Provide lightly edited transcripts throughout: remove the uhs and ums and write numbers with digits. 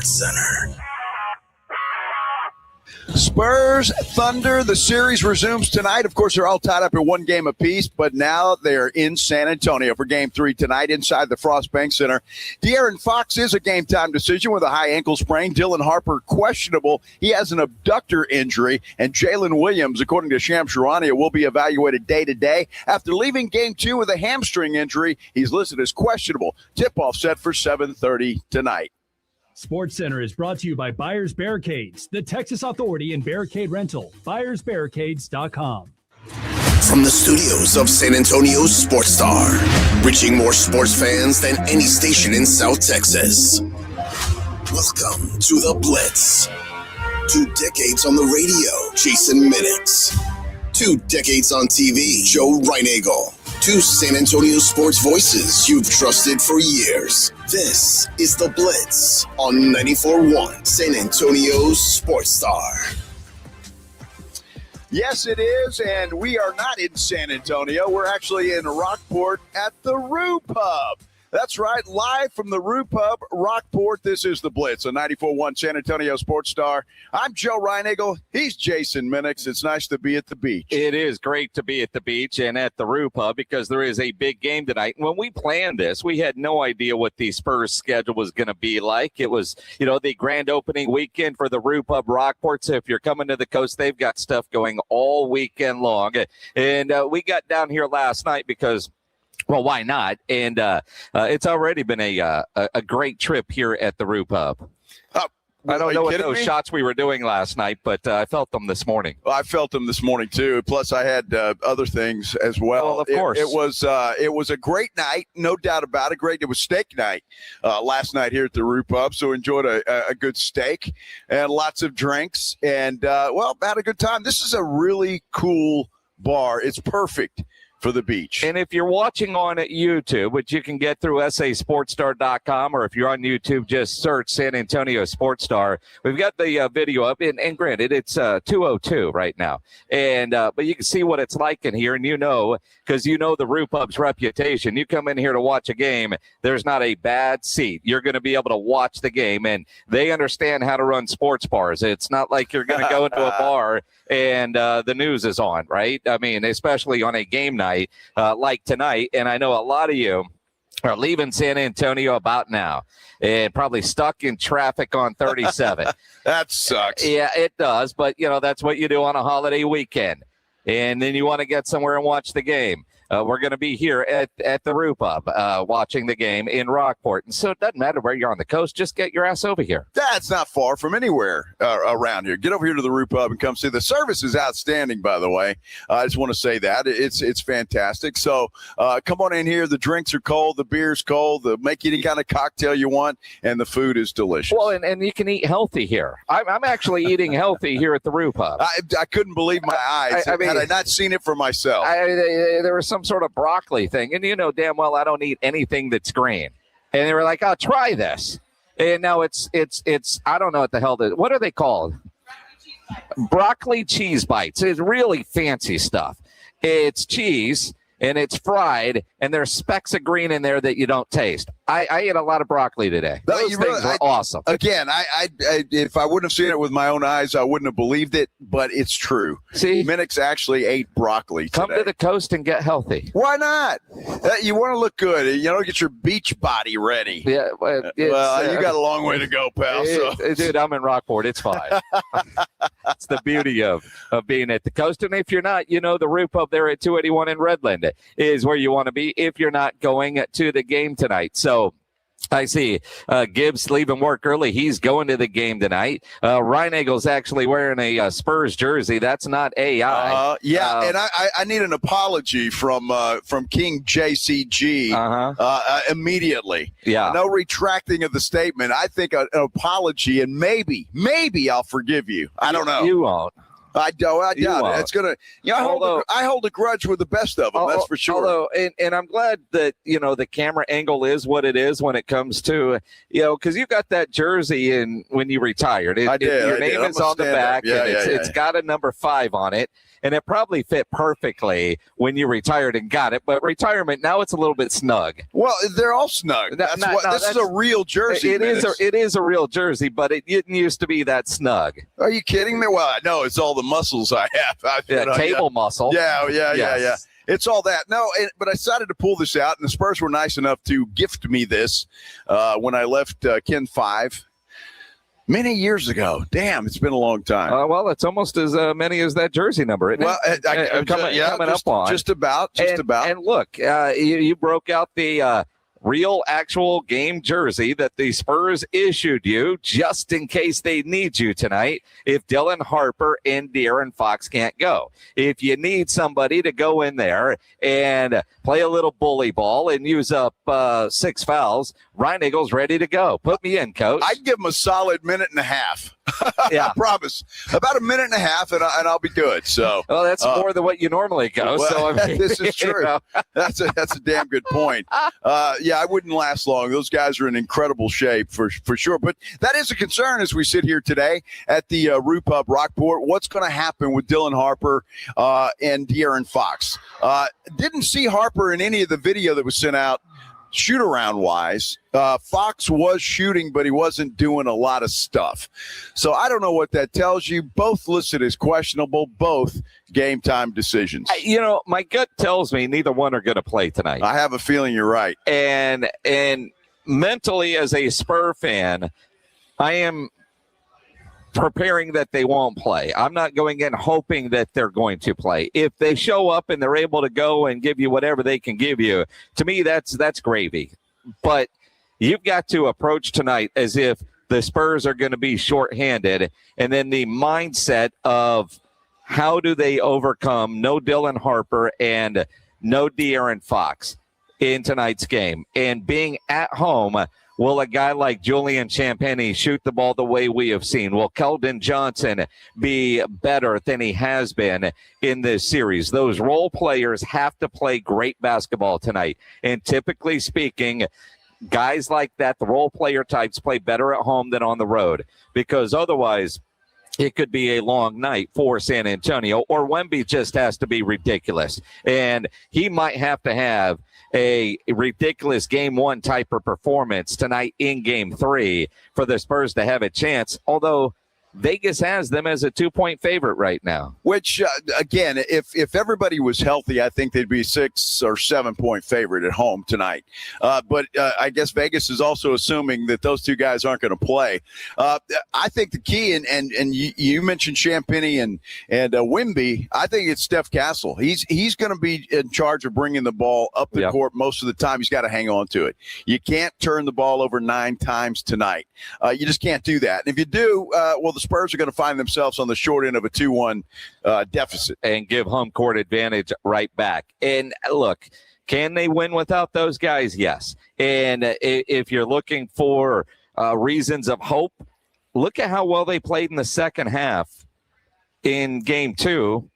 SportsCenter. Spurs, Thunder, the series resumes tonight. Of course, they're all tied up at one game apiece, but now they're in San Antonio for Game 3 tonight inside the Frost Bank Center. De'Aaron Fox is a game-time decision with a high ankle sprain. Dylan Harper, questionable. He has an abductor injury. And Jalen Williams, according to Shams Charania, will be evaluated day-to-day. After leaving Game 2 with a hamstring injury, he's listed as questionable. Tip-off set for 7:30 tonight. SportsCenter is brought to you by Buyers Barricades, the Texas Authority in Barricade Rental. BuyersBarricades.com. From the studios of San Antonio's Sports Star, reaching more sports fans than any station in South Texas. Welcome to the Blitz. 2 decades on the radio, Jason Minix. 2 decades on TV, Joe Reinagel. 2 San Antonio sports voices you've trusted for years. This is The Blitz on 94.1 San Antonio's Sports Star. Yes, it is, and we are not in San Antonio. We're actually in Rockport at the Roo Pub. That's right, live from the Roo Pub, Rockport. This is The Blitz, a 94.1 San Antonio Sports Star. I'm Joe Reinagel. He's Jason Minix. It's nice to be at the beach. It is great to be at the beach and at the Roo Pub because there is a big game tonight. When we planned this, we had no idea what the Spurs schedule was going to be like. It was, the grand opening weekend for the Roo Pub Rockport. So if you're coming to the coast, they've got stuff going all weekend long. And we got down here last night because well, why not? And it's already been a great trip here at the Roo Pub. I don't know what those shots we were doing last night, but I felt them this morning. Well, I felt them this morning too. Plus, I had other things as well. Well, of course, it was a great night, no doubt about it. Great. It was steak night last night here at the Roo Pub, so enjoyed a good steak and lots of drinks, and had a good time. This is a really cool bar. It's perfect for the beach. And if you're watching on YouTube, which you can get through sasportstar.com, or if you're on YouTube, just search San Antonio Sports Star. We've got the video up, and granted, it's 2:02 right now. And but you can see what it's like in here, and because the Roo Pub's reputation. You come in here to watch a game, there's not a bad seat. You're going to be able to watch the game, and they understand how to run sports bars. It's not like you're going to go into a bar and the news is on, right? I mean, especially on a game night like tonight. And I know a lot of you are leaving San Antonio about now and probably stuck in traffic on 37. That sucks. Yeah, it does. But, that's what you do on a holiday weekend. And then you want to get somewhere and watch the game. We're going to be here at the Roo Pub watching the game in Rockport. And so it doesn't matter where you're on the coast. Just get your ass over here. That's not far from anywhere around here. Get over here to the Roo Pub and come see. The service is outstanding, by the way. I just want to say that. It's fantastic. So come on in here. The drinks are cold. The beer's cold. Make any kind of cocktail you want. And the food is delicious. Well, and you can eat healthy here. I'm actually eating healthy here at the Roo Pub. I couldn't believe my eyes. Had I not seen it for myself. There was some sort of broccoli thing, and damn well I don't eat anything that's green. And they were like, "I'll try this," and now it's I don't know what the hell what are they called? Broccoli cheese bites. It's really fancy stuff. It's cheese and it's fried, and there's specks of green in there that you don't taste. I ate a lot of broccoli today. Those things were awesome. Again, I if I wouldn't have seen it with my own eyes, I wouldn't have believed it, but it's true. See? Minix actually ate broccoli today. Come to the coast and get healthy. Why not? You want to look good. Get your beach body ready. Yeah. Well, you got a long way to go, pal. Dude, I'm in Rockport. It's fine. It's the beauty of being at the coast. And if you're not, the Roo Pub there at 281 in Redland is where you want to be if you're not going to the game tonight. So I see Gibbs leaving work early. He's going to the game tonight. Reinegel's actually wearing a Spurs jersey. That's not AI. And I need an apology from King JCG immediately. Yeah. No retracting of the statement. I think an apology, and maybe I'll forgive you. I don't know. You won't. I doubt it. It's gonna. I hold a grudge with the best of them. That's for sure. Although, and I'm glad that the camera angle is what it is when it comes to because you got that jersey in when you retired. Your name is on the back, and it's got a number 5 on it. And it probably fit perfectly when you retired and got it. But retirement, now it's a little bit snug. Well, they're all snug. This is a real jersey. It is a real jersey, but it didn't used to be that snug. Are you kidding me? Well, no, it's all the muscles I have. Table muscle. Yeah. It's all that. No, but I decided to pull this out, and the Spurs were nice enough to gift me this when I left Ken 5. Many years ago. Damn, it's been a long time. Well, it's almost as many as that jersey number, isn't it? Coming up on. Just about. And look, you broke out the real actual game jersey that the Spurs issued you just in case they need you tonight if Dylan Harper and De'Aaron Fox can't go. If you need somebody to go in there and play a little bully ball and use up 6 fouls, Ryan Eagle's ready to go. Put me in, coach. I'd give him a solid minute and a half. Yeah. I promise. About a minute and a half, and I'll be good. So, well, that's more than what you normally go. This is true. That's a damn good point. I wouldn't last long. Those guys are in incredible shape for sure. But that is a concern as we sit here today at the Roo Pub Rockport. What's going to happen with Dylan Harper and De'Aaron Fox? Didn't see Harper in any of the video that was sent out. Shoot-around wise, Fox was shooting, but he wasn't doing a lot of stuff. So I don't know what that tells you. Both listed as questionable, both game-time decisions. My gut tells me neither one are going to play tonight. I have a feeling you're right. And mentally, as a Spur fan, I am preparing that they won't play. I'm not going in hoping that they're going to play. If they show up and they're able to go and give you whatever they can give you, to me, that's gravy. But you've got to approach tonight as if the Spurs are going to be shorthanded, and then the mindset of how do they overcome no Dylan Harper and no De'Aaron Fox in tonight's game. And being at home, will a guy like Julian Champagnie shoot the ball the way we have seen? Will Keldon Johnson be better than he has been in this series? Those role players have to play great basketball tonight. And typically speaking, guys like that, the role player types, play better at home than on the road, because otherwise it could be a long night for San Antonio, or Wemby just has to be ridiculous. And he might have to have a ridiculous game 1 type of performance tonight in game 3 for the Spurs to have a chance, although Vegas has them as a 2-point favorite right now. Which, again, if everybody was healthy, I think they'd be 6 or 7 point favorite at home tonight. But I guess Vegas is also assuming that those two guys aren't going to play. I think the key, and you mentioned Champagnie and Wemby, I think it's Steph Castle. He's going to be in charge of bringing the ball up the court most of the time. He's got to hang on to it. You can't turn the ball over 9 times tonight. You just can't do that. And if you do, the Spurs are going to find themselves on the short end of a 2-1 deficit. And give home court advantage right back. And look, can they win without those guys? Yes. And if you're looking for reasons of hope, look at how well they played in the second half in game 2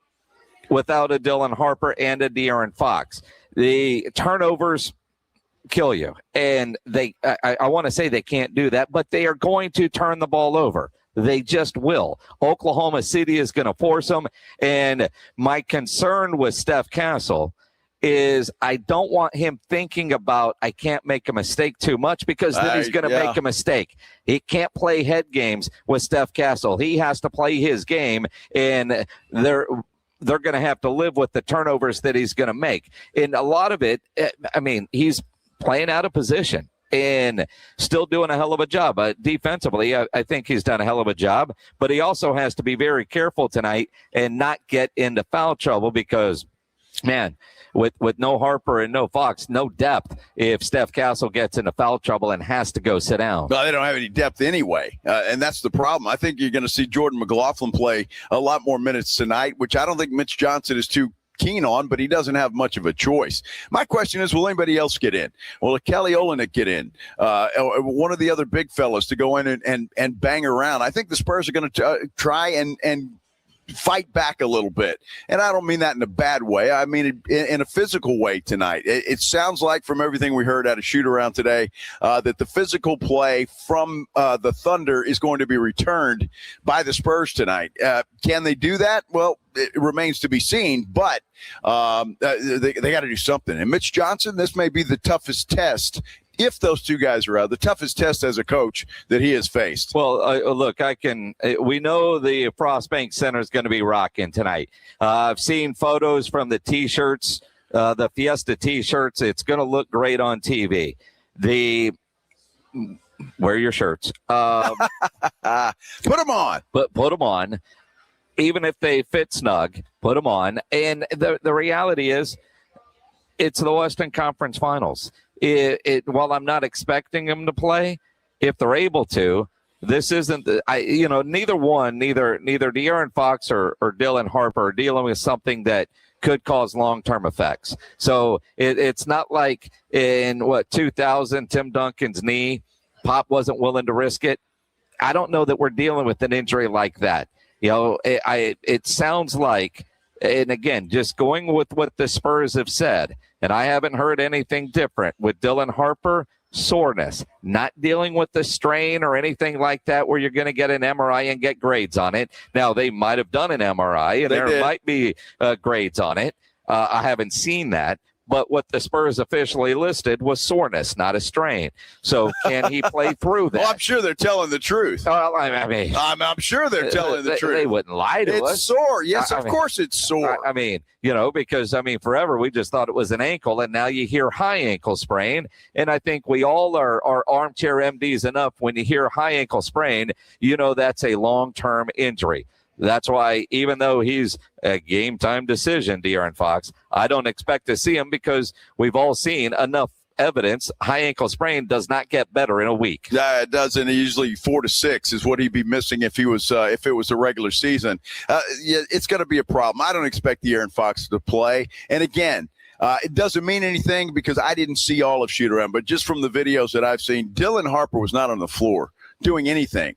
without a Dylan Harper and a De'Aaron Fox. The turnovers kill you. And I want to say they can't do that, but they are going to turn the ball over. They just will. Oklahoma City is going to force them. And my concern with Steph Castle is I don't want him thinking about I can't make a mistake too much, because then he's going to make a mistake. He can't play head games with Steph Castle. He has to play his game, and they're going to have to live with the turnovers that he's going to make. And a lot of it, he's playing out of position and still doing a hell of a job. Defensively, I think he's done a hell of a job, but he also has to be very careful tonight and not get into foul trouble, because, man, with no Harper and no Fox, no depth if Steph Castle gets into foul trouble and has to go sit down. Well, they don't have any depth anyway, and that's the problem. I think you're going to see Jordan McLaughlin play a lot more minutes tonight, which I don't think Mitch Johnson is too keen on, but he doesn't have much of a choice. My question is, will anybody else get in? Will Kelly Olynyk get in? Or one of the other big fellas to go in and bang around? I think the Spurs are going to try and fight back a little bit. And I don't mean that in a bad way. I mean in a physical way tonight. It sounds like from everything we heard at a shoot-around today that the physical play from the Thunder is going to be returned by the Spurs tonight. Can they do that? Well, it remains to be seen, but they got to do something. And Mitch Johnson, this may be the toughest test if those two guys are out, the toughest test as a coach that he has faced. Well, look, we know the Frost Bank Center is going to be rocking tonight. I've seen photos from the T-shirts, the Fiesta T-shirts. It's going to look great on TV. Wear your shirts. Put them on. But put them on. Even if they fit snug, put them on. And the reality is, it's the Western Conference Finals. While I'm not expecting them to play, if they're able to, this isn't. Neither De'Aaron Fox or Dylan Harper are dealing with something that could cause long-term effects. So it's not like in 2000, Tim Duncan's knee, Pop wasn't willing to risk it. I don't know that we're dealing with an injury like that. It sounds like, and again, just going with what the Spurs have said, and I haven't heard anything different with Dylan Harper, soreness, not dealing with the strain or anything like that where you're going to get an MRI and get grades on it. Now, they might have done an MRI, and there might be grades on it. I haven't seen that. But what the Spurs officially listed was soreness, not a strain. So can he play through that? Well, I'm sure they're telling the truth. Well, I mean, I'm sure they're telling the truth. They wouldn't lie to us. It's sore. Yes, of course it's sore. Because forever we just thought it was an ankle, and now you hear high ankle sprain. And I think we all are armchair MDs enough. When you hear high ankle sprain, that's a long-term injury. That's why, even though he's a game-time decision, De'Aaron Fox, I don't expect to see him because we've all seen enough evidence. High ankle sprain does not get better in a week. It doesn't. Usually 4 to 6 is what he'd be missing if it was a regular season. It's going to be a problem. I don't expect De'Aaron Fox to play. And again, it doesn't mean anything because I didn't see all of shoot-around, but just from the videos that I've seen, Dylan Harper was not on the floor doing anything.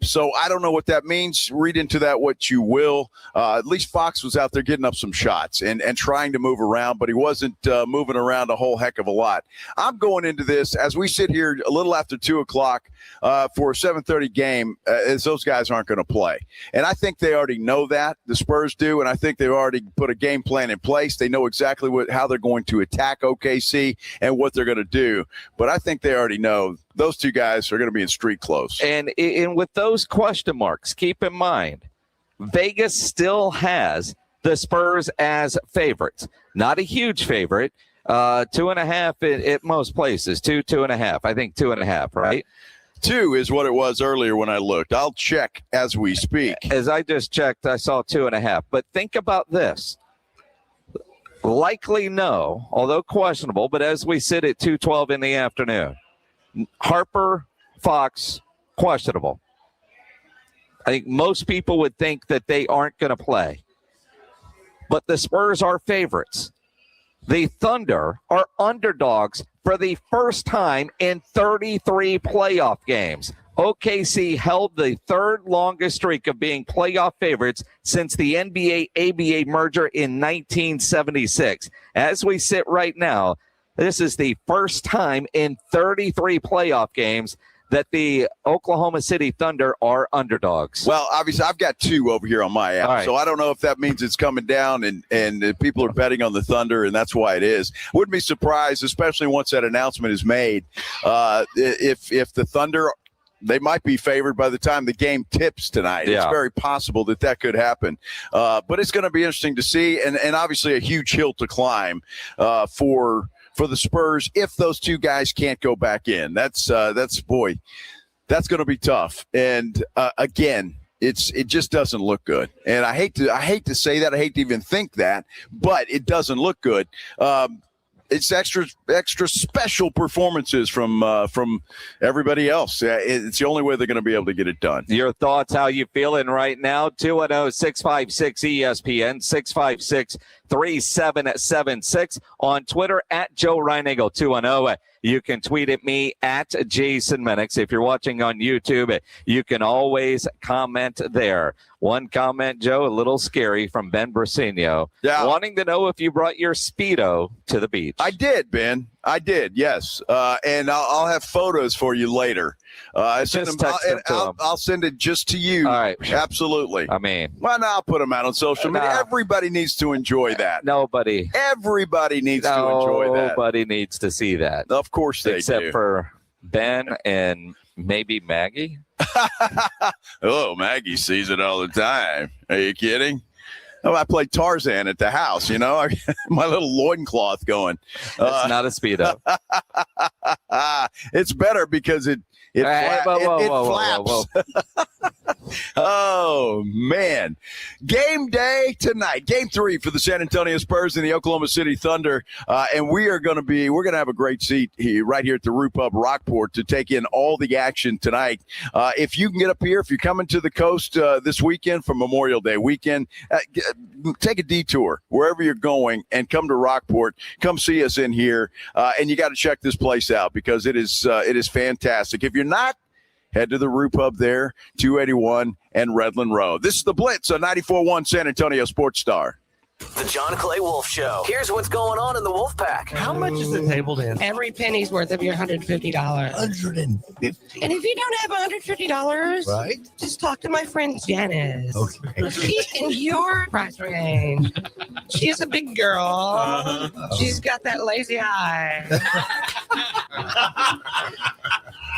So I don't know what that means. Read into that what you will. At least Fox was out there getting up some shots and trying to move around, but he wasn't moving around a whole heck of a lot. I'm going into this as we sit here a little after 2 o'clock for a 7:30 game, as those guys aren't going to play. And I think they already know that. The Spurs do, and I think they've already put a game plan in place. They know exactly how they're going to attack OKC and what they're going to do. But I think they already know those two guys are going to be in street clothes. And with those question marks, keep in mind, Vegas still has the Spurs as favorites. Not a huge favorite. 2.5 at most places. 2.5. I think 2.5, right? 2 is what it was earlier when I looked. I'll check as we speak. As I just checked, I saw 2.5. But think about this. Likely no, although questionable, but as we sit at 2:12 in the afternoon, Harper, Fox, questionable. I think most people would think that they aren't going to play. But the Spurs are favorites. The Thunder are underdogs for the first time in 33 playoff games. OKC held the third longest streak of being playoff favorites since the NBA-ABA merger in 1976. As we sit right now, this is the first time in 33 playoff games that the Oklahoma City Thunder are underdogs. Well, obviously, I've got 2 over here on my app, right. So I don't know if that means it's coming down and people are betting on the Thunder, and that's why it is. Wouldn't be surprised, especially once that announcement is made, if the Thunder – they might be favored by the time the game tips tonight. Yeah. It's very possible that could happen. But it's going to be interesting to see, and obviously a huge hill to climb for the Spurs if those two guys can't go back in. That's going to be tough. And again, it just doesn't look good. And I hate to say that. I hate to even think that, but it doesn't look good. It's extra special performances from everybody else. It's the only way they're going to be able to get it done. Your thoughts, how you feeling right now? 210-656-ESPN, 656-3776 on Twitter at Joe Reinagle 210. You can tweet at me at Jason Minix. If you're watching on YouTube, you can always comment there. One comment, Joe, a little scary from Ben Brasino, wanting to know if you brought your Speedo to the beach. I did, Ben. I did, yes. And I'll have photos for you later. I'll send it just to you. All right. Absolutely. I mean, well, now I'll put them out on social media. Everybody needs to enjoy that. Everybody needs to enjoy that. Nobody needs to see that. Of course they do. Except for Ben and maybe Maggie. Oh, Maggie sees it all the time. Are you kidding? Oh, I play Tarzan at the house, my little loincloth going. It's not a Speedo. It's better because it flaps. Oh, man. Game day tonight. Game 3 for the San Antonio Spurs and the Oklahoma City Thunder. And we're going to have a great seat here, right here at the Roo Pub, Rockport, to take in all the action tonight. If you can get up here, if you're coming to the coast this weekend for Memorial Day weekend, take a detour wherever you're going and come to Rockport. Come see us in here. And you got to check this place out because it is fantastic. If you're not, head to the Roo Pub there, 281 and Redland Road. This is the Blitz on 94.1 San Antonio Sports Star. The John Clay Wolf Show. Here's what's going on in the Wolf Pack. How much is the table dance? Every penny's worth of your $150. $150. And if you don't have $150, right? Just talk to my friend Janice. Okay. She's in your price range. She's a big girl. She's got that lazy eye.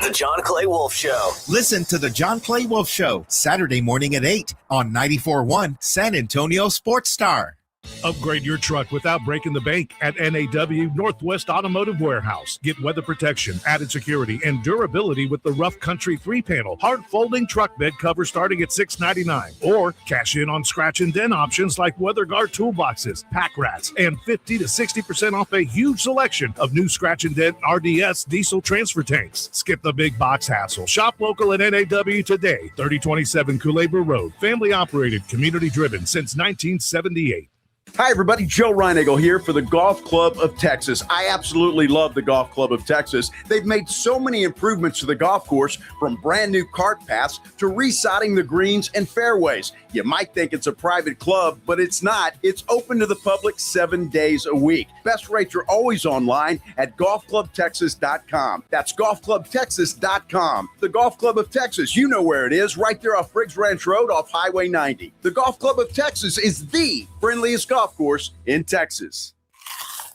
The John Clay Wolf Show. Listen to the John Clay Wolf Show, Saturday morning at 8 on 94.1 San Antonio Sports Star. Upgrade your truck without breaking the bank at NAW Northwest Automotive Warehouse. Get weather protection, added security, and durability with the Rough Country 3-panel hard folding truck bed cover starting at $6.99. Or cash in on scratch and dent options like weather guard toolboxes, pack rats, and 50 to 60% off a huge selection of new scratch and dent RDS diesel transfer tanks. Skip the big box hassle. Shop local at NAW today. 3027 Culebra Road. Family operated, community driven since 1978. Hi, everybody. Joe Reinagle here for the Golf Club of Texas. I absolutely love the Golf Club of Texas. They've made so many improvements to the golf course, from brand new cart paths to resodding the greens and fairways. You might think it's a private club, but it's not. It's open to the public 7 days a week. Best rates are always online at golfclubtexas.com. That's golfclubtexas.com. The Golf Club of Texas, you know where it is, right there off Briggs Ranch Road off Highway 90. The Golf Club of Texas is the friendliest golf course in Texas.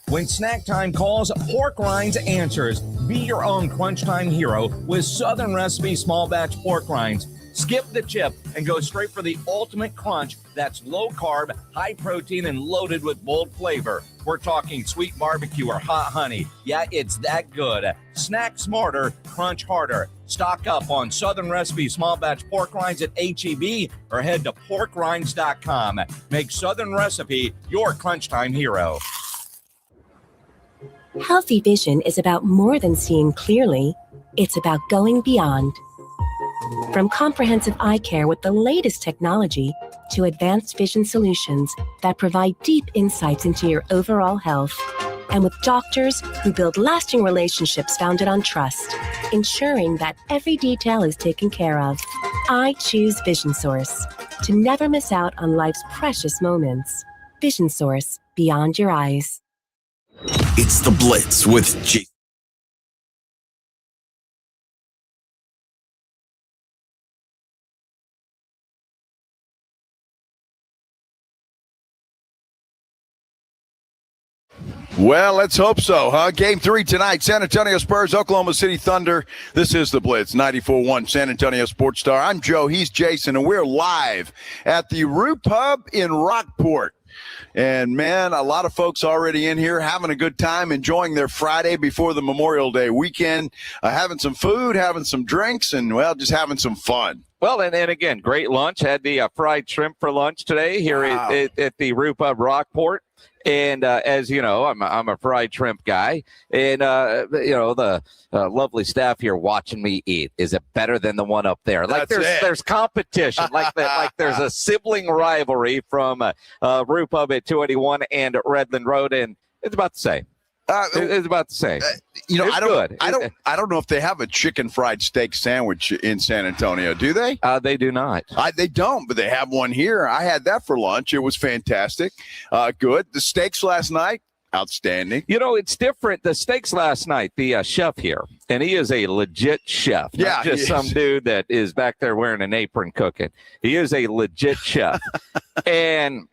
When snack time calls, Pork Rinds answers. Be your own crunch time hero with Southern Recipe small batch pork rinds. Skip the chip and go straight for the ultimate crunch that's low carb, high protein, and loaded with bold flavor. We're talking sweet barbecue or hot honey. Yeah, it's that good. Snack smarter, crunch harder. Stock up on Southern Recipe small batch pork rinds at H-E-B or head to porkrinds.com. Make Southern Recipe your crunch time hero. Healthy vision is about more than seeing clearly. It's about going beyond. From comprehensive eye care with the latest technology to advanced vision solutions that provide deep insights into your overall health. And with doctors who build lasting relationships founded on trust, ensuring that every detail is taken care of. I choose Vision Source to never miss out on life's precious moments. Vision Source, beyond your eyes. It's the Blitz with G. Well, let's hope so, huh? Game 3 tonight, San Antonio Spurs, Oklahoma City Thunder. This is the Blitz, 94.1 San Antonio Sports Star. I'm Joe, he's Jason, and we're live at the Roo Pub in Rockport. And, man, a lot of folks already in here having a good time, enjoying their Friday before the Memorial Day weekend, having some food, having some drinks, and, well, just having some fun. Well, and again, great lunch. Had the fried shrimp for lunch today here at the Roo Pub Rockport. And as you know, I'm a fried shrimp guy, and the lovely staff here watching me eat. Is it better than the one up there? Like there's competition, like there's a sibling rivalry from Roo Pub at 281 and Redland Road, and it's about the same. It's about the same. I don't. Good. I don't know if they have a chicken fried steak sandwich in San Antonio. Do they? They do not. They don't, but they have one here. I had that for lunch. It was fantastic. Good. The steaks last night, outstanding. It's different. The steaks last night. The chef here, and he is a legit chef. Not just some dude that is back there wearing an apron cooking. He is a legit chef, and.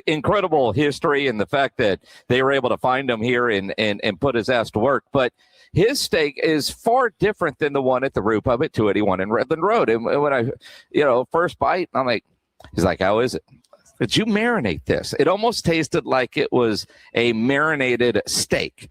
Incredible history and the fact that they were able to find him here and put his ass to work. But his steak is far different than the one at the Roo Pub at 281 in Redland Road. And when I, first bite, I'm like, he's like, how is it? Did you marinate this? It almost tasted like it was a marinated steak.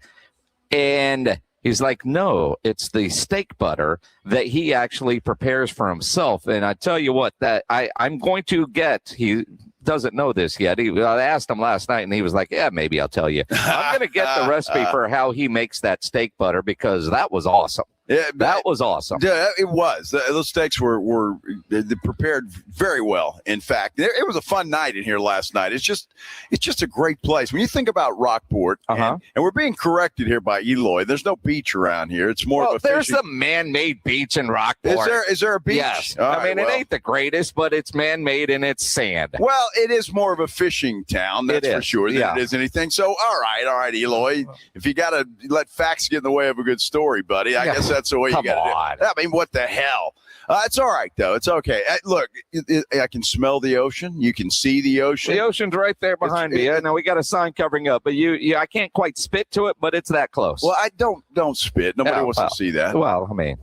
And he's like, no, it's the steak butter that he actually prepares for himself. And I tell you what, that I'm going to get, he doesn't know this yet. I asked him last night and he was like, yeah, maybe I'll tell you. I'm going to get the recipe for how he makes that steak butter because that was awesome. Yeah, that was awesome. Yeah, it was. Those steaks were prepared very well. In fact, it was a fun night in here last night. It's just a great place. When you think about Rockport, and we're being corrected here by Eloy. There's no beach around here. It's more of a there's a man-made beach in Rockport. Is there a beach? Yes. It ain't the greatest, but it's man-made and it's sand. Well, it is more of a fishing town, that's for sure, than it is anything. So, all right, Eloy. If you got to let facts get in the way of a good story, buddy, I guess that's the way you got to do it. I mean, what the hell? It's all right, though. It's okay. Look, I can smell the ocean. You can see the ocean. The ocean's right there behind me. Now, we got a sign covering up, but I can't quite spit to it, but it's that close. Well, I don't spit. Nobody wants to see that. Well, I mean.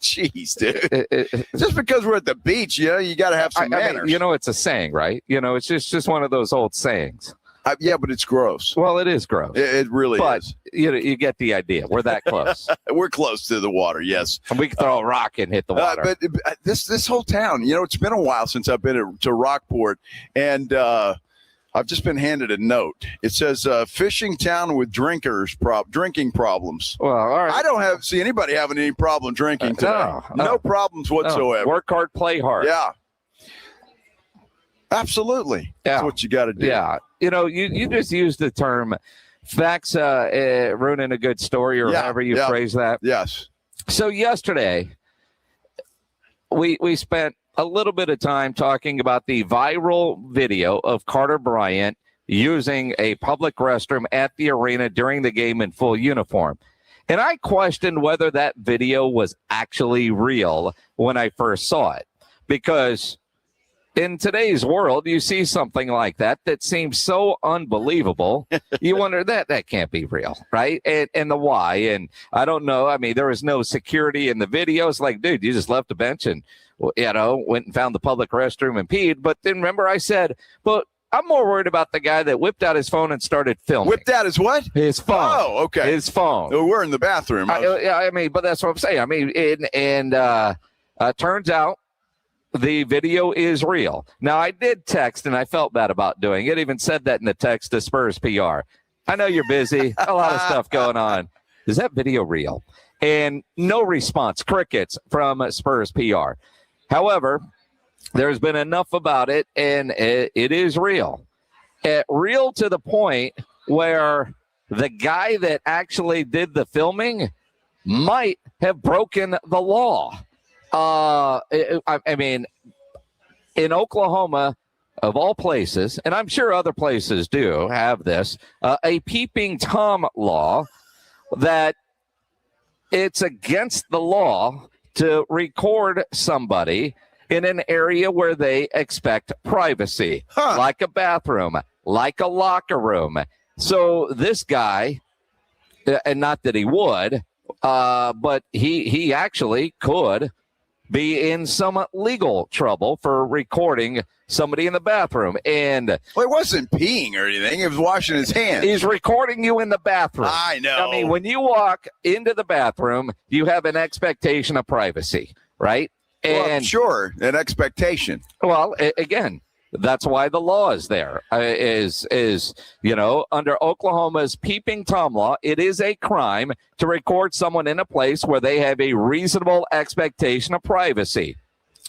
Jeez, dude. Just because we're at the beach, you got to have some manners. It's a saying, right? It's just one of those old sayings. Yeah, but it's gross. Well, it is gross. It really but, is. You get the idea. We're that close. We're close to the water, yes. And we can throw a rock and hit the water. But this whole town, it's been a while since I've been to Rockport, and I've just been handed a note. It says, fishing town with drinking problems. Well, all right. I don't see anybody having any problem drinking today. No problems whatsoever. Work hard, play hard. Yeah. Absolutely. That's what you got to do. Yeah. You just use the term facts ruining a good story or however you phrase that. Yes. So yesterday, we spent a little bit of time talking about the viral video of Carter Bryant using a public restroom at the arena during the game in full uniform. And I questioned whether that video was actually real when I first saw it, because in today's world, you see something like that seems so unbelievable. You wonder that can't be real, right? And the why. And I don't know. I mean, there was no security in the video. It's like, dude, you just left the bench and, went and found the public restroom and peed. But then remember I said, but I'm more worried about the guy that whipped out his phone and started filming. Whipped out his what? His phone. Oh, okay. His phone. We're in the bathroom. But that's what I'm saying. I mean, turns out, the video is real. Now, I did text, and I felt bad about doing it. Even said that in the text to Spurs PR. I know you're busy. A lot of stuff going on. Is that video real? And no response. Crickets from Spurs PR. However, there's been enough about it, and it is real. Real to the point where the guy that actually did the filming might have broken the law. I mean, in Oklahoma, of all places, and I'm sure other places do have this, a peeping Tom law that it's against the law to record somebody in an area where they expect privacy, like a bathroom, like a locker room. So this guy, and not that he would, but he actually could be in some legal trouble for recording somebody in the bathroom. And it wasn't peeing or anything. It was washing his hands. He's recording you in the bathroom. I know. I mean, when you walk into the bathroom, you have an expectation of privacy, right? And sure, an expectation. Well, again, that's why the law is there. Under Oklahoma's peeping Tom law, it is a crime to record someone in a place where they have a reasonable expectation of privacy,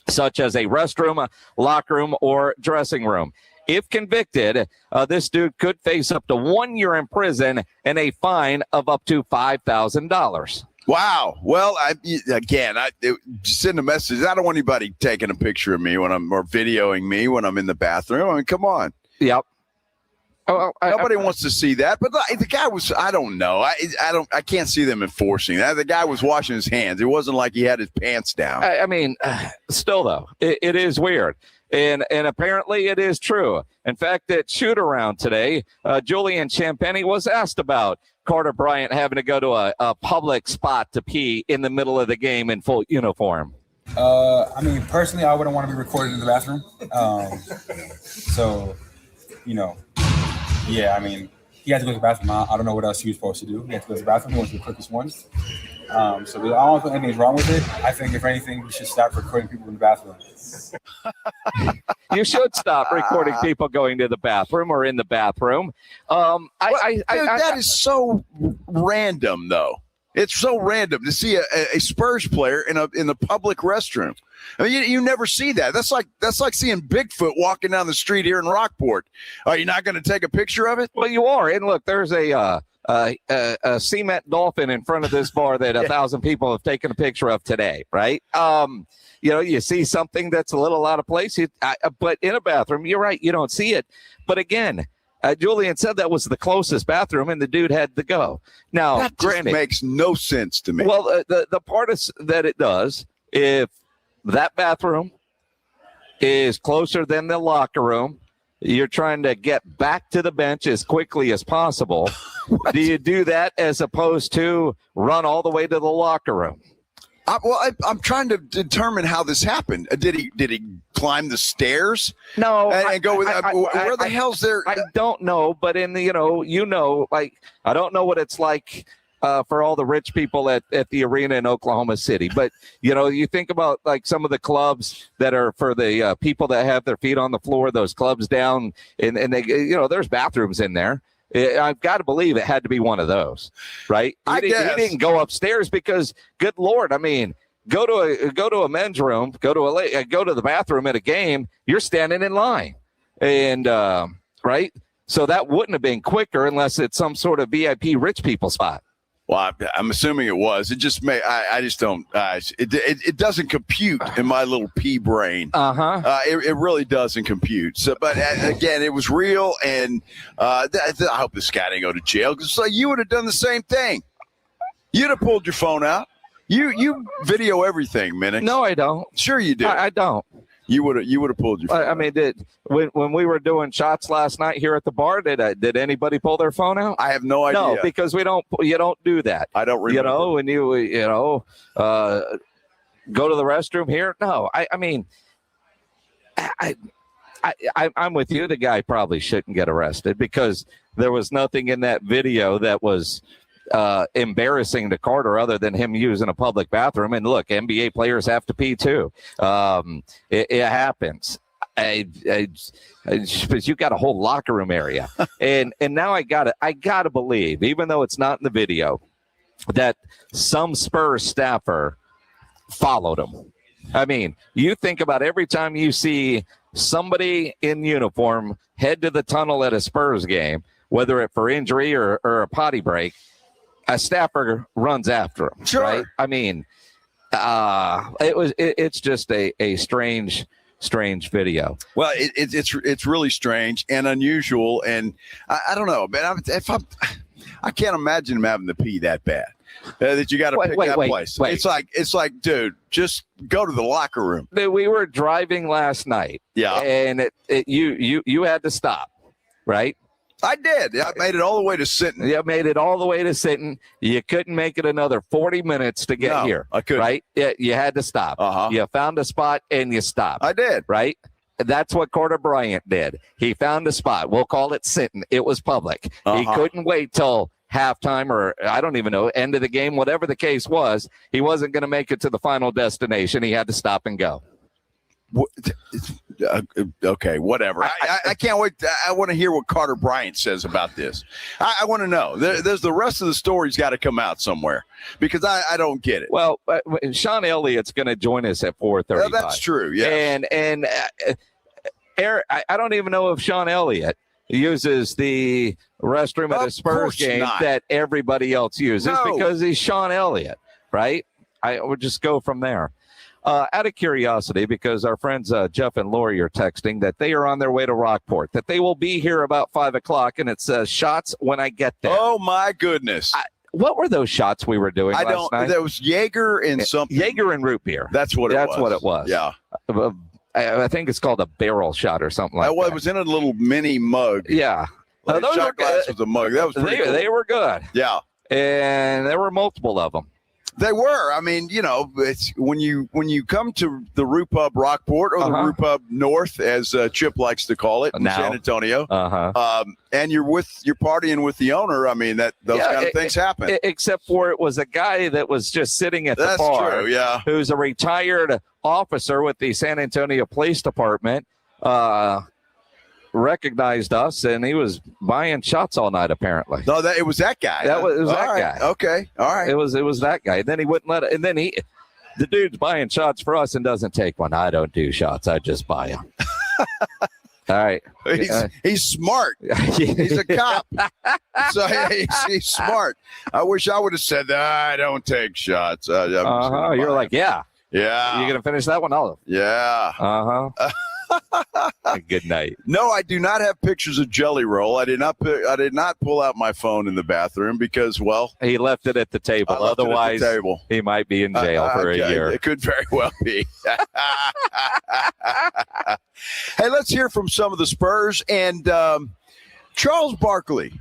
such as a restroom, locker room, or dressing room. If convicted, this dude could face up to 1 year in prison and a fine of up to $5,000. Wow. Well, just send a message. I don't want anybody taking a picture of me or videoing me when I'm in the bathroom. I mean, come on. Yep. Nobody wants to see that. But the guy was, I don't know. I can't see them enforcing that. The guy was washing his hands. It wasn't like he had his pants down. I mean, still, though, it is weird. And apparently it is true. In fact, at shoot-around today, Julian Champagny was asked about Carter Bryant having to go to a public spot to pee in the middle of the game in full uniform. I mean, personally, I wouldn't want to be recorded in the bathroom. So, yeah, I mean, he had to go to the bathroom. I don't know what else he was supposed to do. He had to go to the bathroom. He was the quickest one. So I don't think anything's wrong with it. I think, if anything, we should stop recording people in the bathroom. You should stop recording people going to the bathroom or in the bathroom. That is so random, though. It's so random to see a Spurs player in the public restroom. I mean, you never see that. That's like seeing Bigfoot walking down the street here in Rockport. Are you not going to take a picture of it? Well, you are. And look, there's a cement dolphin in front of this bar that 1,000 people have taken a picture of today, right? You see something that's a little out of place, but in a bathroom, you're right, you don't see it. But again, Julian said that was the closest bathroom, and the dude had to go. Now, that granted, makes no sense to me. Well, the part is that it does, if that bathroom is closer than the locker room, you're trying to get back to the bench as quickly as possible. Do you do that as opposed to run all the way to the locker room? I'm trying to determine how this happened. Did he climb the stairs? No, and go with where the hell's there? I don't know, but in the like I don't know what it's like for all the rich people at the arena in Oklahoma City. But you think about like some of the clubs that are for the people that have their feet on the floor. Those clubs down, and they there's bathrooms in there. I've got to believe it had to be one of those, right? He didn't go upstairs because, good Lord, I mean, go to a men's room, go to the bathroom at a game. You're standing in line, and right. So that wouldn't have been quicker unless it's some sort of VIP rich people spot. Well, I'm assuming it was. It just may. I just don't. It doesn't compute in my little pea brain. It really doesn't compute. So, but again, it was real, and I hope this guy didn't go to jail because you would have done the same thing. You'd have pulled your phone out. You video everything, Minix. No, I don't. Sure, you do. I don't. You would have pulled your phone. I mean, when we were doing shots last night here at the bar, did anybody pull their phone out? I have no idea. No, because you don't do that. I don't remember. When you go to the restroom here. No, I mean, I'm with you. The guy probably shouldn't get arrested because there was nothing in that video that was embarrassing to Carter other than him using a public bathroom. And look, NBA players have to pee too. It happens. But you got a whole locker room area, and now I gotta believe, even though it's not in the video, that some Spurs staffer followed him. I mean, you think about every time you see somebody in uniform head to the tunnel at a Spurs game, whether it for injury or a potty break, a staffer runs after him. Sure. Right? I mean, it's just a strange video. Well, it's really strange and unusual, and I don't know, man. I can't imagine him having to pee that bad that you got to pick that place. It's like, dude, just go to the locker room. We were driving last night, and you had to stop, right? I did. I made it all the way to Sinton. Yeah, made it all the way to Sinton. You couldn't make it another 40 minutes to get here. I couldn't. Right? Yeah, you had to stop. You found a spot and you stopped. I did. Right? That's what Carter Bryant did. He found a spot. We'll call it Sinton. It was public. He couldn't wait till halftime or I don't even know, end of the game, whatever the case was. He wasn't going to make it to the final destination. He had to stop and go. Okay, whatever. I can't wait. I want to hear what Carter Bryant says about this. I want to know. There's the rest of the story's got to come out somewhere because I don't get it. Well, Sean Elliott's going to join us at 4:30. That's true. Yeah, and I don't even know if Sean Elliott uses the restroom at a Spurs game that everybody else uses because he's Sean Elliott, right? I would just go from there. Out of curiosity, because our friends Jeff and Lori are texting that they are on their way to Rockport, that they will be here about 5 o'clock, and it says shots when I get there. Oh, my goodness. What were those shots we were doing last night? There was Jaeger and something. Jaeger and root beer. That's what it was. Yeah. I think it's called a barrel shot or something like that. It was in a little mini mug. Yeah. Like shot glass was a mug. That was pretty cool. They were good. Yeah. And there were multiple of them. They were. I mean, it's when you come to the Roo Pub Rockport or the Roo Pub North, as Chip likes to call it in San Antonio, and you're partying with the owner. I mean, those kind of things happen. Except for it was a guy that was just sitting at the That's bar. True, yeah. Who's a retired officer with the San Antonio Police Department. Recognized us, and he was buying shots all night. Apparently, no, it was that guy. It was that guy. Okay, all right. It was that guy. And then he wouldn't let it. And then the dude's buying shots for us and doesn't take one. I don't do shots. I just buy them. All right. He's smart. He's a cop. So he's smart. I wish I would have said that. I don't take shots. You're like, yeah. Yeah. You gonna finish that one, Olive? Yeah. Good night. No, I do not have pictures of Jelly Roll. I did not pull out my phone in the bathroom because, well, he left it at the table. Otherwise, he might be in jail for a year. It could very well be. Hey, let's hear from some of the Spurs and Charles Barkley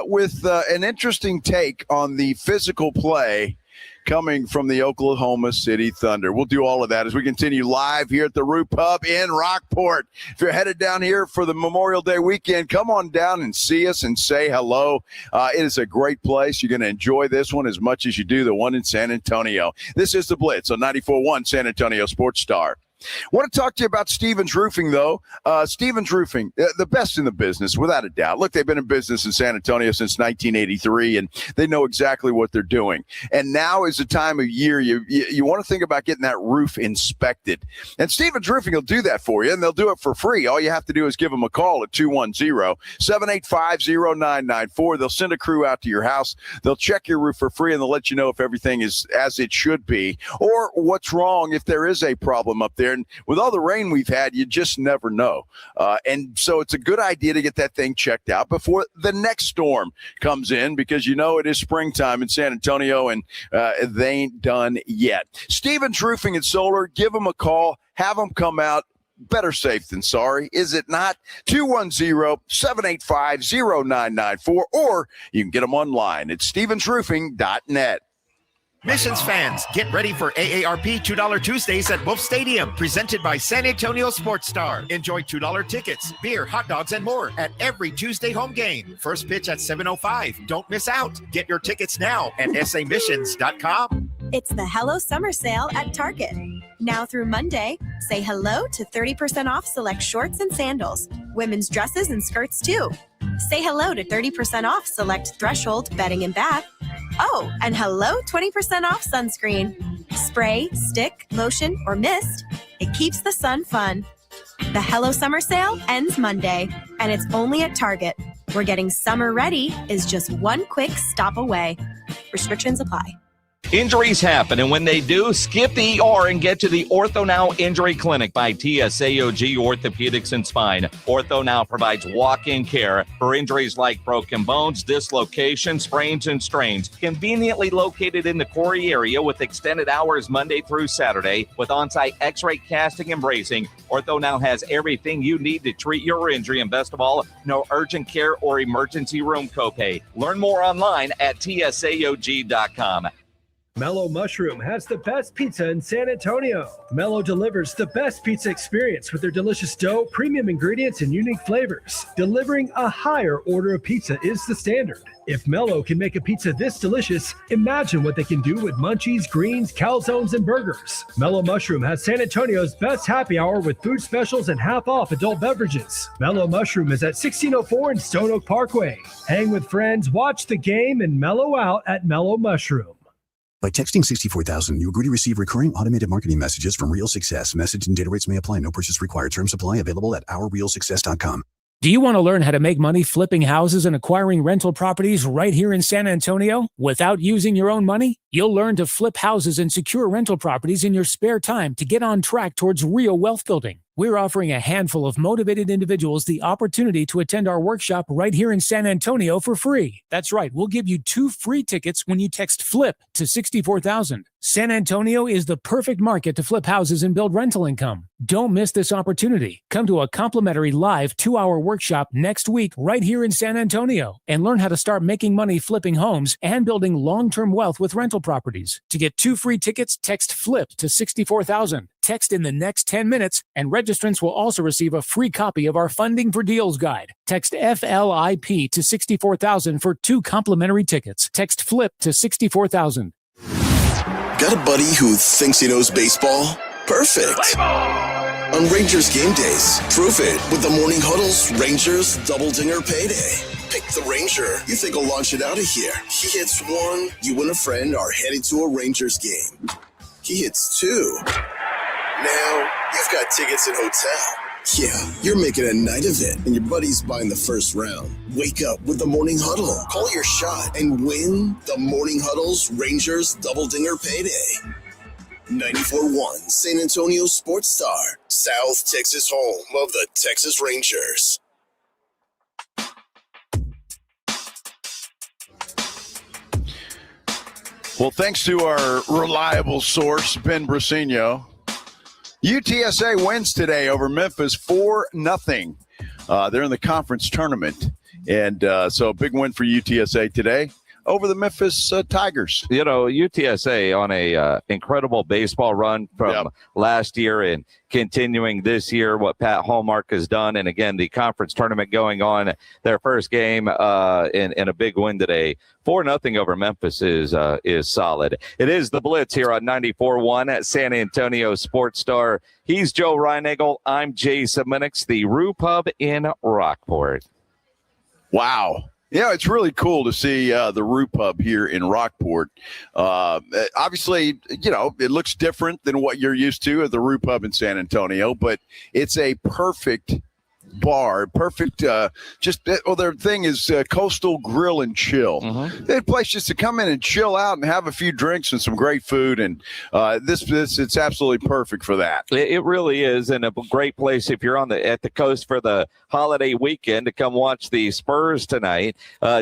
with an interesting take on the physical play coming from the Oklahoma City Thunder. We'll do all of that as we continue live here at the Roo Pub in Rockport. If you're headed down here for the Memorial Day weekend, come on down and see us and say hello. It is a great place. You're going to enjoy this one as much as you do the one in San Antonio. This is the Blitz on 94.1 San Antonio Sports Star. I want to talk to you about Stevens Roofing, though. Stevens Roofing, the best in the business, without a doubt. Look, they've been in business in San Antonio since 1983, and they know exactly what they're doing. And now is the time of year you want to think about getting that roof inspected. And Stevens Roofing will do that for you, and they'll do it for free. All you have to do is give them a call at 210-785-0994. They'll send a crew out to your house. They'll check your roof for free, and they'll let you know if everything is as it should be or what's wrong if there is a problem up there. And with all the rain we've had, you just never know. And so it's a good idea to get that thing checked out before the next storm comes in because it is springtime in San Antonio and they ain't done yet. Stevens Roofing and Solar, give them a call. Have them come out. Better safe than sorry, is it not? 210-785-0994, or you can get them online at stevensroofing.net. Missions fans, get ready for AARP $2 Tuesdays at Wolf Stadium, presented by San Antonio Sports Star. Enjoy $2 tickets, beer, hot dogs, and more at every Tuesday home game. First pitch at 7:05. Don't miss out. Get your tickets now at samissions.com. It's the Hello Summer Sale at Target. Now through Monday, say hello to 30% off select shorts and sandals, women's dresses and skirts too. Say hello to 30% off select Threshold bedding and bath. Oh, and hello 20% off sunscreen. Spray, stick, lotion, or mist. It keeps the sun fun. The Hello Summer Sale ends Monday, and it's only at Target, where getting summer ready is just one quick stop away. Restrictions apply. Injuries happen, and when they do, skip the ER and get to the Ortho Now Injury Clinic by TSAOG Orthopedics and Spine. Ortho Now provides walk-in care for injuries like broken bones, dislocations, sprains, and strains. Conveniently located in the Corey area with extended hours Monday through Saturday with on-site x-ray casting and bracing, Ortho Now has everything you need to treat your injury, and best of all, no urgent care or emergency room copay. Learn more online at tsaog.com. Mellow Mushroom has the best pizza in San Antonio. Mellow delivers the best pizza experience with their delicious dough, premium ingredients, and unique flavors. Delivering a higher order of pizza is the standard. If Mellow can make a pizza this delicious, imagine what they can do with munchies, greens, calzones, and burgers. Mellow Mushroom has San Antonio's best happy hour with food specials and half-off adult beverages. Mellow Mushroom is at 1604 in Stone Oak Parkway. Hang with friends, watch the game, and mellow out at Mellow Mushroom. By texting 64,000, you agree to receive recurring automated marketing messages from Real Success. Message and data rates may apply. No purchase required. Terms apply. Available at ourrealsuccess.com. Do you want to learn how to make money flipping houses and acquiring rental properties right here in San Antonio without using your own money? You'll learn to flip houses and secure rental properties in your spare time to get on track towards real wealth building. We're offering a handful of motivated individuals the opportunity to attend our workshop right here in San Antonio for free. That's right. We'll give you 2 free tickets when you text FLIP to 64,000. San Antonio is the perfect market to flip houses and build rental income. Don't miss this opportunity. Come to a complimentary live 2-hour workshop next week right here in San Antonio and learn how to start making money flipping homes and building long-term wealth with rental properties. To get 2 free tickets, text FLIP to 64,000. Text in the next 10 minutes, and registrants will also receive a free copy of our Funding for Deals guide. Text FLIP to 64,000 for 2 complimentary tickets. Text FLIP to 64,000. Got a buddy who thinks he knows baseball? Perfect. On Rangers game days, prove it with the Morning Huddle's Rangers Double Dinger Payday. Pick the Ranger you think will launch it out of here. He hits 1, you and a friend are headed to a Rangers game. He hits 2. Now, you've got tickets and hotel. Yeah, you're making a night of it, and your buddy's buying the first round. Wake up with the Morning Huddle. Call your shot and win the Morning Huddle's Rangers Double Dinger Payday. 94.1 San Antonio Sports Star, South Texas home of the Texas Rangers. Well, thanks to our reliable source, Ben Brasino, UTSA wins today over Memphis 4-0. They're in the conference tournament, and so a big win for UTSA today over the Memphis Tigers. You know, UTSA on a incredible baseball run from last year and continuing this year, what Pat Hallmark has done. And again, the conference tournament going on, their first game in a big win today. 4-0 over Memphis is solid. It is the Blitz here on 94.1 at San Antonio Sports Star. He's Joe Reinagel. I'm Jason Minix, the Roo Pub in Rockport. Wow. Yeah, it's really cool to see the Roo Pub here in Rockport. Obviously, you know, it looks different than what you're used to at the Roo Pub in San Antonio, but it's a perfect bar, perfect. Their thing is Coastal Grill and Chill. They're a place just to come in and chill out and have a few drinks and some great food, and this it's absolutely perfect for that. It really is, and a great place if you're at the coast for the holiday weekend to come watch the Spurs tonight.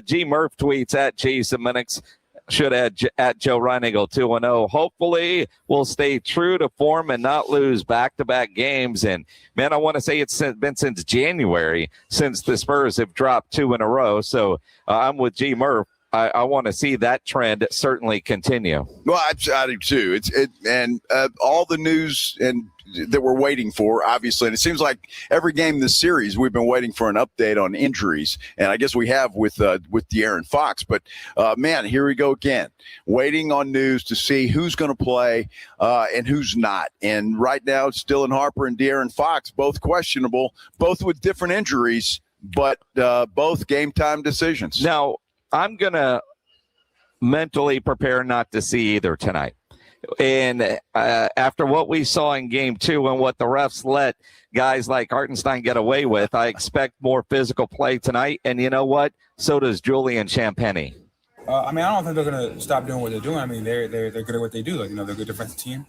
G Murph tweets at Jason Minix. Should add at Joe Reinagel 2-0. Hopefully, we'll stay true to form and not lose back-to-back games. And, man, I want to say it's been since January since the Spurs have dropped 2 in a row. So I'm with G. Murph. I want to see that trend certainly continue. Well, I do too. And all the news and that we're waiting for, obviously, and it seems like every game this series we've been waiting for an update on injuries, and I guess we have with De'Aaron Fox. But man, here we go again, waiting on news to see who's going to play and who's not. And right now, it's Dylan Harper and De'Aaron Fox, both questionable, both with different injuries, but both game time decisions. Now, I'm going to mentally prepare not to see either tonight. And after what we saw in game 2 and what the refs let guys like Hartenstein get away with, I expect more physical play tonight. And you know what? So does Julian Champagny. I don't think they're going to stop doing what they're doing. I mean, they're good at what they do. Like, you know, they're a good defensive team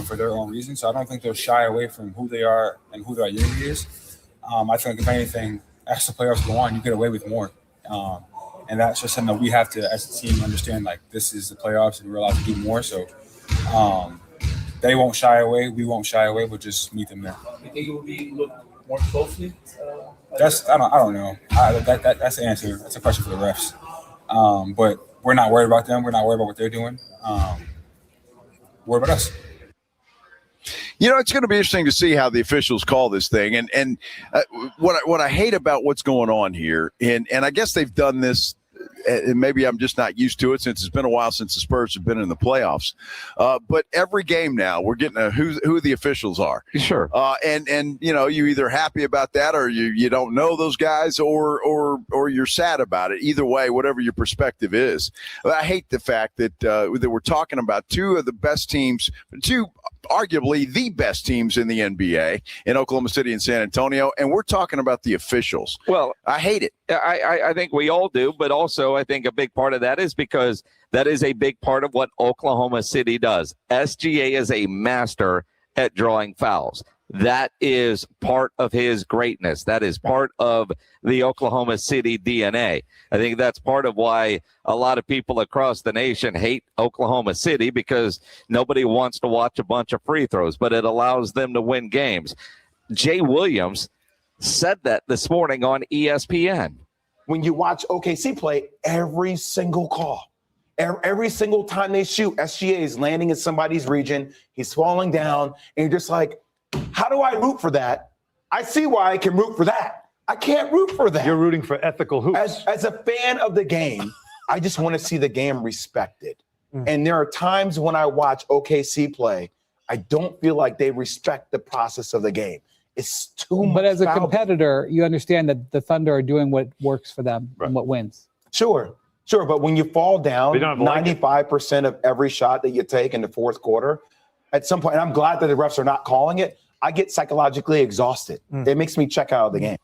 for their own reasons. So I don't think they'll shy away from who they are and who their identity is. I think, if anything, as the playoffs go on, you get away with more. And that's just something that we have to, as a team, understand, like, this is the playoffs and we're allowed to do more. So they won't shy away. We won't shy away. We'll just meet them there. You think it will be looked more closely? I don't know. That's the answer. That's a question for the refs. But we're not worried about them. We're not worried about what they're doing. Worried about us. You know, it's going to be interesting to see how the officials call this thing. And what I hate about what's going on here, and I guess they've done this and maybe I'm just not used to it since it's been a while since the Spurs have been in the playoffs. But every game now we're getting who the officials are. Sure. And you're either happy about that or you don't know those guys or you're sad about it. Either way, whatever your perspective is. I hate the fact that we're talking about two of the best teams, arguably the best teams in the NBA in Oklahoma City and San Antonio, and we're talking about the officials. Well, I hate it. I think we all do, but also I think a big part of that is because that is a big part of what Oklahoma City does. SGA is a master at drawing fouls. That is part of his greatness. That is part of the Oklahoma City DNA. I think that's part of why a lot of people across the nation hate Oklahoma City, because nobody wants to watch a bunch of free throws, but it allows them to win games. Jay Williams said that this morning on ESPN. When you watch OKC play, every single call, every single time they shoot, SGA is landing in somebody's region. He's falling down, and you're just like, how do I root for that? I see why I can root for that. I can't root for that. You're rooting for ethical hoops. As a fan of the game, I just want to see the game respected. And there are times when I watch OKC play, I don't feel like they respect the process of the game. It's too much. But as a foul. competitor, you understand that the Thunder are doing what works for them and what wins. Sure. But when you fall down 95% of every shot that you take in the fourth quarter, at some point, and I'm glad that the refs are not calling it, I get psychologically exhausted. It makes me check out of the game.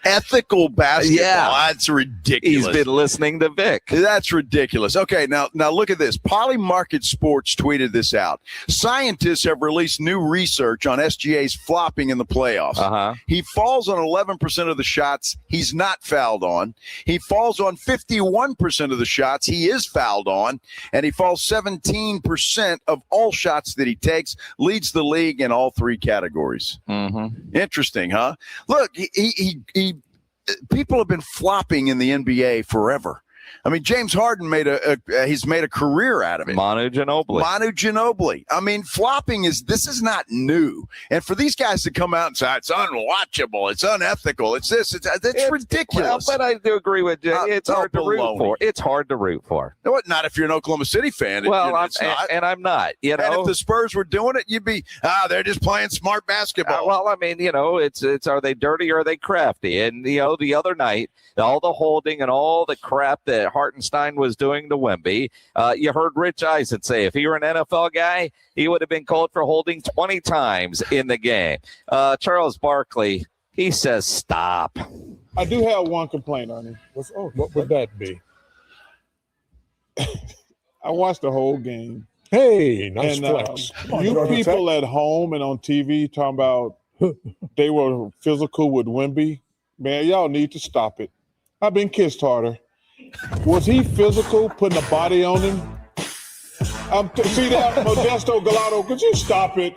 Ethical basketball. Yeah. That's ridiculous. He's been listening to Vic. That's ridiculous. Okay, now look at this. Polymarket Sports tweeted this out. Scientists have released new research on SGA's flopping in the playoffs. He falls on 11% of the shots he's not fouled on. He falls on 51% of the shots he is fouled on. And he falls 17% of all shots that he takes, leads the league in all three categories. Interesting, huh? Look, he people have been flopping in the NBA forever. I mean, James Harden he's made a career out of it. Manu Ginobili. I mean, flopping this is not new. And for these guys to come out and say it's unwatchable, it's unethical, it's ridiculous. Well, but I do agree with you. It's hard to root for. It's hard to root for. No, not if you're an Oklahoma City fan. Well, and I'm not. You know, and if the Spurs were doing it, you'd be they're just playing smart basketball. Well, I mean, it's are they dirty or are they crafty? And the other night, all the holding and all the crap that Hartenstein was doing to Wemby. You heard Rich Eisen say if he were an NFL guy, he would have been called for holding 20 times in the game. Charles Barkley, he says stop. I do have one complaint, Ernie. What would that be? I watched the whole game. Hey, nice flex. You people at home and on TV talking about they were physical with Wemby. Man, y'all need to stop it. I've been kissed harder. Was he physical, putting a body on him? See that, Modesto Galato? Could you stop it?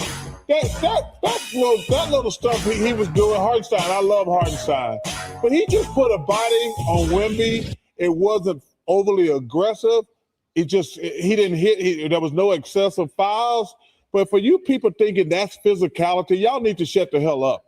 That little stuff he was doing, Hartenstein. I love Hartenstein, but he just put a body on Wemby. It wasn't overly aggressive. He didn't hit. There was no excessive fouls. But for you people thinking that's physicality, y'all need to shut the hell up.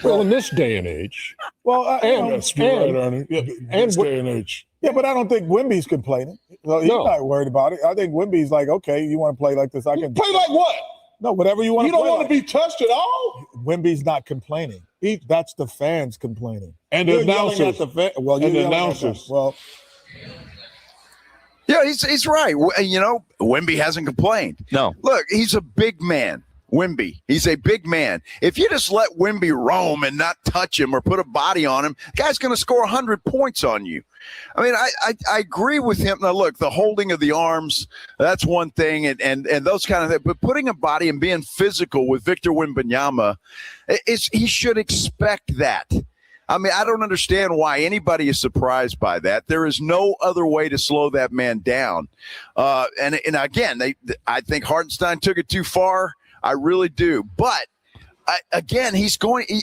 Well, in this day and age. Well, that's right, Ernie. This day and age. Yeah, but I don't think Wemby's complaining. So he's not worried about it. I think Wemby's like, okay, you want to play like this? I can play like what? No, whatever you want. You don't want to be touched at all. Wemby's not complaining. That's the fans complaining, and the announcers. The announcers. Well, yeah, he's right. Wemby hasn't complained. No, look, he's a big man. Wemby, he's a big man. If you just let Wemby roam and not touch him or put a body on him, the guy's going to score 100 points on you. I mean, I agree with him. Now, look, the holding of the arms, that's one thing, and those kind of things. But putting a body and being physical with Victor Wembanyama, he should expect that. I mean, I don't understand why anybody is surprised by that. There is no other way to slow that man down. And again, I think Hartenstein took it too far. I really do. But, again,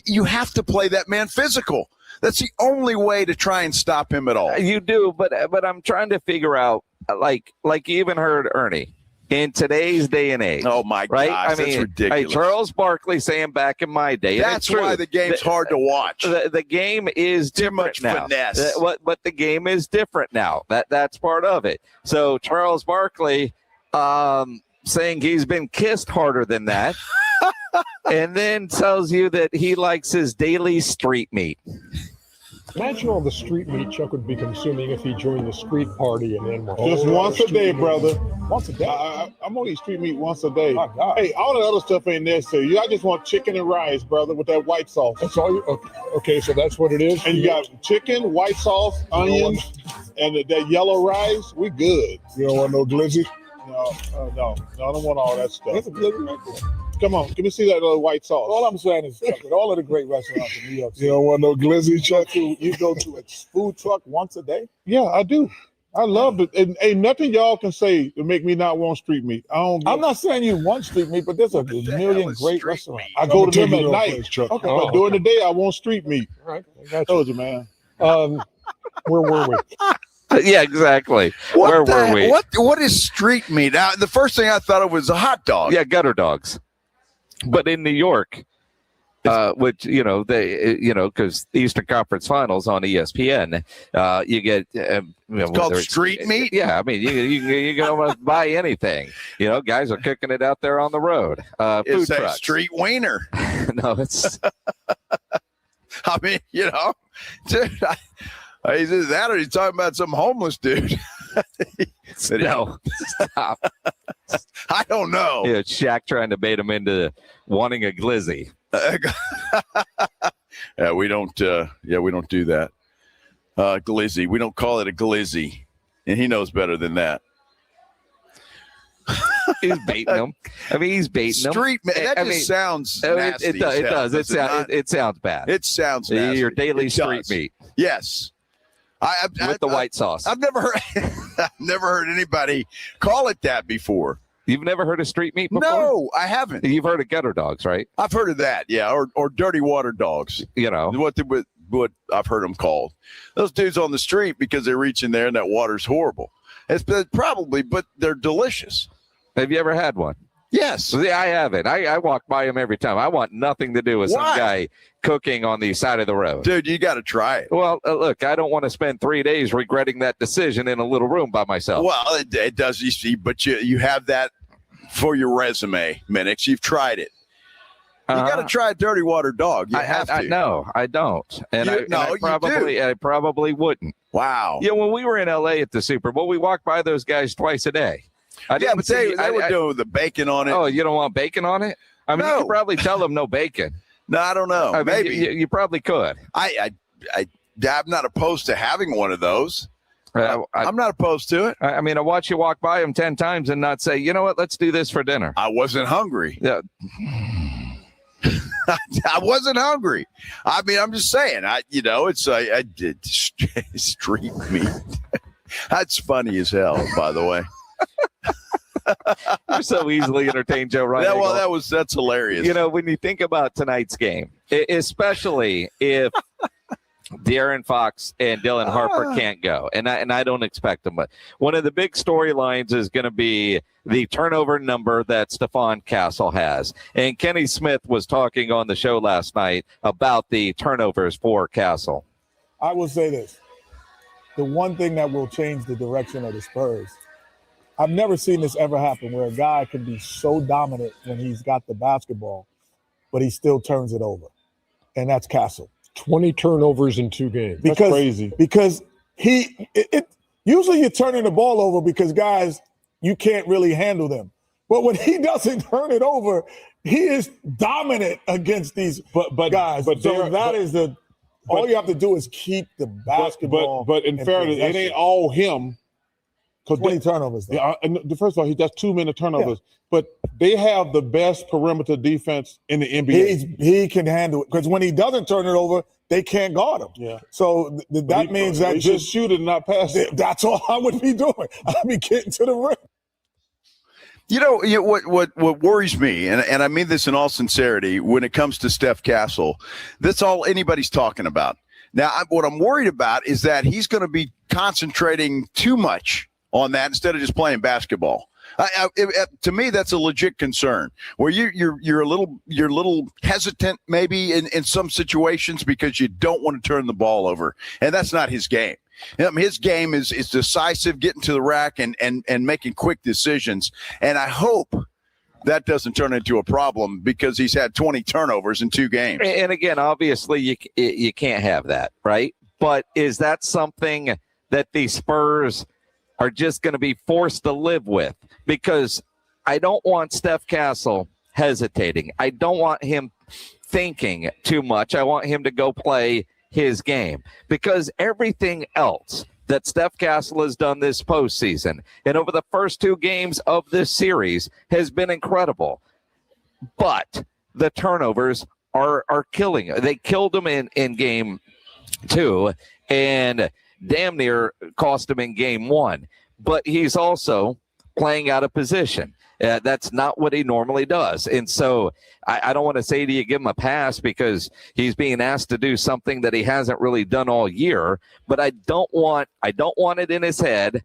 you have to play that man physical. That's the only way to try and stop him at all. You do, but I'm trying to figure out, like you even heard Ernie. in today's day and age. Oh, my right? gosh, that's ridiculous. Hey, Charles Barkley saying back in my day. That's why the game's hard to watch. The game is too different much now. finesse. But the game is different now. That's part of it. So Charles Barkley saying he's been kissed harder than that. And then tells you that he likes his daily street meat. Imagine all the street meat Chuck would be consuming if he joined the street party and then Just once a day, brother. Once a day. I'm gonna eat street meat once a day. My God. Hey, all the other stuff ain't necessary. I just want chicken and rice, brother, with that white sauce. That's all you. Okay, so that's what it is. And you got chicken, white sauce, onions, and that yellow rice. We good. You don't want no glizzy? No, I don't want all that stuff. That's a glizzy right there. Come on, can we see that little white sauce? All I'm saying is, Chuck, at all of the great restaurants in New York City, you don't want no glizzy, Chuck? You go to a food truck once a day? Yeah, I do. I love it. And ain't nothing y'all can say to make me not want street meat. I'm not saying you want street meat, but there's a million great restaurants. I go to them at night. Okay, but during the day, I want street meat. All right, I told you, man. Where were we? Yeah, exactly. Where were we? What is street meat? Now, the first thing I thought of was a hot dog. Yeah, gutter dogs. But in New York, which, because Eastern Conference Finals on ESPN, you get it's called street meat. Yeah, I mean, you can almost buy anything. Guys are cooking it out there on the road. It's food a trucks. street wiener. No, it's. I mean, dude, either that or he's talking about some homeless dude. No, stop. I don't know. Yeah, Shaq trying to bait him into wanting a glizzy. Yeah, we don't do that. Glizzy. We don't call it a glizzy, and he knows better than that. He's baiting him. I mean, he's baiting him. Street man. That just sounds nasty. It does. It sounds bad. It sounds nasty. Your daily street meat. Yes. With the white sauce. I've never heard anybody call it that before. You've never heard of street meat before? No, I haven't. You've heard of gutter dogs, right? I've heard of that, yeah, or dirty water dogs. What I've heard them called. Those dudes on the street because they reach in there and that water's horrible. It's probably, but they're delicious. Have you ever had one? Yes. Yeah, I haven't. I walk by them every time. I want nothing to do with some guy cooking on the side of the road. Dude, you got to try it. Well, look, I don't want to spend 3 days regretting that decision in a little room by myself. Well, it does, you see, but you have that for your resume, Minix. You've tried it. You got to try a dirty water dog. You have to. No, I don't. And I probably wouldn't. Wow. Yeah, when we were in L.A. at the Super Bowl, we walked by those guys twice a day. But they were doing the bacon on it. Oh, you don't want bacon on it? I mean, you could probably tell them no bacon. No, I don't know. I mean, maybe. You probably could. I'm not opposed to having one of those. I'm not opposed to it. I mean, I watch you walk by them 10 times and not say, you know what, let's do this for dinner. I wasn't hungry. Yeah. I wasn't hungry. I mean, I'm just saying, I did street meat. That's funny as hell, by the way. You're so easily entertained, Joe Ryan. Yeah, well, that's hilarious. When you think about tonight's game, especially if De'Aaron Fox and Dylan Harper can't go, and I don't expect them, but one of the big storylines is going to be the turnover number that Stephon Castle has. And Kenny Smith was talking on the show last night about the turnovers for Castle. I will say this. The one thing that will change the direction of the Spurs, I've never seen this ever happen where a guy can be so dominant when he's got the basketball, but he still turns it over. And that's Castle. 20 turnovers in 2 games. That's crazy. Because usually you're turning the ball over because guys, you can't really handle them. But when he doesn't turn it over, he is dominant against these guys. All you have to do is keep the basketball. But in fairness, it ain't all him. 20 turnovers. Yeah, first of all, he does 2 minute turnovers. Yeah. But they have the best perimeter defense in the NBA. He can handle it because when he doesn't turn it over, they can't guard him. Yeah. So that means that just shoot it and not pass it. That's all I would be doing. I'd be getting to the rim. What worries me, and I mean this in all sincerity, when it comes to Steph Castle, that's all anybody's talking about. Now, what I'm worried about is that he's going to be concentrating too much on that instead of just playing basketball. To me, that's a legit concern. Where you're a little hesitant maybe in some situations because you don't want to turn the ball over, and that's not his game. His game is decisive, getting to the rack and making quick decisions. And I hope that doesn't turn into a problem because he's had 20 turnovers in 2 games. And again, obviously, you can't have that, right? But is that something that the Spurs are just going to be forced to live with? Because I don't want Steph Castle hesitating. I don't want him thinking too much. I want him to go play his game, because everything else that Steph Castle has done this postseason and over the first 2 games of this series has been incredible. But the turnovers are killing. They killed him in game 2 and damn near cost him in game 1. But he's also playing out of position. That's not what he normally does. And so I don't want to say to you, give him a pass because he's being asked to do something that he hasn't really done all year. But I don't want it in his head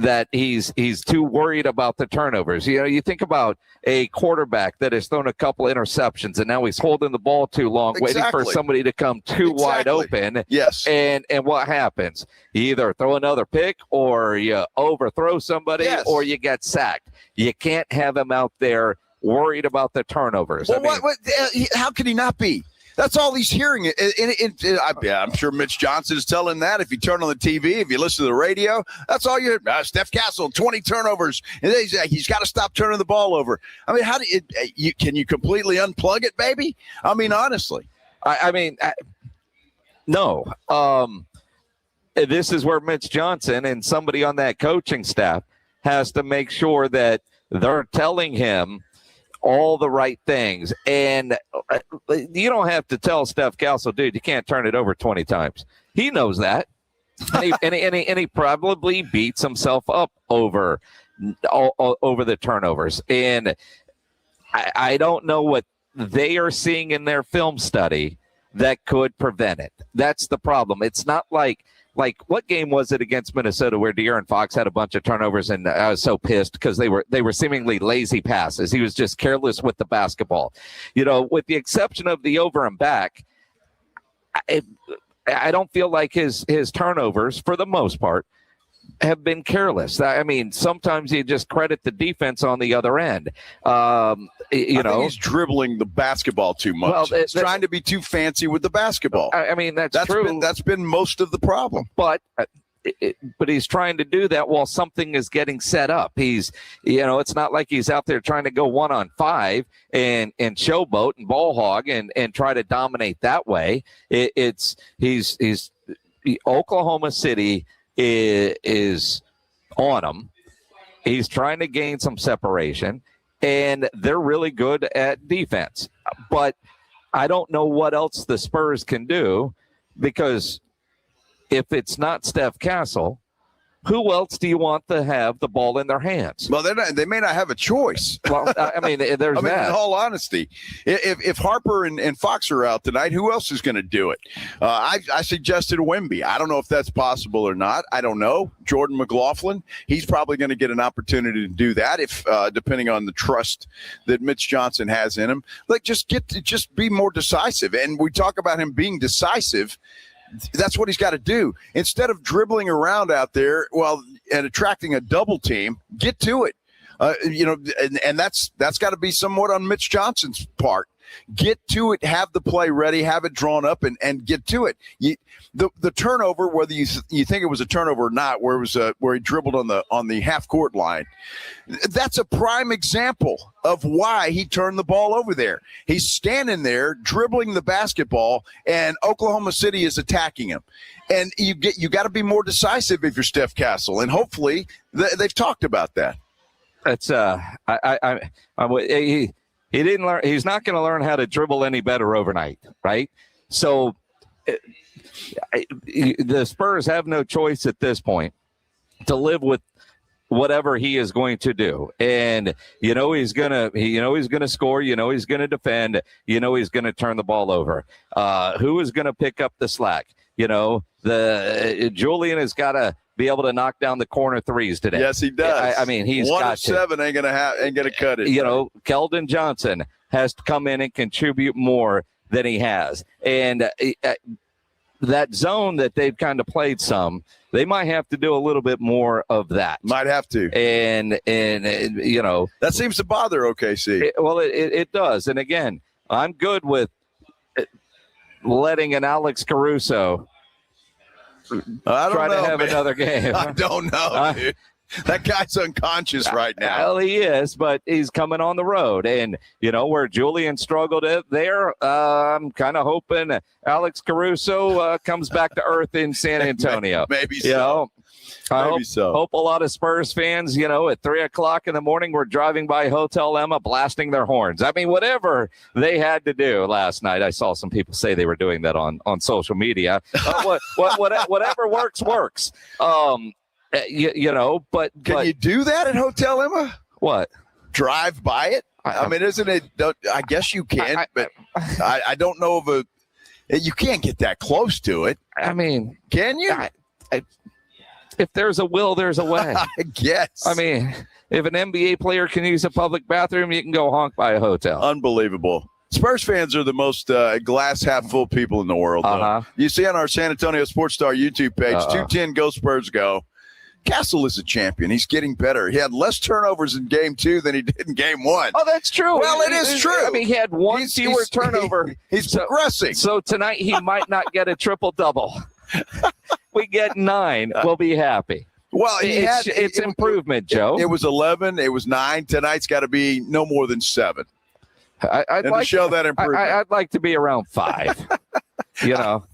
that he's too worried about the turnovers. You know, you think about a quarterback that has thrown a couple interceptions and now he's holding the ball too long, waiting for somebody to come too wide open. Yes. And what happens? You either throw another pick or you overthrow somebody or you get sacked. You can't have him out there worried about the turnovers. Well, how can he not be? That's all he's hearing. I'm sure Mitch Johnson is telling that. If you turn on the TV, if you listen to the radio, that's all you hear. Steph Castle, 20 turnovers. And he's got to stop turning the ball over. I mean, can you completely unplug it, baby? I mean, honestly. No. This is where Mitch Johnson and somebody on that coaching staff has to make sure that they're telling him all the right things. And you don't have to tell Steph Castle, dude, you can't turn it over 20 times. He knows that. And he probably beats himself up over the turnovers. And I don't know what they are seeing in their film study that could prevent it. That's the problem. It's not like what game was it against Minnesota where De'Aaron Fox had a bunch of turnovers and I was so pissed because they were seemingly lazy passes. He was just careless with the basketball. You know, with the exception of the over and back, I don't feel like his turnovers, for the most part, have been careless. I mean, sometimes you just credit the defense on the other end. I think he's dribbling the basketball too much. Well, he's trying to be too fancy with the basketball. I mean, that's true. That's been most of the problem. But he's trying to do that while something is getting set up. It's not like he's out there trying to go 1-on-5 and showboat and ball hog and try to dominate that way. Oklahoma City is on him. He's trying to gain some separation, and they're really good at defense. But I don't know what else the Spurs can do, because if it's not Steph Castle, who else do you want to have the ball in their hands? Well, they may not have a choice. Well, I mean, there's that. In all honesty, if Harper and Fox are out tonight, who else is going to do it? I suggested Wemby. I don't know if that's possible or not. I don't know. Jordan McLaughlin, he's probably going to get an opportunity to do that if, depending on the trust that Mitch Johnson has in him. Like, just be more decisive. And we talk about him being decisive. That's what he's got to do. Instead of dribbling around out there, and attracting a double team, get to it. And that's got to be somewhat on Mitch Johnson's part. Get to it, have the play ready, have it drawn up, and get to it. The turnover, whether you think it was a turnover or not, where he dribbled on the half court line, that's a prime example of why he turned the ball over there. He's standing there dribbling the basketball, and Oklahoma City is attacking him. And you got to be more decisive if you're Steph Castle, and hopefully they've talked about that. It's he didn't learn. He's not going to learn how to dribble any better overnight, right? So the Spurs have no choice at this point to live with whatever he is going to do. And he's gonna score. He's gonna defend. He's gonna turn the ball over. Who is gonna pick up the slack? Julian has got to be able to knock down the corner threes today. Yes, he does. I mean, he's 1 got of 7 ain't gonna cut it. You know, Keldon Johnson has to come in and contribute more than he has, and that zone that they've kind of played some, they might have to do a little bit more of that. Might have to. And you know, that seems to bother OKC. It does. And again, I'm good with letting an Alex Caruso try to have another game. I don't know, dude. That guy's unconscious right now. Well, he is, but he's coming on the road. And, you know, where Julian struggled there, I'm kind of hoping Alex Caruso comes back to earth in San Antonio. Maybe so. You know, Maybe so. Hope a lot of Spurs fans, you know, at 3 o'clock in the morning, were driving by Hotel Emma blasting their horns. I mean, whatever they had to do last night. I saw some people say they were doing that on social media. Whatever works. You know, but can you do that at Hotel Emma? What? Drive by it? I mean, isn't it? I guess you can, but I don't know of you can't get that close to it. I mean, can you? If there's a will, there's a way. I guess. I mean, if an NBA player can use a public bathroom, you can go honk by a hotel. Unbelievable. Spurs fans are the most glass half full people in the world. You see on our San Antonio Sports Star YouTube page, 210 Go Spurs Go. Castle is a champion. He's getting better. He had less turnovers in game 2 than he did in game 1. Oh, that's true. Well, it is true. I mean, he had one fewer turnover. He's progressing. So tonight he might not get a triple-double. We get 9. We'll be happy. Well, it's improvement, Joe. It was 11. It was 9. Tonight's got to be no more than 7. I'd like to show that improvement. I'd like to be around 5. You know,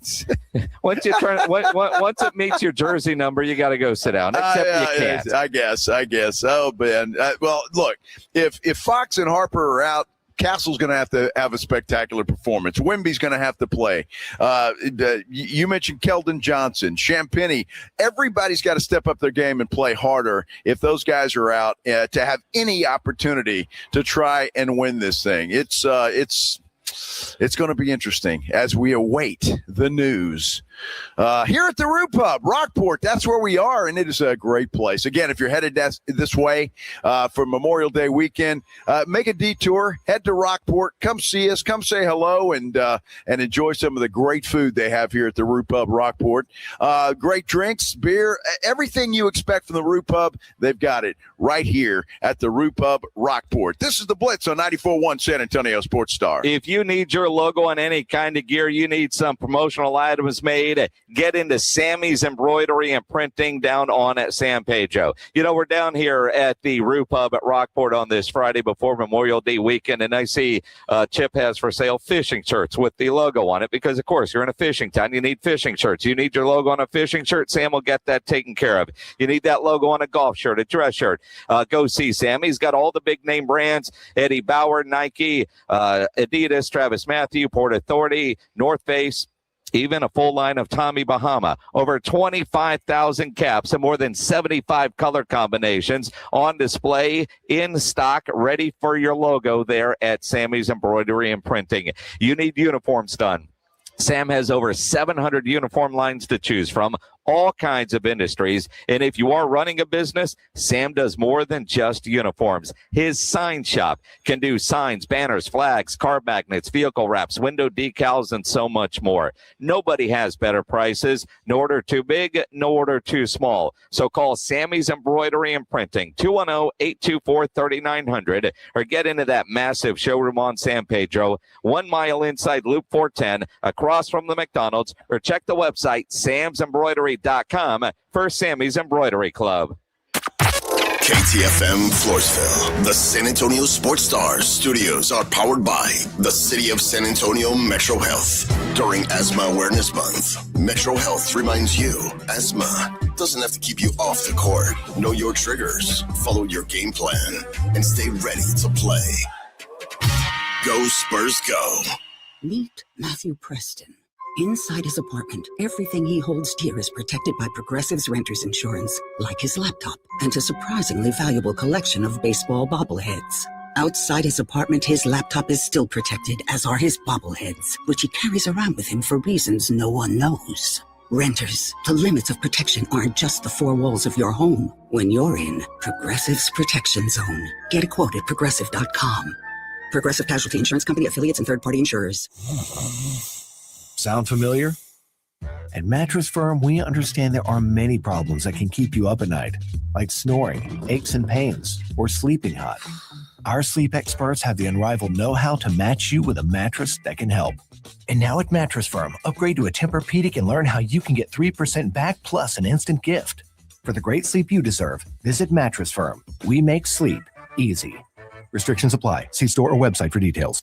once it meets your jersey number, you got to go sit down. Except you can't. I guess. Oh, Ben. Well, look, if Fox and Harper are out, Castle's going to have a spectacular performance. Wemby's going to have to play. You mentioned Keldon Johnson, Champagnie. Everybody's got to step up their game and play harder if those guys are out to have any opportunity to try and win this thing. It's going to be interesting as we await the news. Here at the Roo Pub, Rockport, that's where we are, and it is a great place. Again, if you're headed this way for Memorial Day weekend, make a detour, head to Rockport, come see us, come say hello, and enjoy some of the great food they have here at the Roo Pub Rockport. Great drinks, beer, everything you expect from the Roo Pub, they've got it right here at the Roo Pub Rockport. This is the Blitz on 94.1 San Antonio Sports Star. If you need your logo on any kind of gear, you need some promotional items made, get into Sammy's Embroidery and Printing down on at San Pedro. You know, we're down here at the Roo Pub at Rockport on this Friday before Memorial Day weekend, and I see Chip has for sale fishing shirts with the logo on it because, of course, you're in a fishing town. You need fishing shirts. You need your logo on a fishing shirt. Sam will get that taken care of. You need that logo on a golf shirt, a dress shirt. Go see Sam. He's got all the big-name brands, Eddie Bauer, Nike, Adidas, Travis Matthew, Port Authority, North Face, even a full line of Tommy Bahama. Over 25,000 caps and more than 75 color combinations on display in stock, ready for your logo there at Sammy's Embroidery and Printing. You need uniforms done. Sam has over 700 uniform lines to choose from, all kinds of industries. And if you are running a business, Sam does more than just uniforms. His sign shop can do signs, banners, flags, car magnets, vehicle wraps, window decals, and so much more. Nobody has better prices. No order too big, no order too small. So call Sammy's Embroidery and Printing, 210-824-3900, or get into that massive showroom on San Pedro, 1 mile inside Loop 410, across from the McDonald's, or check the website, samsembroidery.com for Sammy's Embroidery Club. KTFM Floresville. The San Antonio Sports Stars studios are powered by the City of San Antonio Metro Health. During Asthma Awareness Month, Metro Health reminds you asthma doesn't have to keep you off the court. Know your triggers, follow your game plan, and stay ready to play. Go Spurs Go. Meet Matthew Preston. Inside his apartment, everything he holds dear is protected by Progressive's renter's insurance, like his laptop and a surprisingly valuable collection of baseball bobbleheads. Outside his apartment, his laptop is still protected, as are his bobbleheads, which he carries around with him for reasons no one knows. Renters, the limits of protection aren't just the four walls of your home. When you're in Progressive's Protection Zone, get a quote at Progressive.com. Progressive Casualty Insurance Company, affiliates, and third-party insurers. Sound familiar? At Mattress Firm, we understand there are many problems that can keep you up at night, like snoring, aches and pains, or sleeping hot. Our sleep experts have the unrivaled know-how to match you with a mattress that can help. And now at Mattress Firm, upgrade to a Tempur-Pedic and learn how you can get 3% back plus an instant gift. For the great sleep you deserve, visit Mattress Firm. We make sleep easy. Restrictions apply. See store or website for details.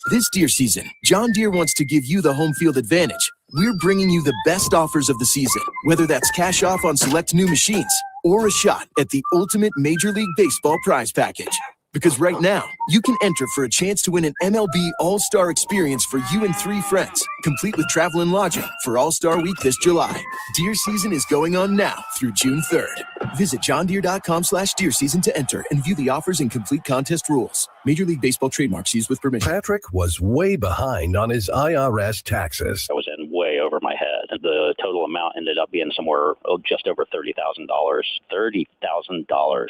This deer season, John Deere wants to give you the home field advantage. We're bringing you the best offers of the season, whether that's cash off on select new machines or a shot at the ultimate Major League Baseball prize package. Because right now, you can enter for a chance to win an MLB All-Star experience for you and 3 friends, complete with travel and lodging for All-Star Week this July. Deer season is going on now through June 3rd. Visit johndeere.com/deer season to enter and view the offers and complete contest rules. Major League Baseball trademarks used with permission. Patrick was way behind on his IRS taxes. I was in way over my head. The total amount ended up being somewhere just over $30,000. $30,000.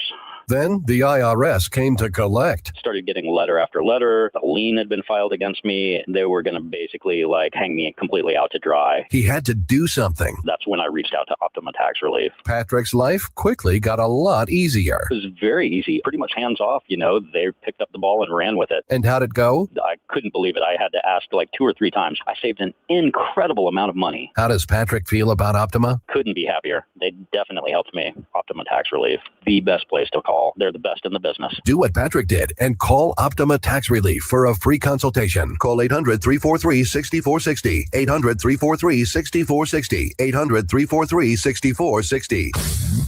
Then the IRS came to collect. Started getting letter after letter. A lien had been filed against me. They were going to basically hang me completely out to dry. He had to do something. That's when I reached out to Optima Tax Relief. Patrick's life quickly got a lot easier. It was very easy, pretty much hands off. They picked up the ball and ran with it. And how'd it go? I couldn't believe it. I had to ask 2 or 3 times. I saved an incredible amount of money. How does Patrick feel about Optima? Couldn't be happier. They definitely helped me. Optima Tax Relief, the best place to call. They're the best in the business. Do what Patrick did and call Optima Tax Relief for a free consultation. Call 800-343-6460. 800-343-6460. 800-343-6460.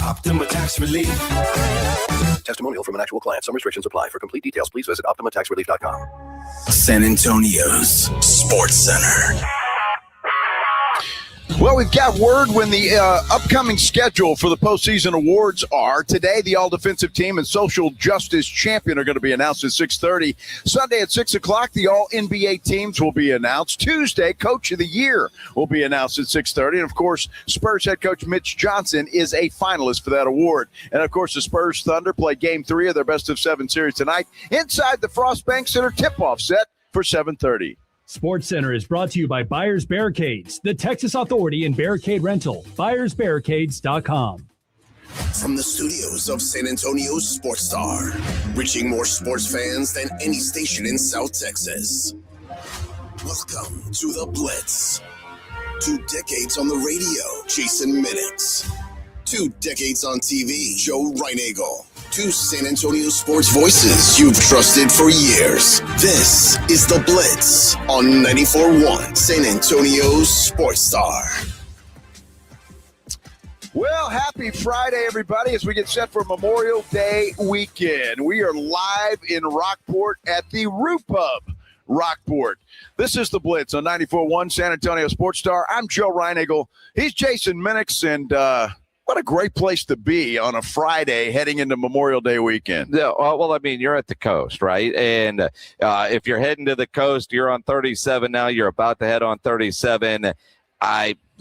Optima Tax Relief. Testimonial from an actual client. Some restrictions apply. For complete details, please visit OptimaTaxRelief.com. San Antonio's Sports Center. Well, we've got word when the upcoming schedule for the postseason awards are. Today, the All-Defensive Team and Social Justice Champion are going to be announced at 6:30. Sunday at 6 o'clock, the All-NBA teams will be announced. Tuesday, Coach of the Year will be announced at 6:30. And, of course, Spurs head coach Mitch Johnson is a finalist for that award. And, of course, the Spurs Thunder play Game 3 of their best-of-7 series tonight inside the Frost Bank Center tip-off set for 7:30. Sports Center is brought to you by Buyers Barricades, the Texas Authority in Barricade Rental. BuyersBarricades.com. From the studios of San Antonio's Sports Star, reaching more sports fans than any station in South Texas. Welcome to the Blitz. 2 decades on the radio, Jason Minix. 2 decades on TV, Joe Reinagle. 2 San Antonio sports voices you've trusted for years. This is The Blitz on 94.1 San Antonio's Sports Star. Well, happy Friday, everybody, as we get set for Memorial Day weekend. We are live in Rockport at the Roo Pub, Rockport. This is The Blitz on 94.1 San Antonio Sports Star. I'm Joe Reinagle. He's Jason Minix, and what a great place to be on a Friday heading into Memorial Day weekend. Yeah, well, I mean, you're at the coast, right? And if you're heading to the coast, you're on 37 now. You're about to head on 37.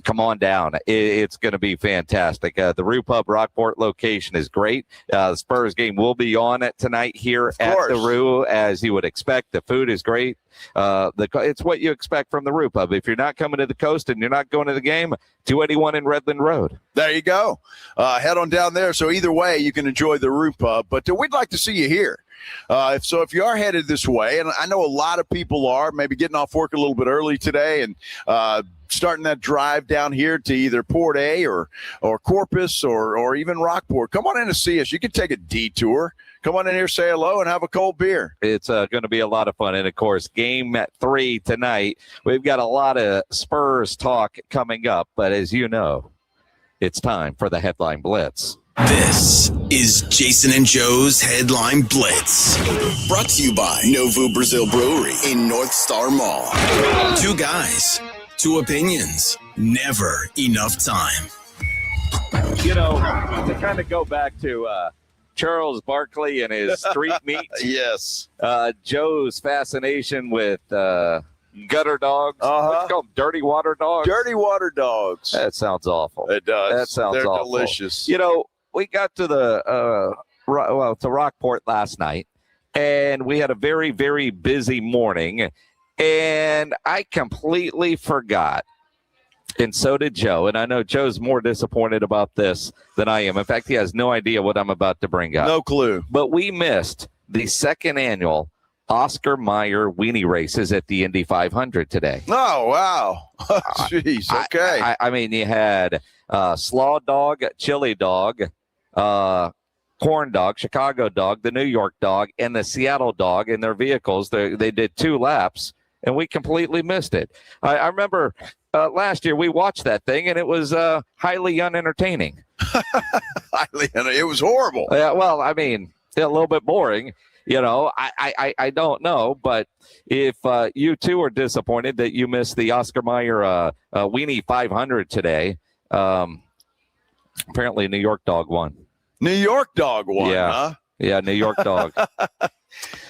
Come on down. It's going to be fantastic. The Roo Pub Rockport location is great. The Spurs game will be on tonight here at the Roo, as you would expect. The food is great. It's what you expect from the Roo Pub. If you're not coming to the coast and you're not going to the game, 281 in Redland Road. There you go. Head on down there. So either way, you can enjoy the Roo Pub. But we'd like to see you here. If you are headed this way, and I know a lot of people are, maybe getting off work a little bit early today and starting that drive down here to either Port A or Corpus or even Rockport, come on in and see us. You can take a detour. Come on in here, say hello, and have a cold beer. It's going to be a lot of fun. And, of course, game at 3 tonight. We've got a lot of Spurs talk coming up. But as you know, it's time for the Headline Blitz. This is Jason and Joe's Headline Blitz. Brought to you by Novu Brazil Brewery in North Star Mall. 2 guys, 2 opinions, never enough time. You know, to kind of go back to Charles Barkley and his street meat. Yes. Joe's fascination with Gutter dogs. What you call them? Dirty water dogs? Dirty water dogs. That sounds awful. It does. That sounds They're awful. delicious. We got to to Rockport last night, and we had a very, very busy morning, and I completely forgot. And so did Joe. And I know Joe's more disappointed about this than I am. In fact, he has no idea what I'm about to bring up. No clue. But we missed the second annual Oscar Mayer weenie races at the Indy 500 today. Oh, wow. Jeez. Okay. I mean, you had Slaw Dog, Chili Dog, Corn Dog, Chicago Dog, the New York Dog, and the Seattle Dog in their vehicles. They did 2 laps, and we completely missed it. I remember last year we watched that thing, and it was highly unentertaining. It was horrible. Yeah, well, I mean, a little bit boring. I don't know, but if you too are disappointed that you missed the Oscar Mayer Weenie 500 today, apparently New York Dog won. New York Dog won, huh? Yeah, New York Dog.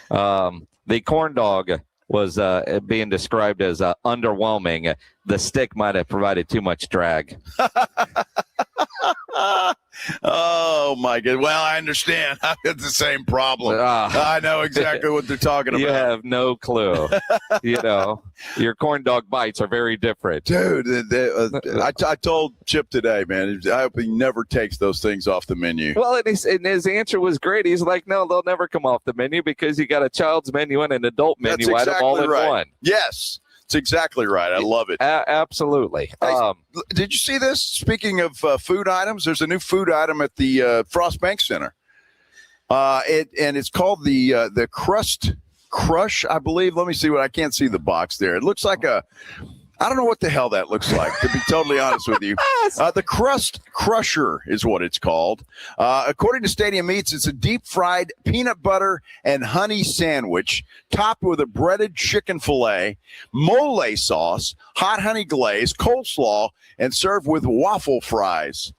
The Corn Dog was being described as underwhelming. The stick might have provided too much drag. Oh, my God. Well, I understand. I have the same problem. I know exactly what they're talking about. You have no clue. Your corn dog bites are very different. Dude, I told Chip today, man, I hope he never takes those things off the menu. Well, and his answer was great. He's like, no, they'll never come off the menu because you got a child's menu and an adult menu item all in one. Yes. It's exactly right. I love it. Absolutely. Hey, did you see this? Speaking of food items, there's a new food item at the Frost Bank Center. And it's called the Crust Crush, I believe. Let me see I can't see the box there. It looks like I don't know what the hell that looks like, to be totally honest with you. The Crust Crusher is what it's called. According to Stadium Eats, it's a deep-fried peanut butter and honey sandwich topped with a breaded chicken fillet, mole sauce, hot honey glaze, coleslaw, and served with waffle fries.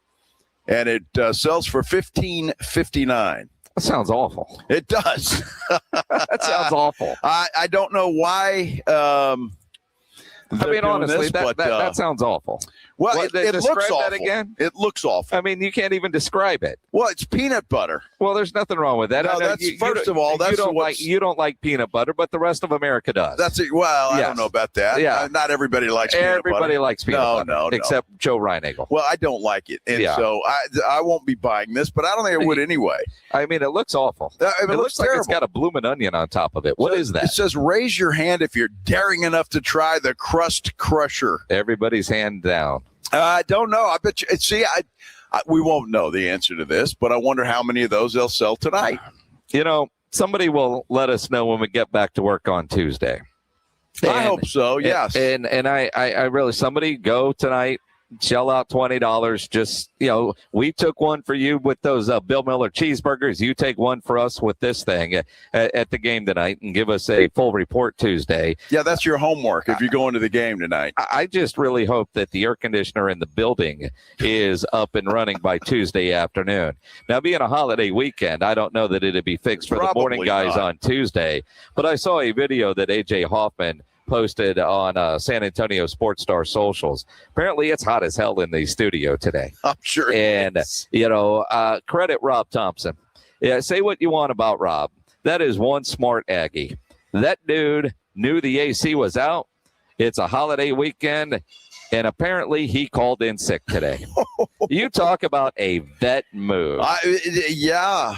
And it sells for $15.59. That sounds awful. It does. That sounds awful. I don't know why... honestly, that sounds awful. Well, it looks awful. That again? It looks awful. I mean, you can't even describe it. Well, it's peanut butter. Well, there's nothing wrong with that. No, you don't like peanut butter, but the rest of America does. That's it. Well, I don't know about that. Yeah, not everybody likes peanut butter. Everybody likes peanut butter. No, except Joe Reinagel. Well, I don't like it, and so I won't be buying this. But I don't think I would anyway. I mean, it looks awful. It looks like it's got a bloomin' onion on top of it. What is that? It says, "Raise your hand if you're daring enough to try the Crust Crusher." Everybody's hand down. I don't know. I bet you. See, we won't know the answer to this, but I wonder how many of those they'll sell tonight. Somebody will let us know when we get back to work on Tuesday. I hope so. Yes. And I really, somebody go tonight. Shell out $20. Just, we took one for you with those Bill Miller cheeseburgers. You take one for us with this thing at the game tonight and give us a full report Tuesday. Yeah, that's your homework if you're going to the game tonight. I just really hope that the air conditioner in the building is up and running by Tuesday afternoon. Now, being a holiday weekend, I don't know that it'd be fixed for the morning guys on Tuesday, but I saw a video that A.J. Hoffman posted on San Antonio Sports Star socials. Apparently it's hot as hell in the studio today. I'm sure. And, credit Rob Thompson. Yeah, say what you want about Rob. That is one smart Aggie. That dude knew the AC was out. It's a holiday weekend, and apparently he called in sick today. You talk about a vet move. Yeah.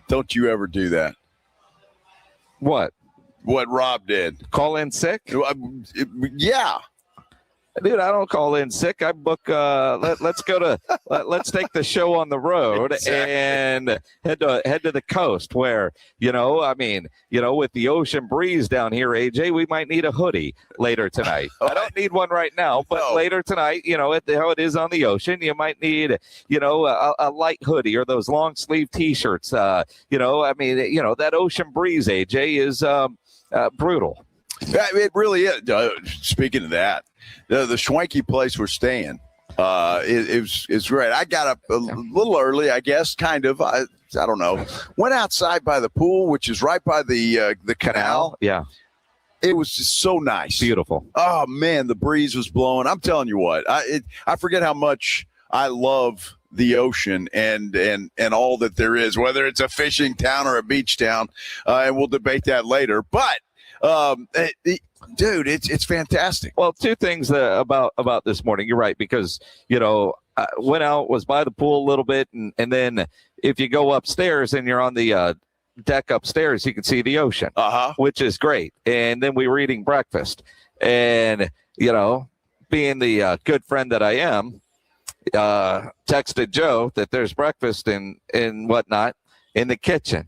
Don't you ever do that. What Rob did? Call in sick? Yeah. Dude, I don't call in sick. I book. Let's go to. Let's take the show on the road and head to the coast where with the ocean breeze down here, AJ, we might need a hoodie later tonight. I don't need one right now, but later tonight, how it is on the ocean, you might need a light hoodie or those long sleeve T-shirts. That ocean breeze, AJ, is brutal. It really is. Speaking of that, the swanky place we're staying, It's great. I got up a little early, I guess, kind of. I don't know. Went outside by the pool, which is right by the canal. Yeah. It was just so nice. Beautiful. Oh, man, the breeze was blowing. I'm telling you what, I forget how much I love the ocean and all that there is, whether it's a fishing town or a beach town, and we'll debate that later. But, dude, it's fantastic. Well, two things about this morning. You're right, because, went out, was by the pool a little bit, and then if you go upstairs and you're on the deck upstairs, you can see the ocean, which is great. And then we were eating breakfast, and being the good friend that I am, texted Joe that there's breakfast and whatnot in the kitchen.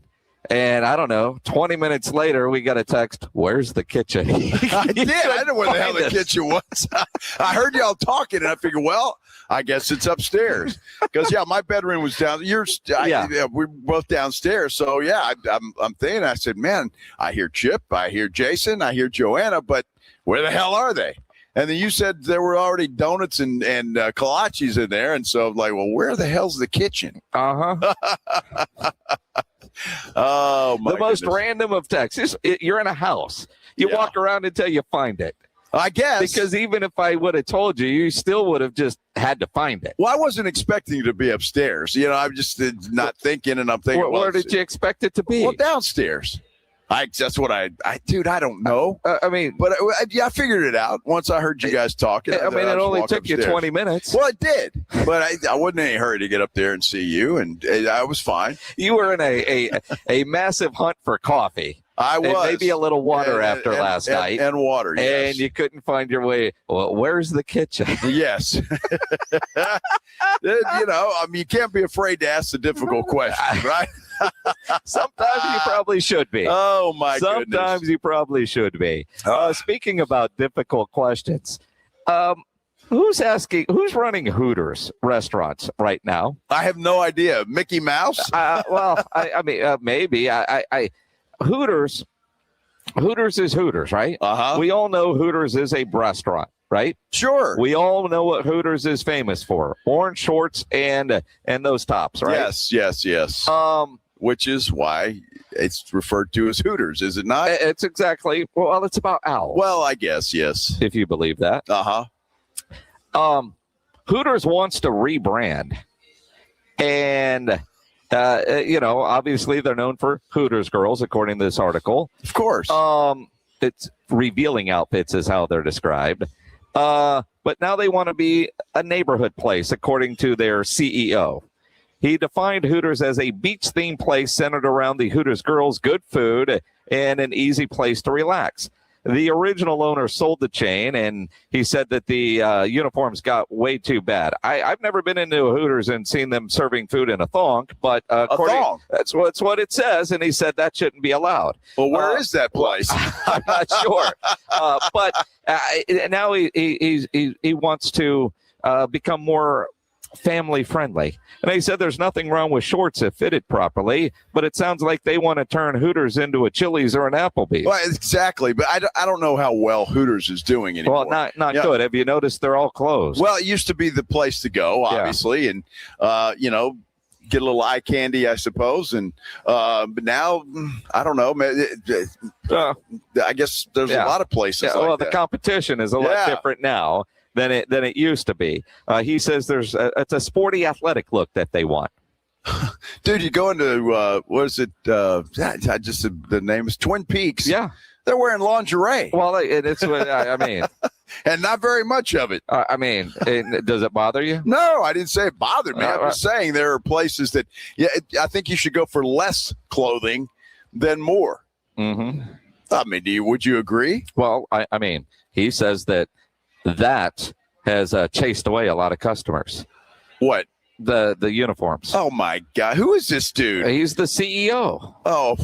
And I don't know, 20 minutes later, we got a text, where's the kitchen? I did. I didn't know where the hell the kitchen was. I heard y'all talking, and I figured, well, I guess it's upstairs. Because, my bedroom was down. We're both downstairs. So, I'm thinking, I said, man, I hear Chip, I hear Jason, I hear Joanna, but where the hell are they? And then you said there were already donuts and kolaches in there. And so I'm like, well, where the hell's the kitchen? Oh, my The most goodness. random of texts. You're in a house. You walk around until you find it. I guess. Because even if I would have told you, you still would have just had to find it. Well, I wasn't expecting you to be upstairs. I'm just not thinking, and I'm thinking, where did you expect it to be? Well, downstairs. That's what I don't know. But I figured it out once I heard you guys talking. It only took you 20 minutes. Well, it did, but I wasn't in any hurry to get up there and see you, and I was fine. You were in a massive hunt for coffee. I was. And maybe a little water after last night. And water, yes. And you couldn't find your way. Well, where's the kitchen? Yes. You can't be afraid to ask the difficult questions, right? Sometimes you probably should be. Oh, my goodness. Sometimes you probably should be. Speaking about difficult questions, who's running Hooters restaurants right now? I have no idea. Mickey Mouse? Maybe. Hooters is Hooters, right? We all know Hooters is a restaurant, right? Sure. We all know what Hooters is famous for: orange shorts and those tops, right? Yes. Which is why it's referred to as Hooters, is it not? It's exactly. Well, it's about owls. Well, I guess yes, if you believe that. Hooters wants to rebrand, and. Obviously they're known for Hooters girls, according to this article. Of course. It's revealing outfits is how they're described. But now they want to be a neighborhood place, according to their CEO. He defined Hooters as a beach-themed place centered around the Hooters girls, good food, and an easy place to relax. The original owner sold the chain, and he said that the uniforms got way too bad. I've never been into a Hooters and seen them serving food in a thong, but that's what it says, and he said that shouldn't be allowed. Well, where is that place? I'm not sure. But now he wants to become more family friendly. And he said there's nothing wrong with shorts if fitted properly, but it sounds like they want to turn Hooters into a Chili's or an Applebee's. Well, exactly, but I don't know how well Hooters is doing anymore. Well, not good. Have you noticed they're all closed? Well, it used to be the place to go, obviously, and get a little eye candy, I suppose. And but now, I don't know. I guess there's a lot of places. The competition is a lot different now than it used to be. He says it's a sporty, athletic look that they want. Dude, you go into what is it? The name is Twin Peaks. Yeah, they're wearing lingerie. Well, it's I mean, and not very much of it. Does it bother you? No, I didn't say it bothered me. I'm just saying there are places that I think you should go for less clothing than more. Mm-hmm. I mean, would you agree? Well, I mean, he says that has chased away a lot of customers. What? The uniforms. Oh, my God. Who is this dude? He's the CEO. Oh.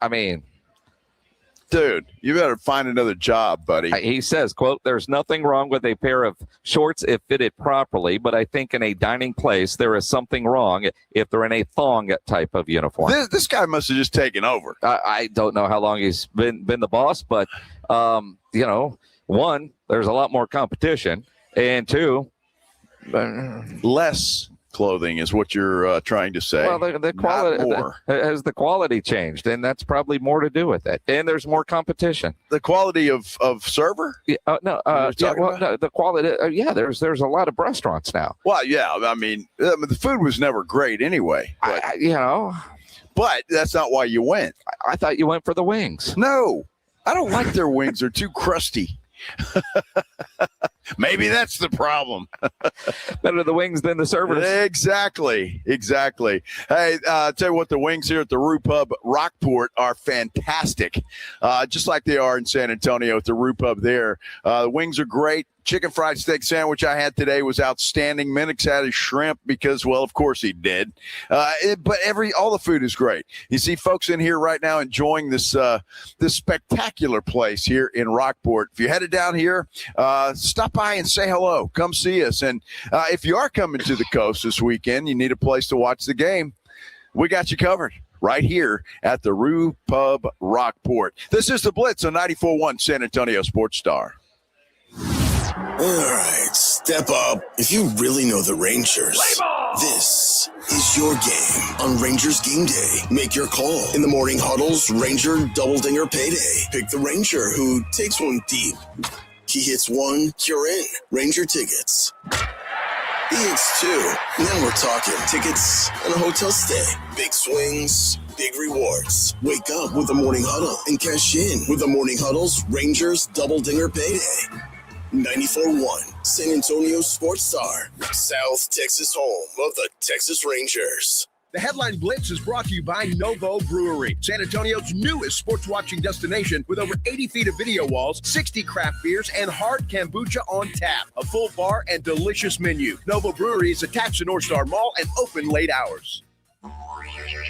I mean. Dude, you better find another job, buddy. He says, quote, there's nothing wrong with a pair of shorts if fitted properly, but I think in a dining place there is something wrong if they're in a thong type of uniform. This guy must have just taken over. I don't know how long he's been the boss, but, one, there's a lot more competition, and two, Less clothing is what you're trying to say. Well, the quality has the quality changed, and that's probably more to do with it. And there's more competition. The quality of server? Yeah, no, the quality. There's a lot of restaurants now. Well, yeah, I mean, the food was never great anyway. But, but that's not why you went. I thought you went for the wings. No, I don't like their wings. They're too crusty. Maybe that's the problem. Better the wings than the servers. Exactly. Hey, I'll tell you what, the wings here at the Roo Pub Rockport are fantastic, just like they are in San Antonio at the Roo Pub there. The wings are great. Chicken fried steak sandwich I had today was outstanding. Minix had his shrimp because, well, of course he did. But all the food is great. You see folks in here right now enjoying this spectacular place here in Rockport. If you're headed down here, stop by and say hello. Come see us. And if you are coming to the coast this weekend, you need a place to watch the game, we got you covered right here at the Roo Pub Rockport. This is the Blitz on 94.1 San Antonio Sports Star. All right, step up. If you really know the Rangers, this is your game on Rangers Game Day. Make your call in the morning huddles, Ranger Double Dinger Payday. Pick the Ranger who takes one deep. He hits one, you're in. Ranger tickets. He hits two. Now we're talking tickets and a hotel stay. Big swings, big rewards. Wake up with the morning huddle and cash in with the morning huddles, Rangers Double Dinger Payday. 94.1 San Antonio Sports Star, South Texas home of the Texas Rangers. The Headline Blitz is brought to you by Novo Brewery, San Antonio's newest sports watching destination with over 80 feet of video walls, 60 craft beers, and hard kombucha on tap. A full bar and delicious menu. Novo Brewery is attached to North Star Mall and open late hours.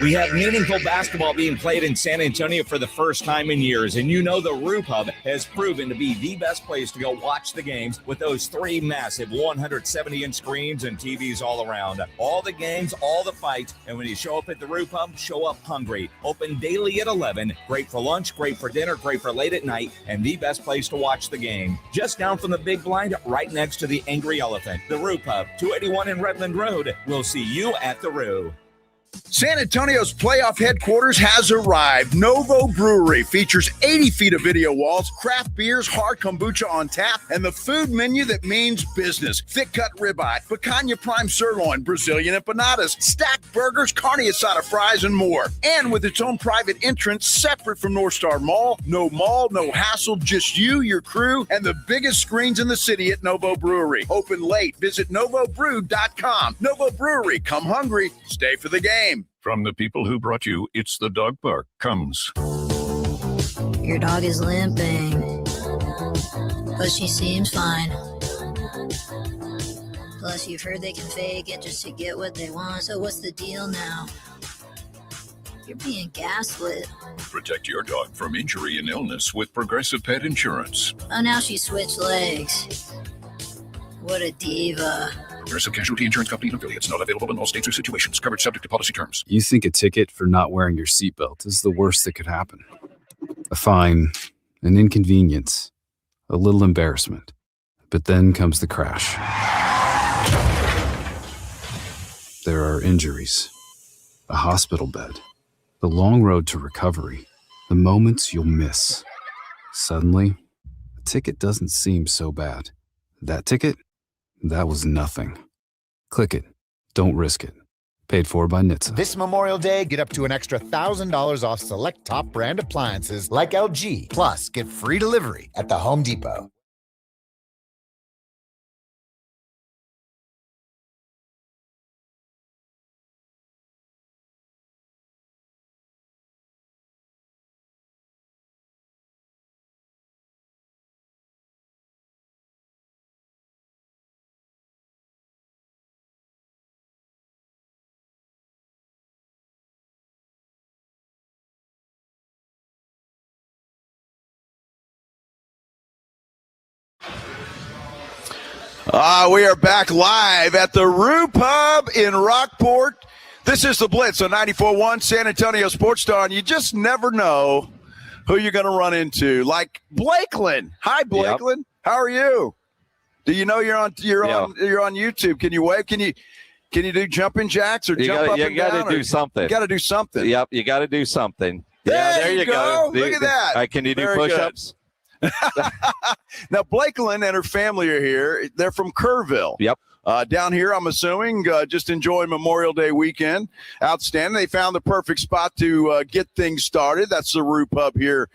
We have meaningful basketball being played in San Antonio for the first time in years, and you know the Roo Pub has proven to be the best place to go watch the games with those 3 massive 170-inch screens and TVs all around. All the games, all the fights, and when you show up at the Roo Pub, show up hungry. Open daily at 11. Great for lunch, great for dinner, great for late at night, and the best place to watch the game. Just down from the big blind, right next to the Angry Elephant. The Roo Pub, 281 in Redland Road. We'll see you at the Roo. San Antonio's playoff headquarters has arrived. Novo Brewery features 80 feet of video walls, craft beers, hard kombucha on tap, and the food menu that means business. Thick-cut ribeye, picanha prime sirloin, Brazilian empanadas, stacked burgers, carne asada fries, and more. And with its own private entrance separate from North Star Mall, no hassle, just you, your crew, and the biggest screens in the city at Novo Brewery. Open late. Visit novobrew.com. Novo Brewery. Come hungry. Stay for the game. From the people who brought you It's the Dog Park comes. Your dog is limping, but she seems fine. Plus, you've heard they can fake it just to get what they want. So what's the deal now? You're being gaslit. Protect your dog from injury and illness with Progressive Pet Insurance. Oh, now she switched legs. What a diva. Progressive Casualty Insurance Company and affiliates. Not available in all states or situations. Coverage subject to policy terms. You think a ticket for not wearing your seatbelt is the worst that could happen. A fine, an inconvenience, a little embarrassment. But then comes the crash. There are injuries, a hospital bed, the long road to recovery, the moments you'll miss. Suddenly, a ticket doesn't seem so bad. That ticket? That was nothing. Click it. Don't risk it. Paid for by NHTSA. This Memorial Day, get up to an extra $1,000 off select top brand appliances like LG. Plus, get free delivery at the Home Depot. We are back live at the Roo Pub in Rockport. This is the Blitz on 94.1 San Antonio Sports Star, and you just never know who you're going to run into. Like Blakeland. Hi, Blakeland. Yep. How are you? Do you know you're on YouTube? Can you wave? Can you do jumping jacks or jump up and down? You got to do something. You got to do something. Yep, you got to do something. There you go. Look at that. Can you do Very push-ups? Now, Blakeland and her family are here. They're from Kerrville. Yep. Down here, I'm assuming, just enjoying Memorial Day weekend. Outstanding. They found the perfect spot to get things started. That's the Roo Pub here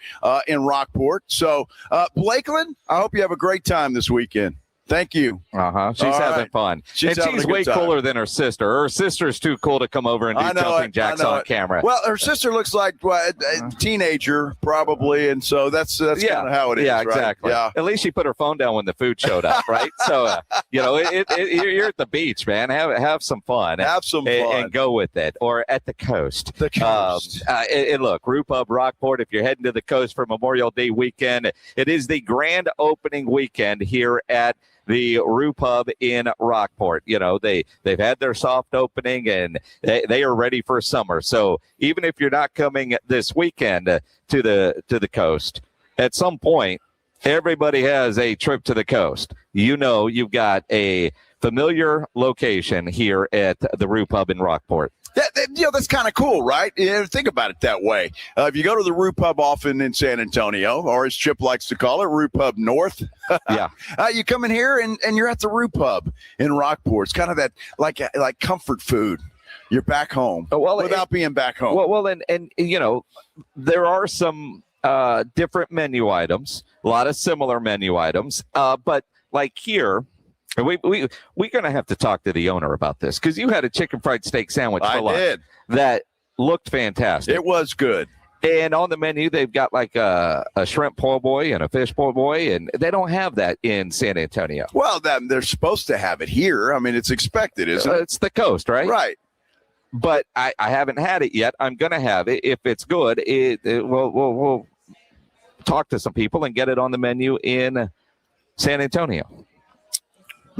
in Rockport. So, Blakeland, I hope you have a great time this weekend. Thank you. She's having fun. She's way cooler than her sister. Her sister's too cool to come over and do jumping jacks on camera. Well, her sister looks like a teenager, probably, and so that's kind of how it is. Yeah, right? exactly. Yeah. At least she put her phone down when the food showed up, right? So, you're at the beach, man. Have some fun. Have some fun. And go with it. Or at the coast. The coast. Look, Roo Pub Rockport, if you're heading to the coast for Memorial Day weekend, it is the grand opening weekend here at the Roo Pub in Rockport. They've had their soft opening and they are ready for summer. So even if you're not coming this weekend to the coast, at some point, everybody has a trip to the coast. You've got a familiar location here at the Roo Pub in Rockport. That's kind of cool, right? Think about it that way. If you go to the Roo Pub often in San Antonio, or as Chip likes to call it, Roo Pub North. You come in here and you're at the Roo Pub in Rockport. It's kind of that like comfort food. You're back home without being back home. Well, and there are some different menu items, a lot of similar menu items, but like here. We're going to have to talk to the owner about this because you had a chicken fried steak sandwich for lunch that looked fantastic. It was good. And on the menu, they've got like a shrimp po' boy and a fish po' boy, and they don't have that in San Antonio. Well, they're supposed to have it here. I mean, it's expected, isn't it? It's the coast, right? Right. But I haven't had it yet. I'm going to have it. If it's good, we'll talk to some people and get it on the menu in San Antonio.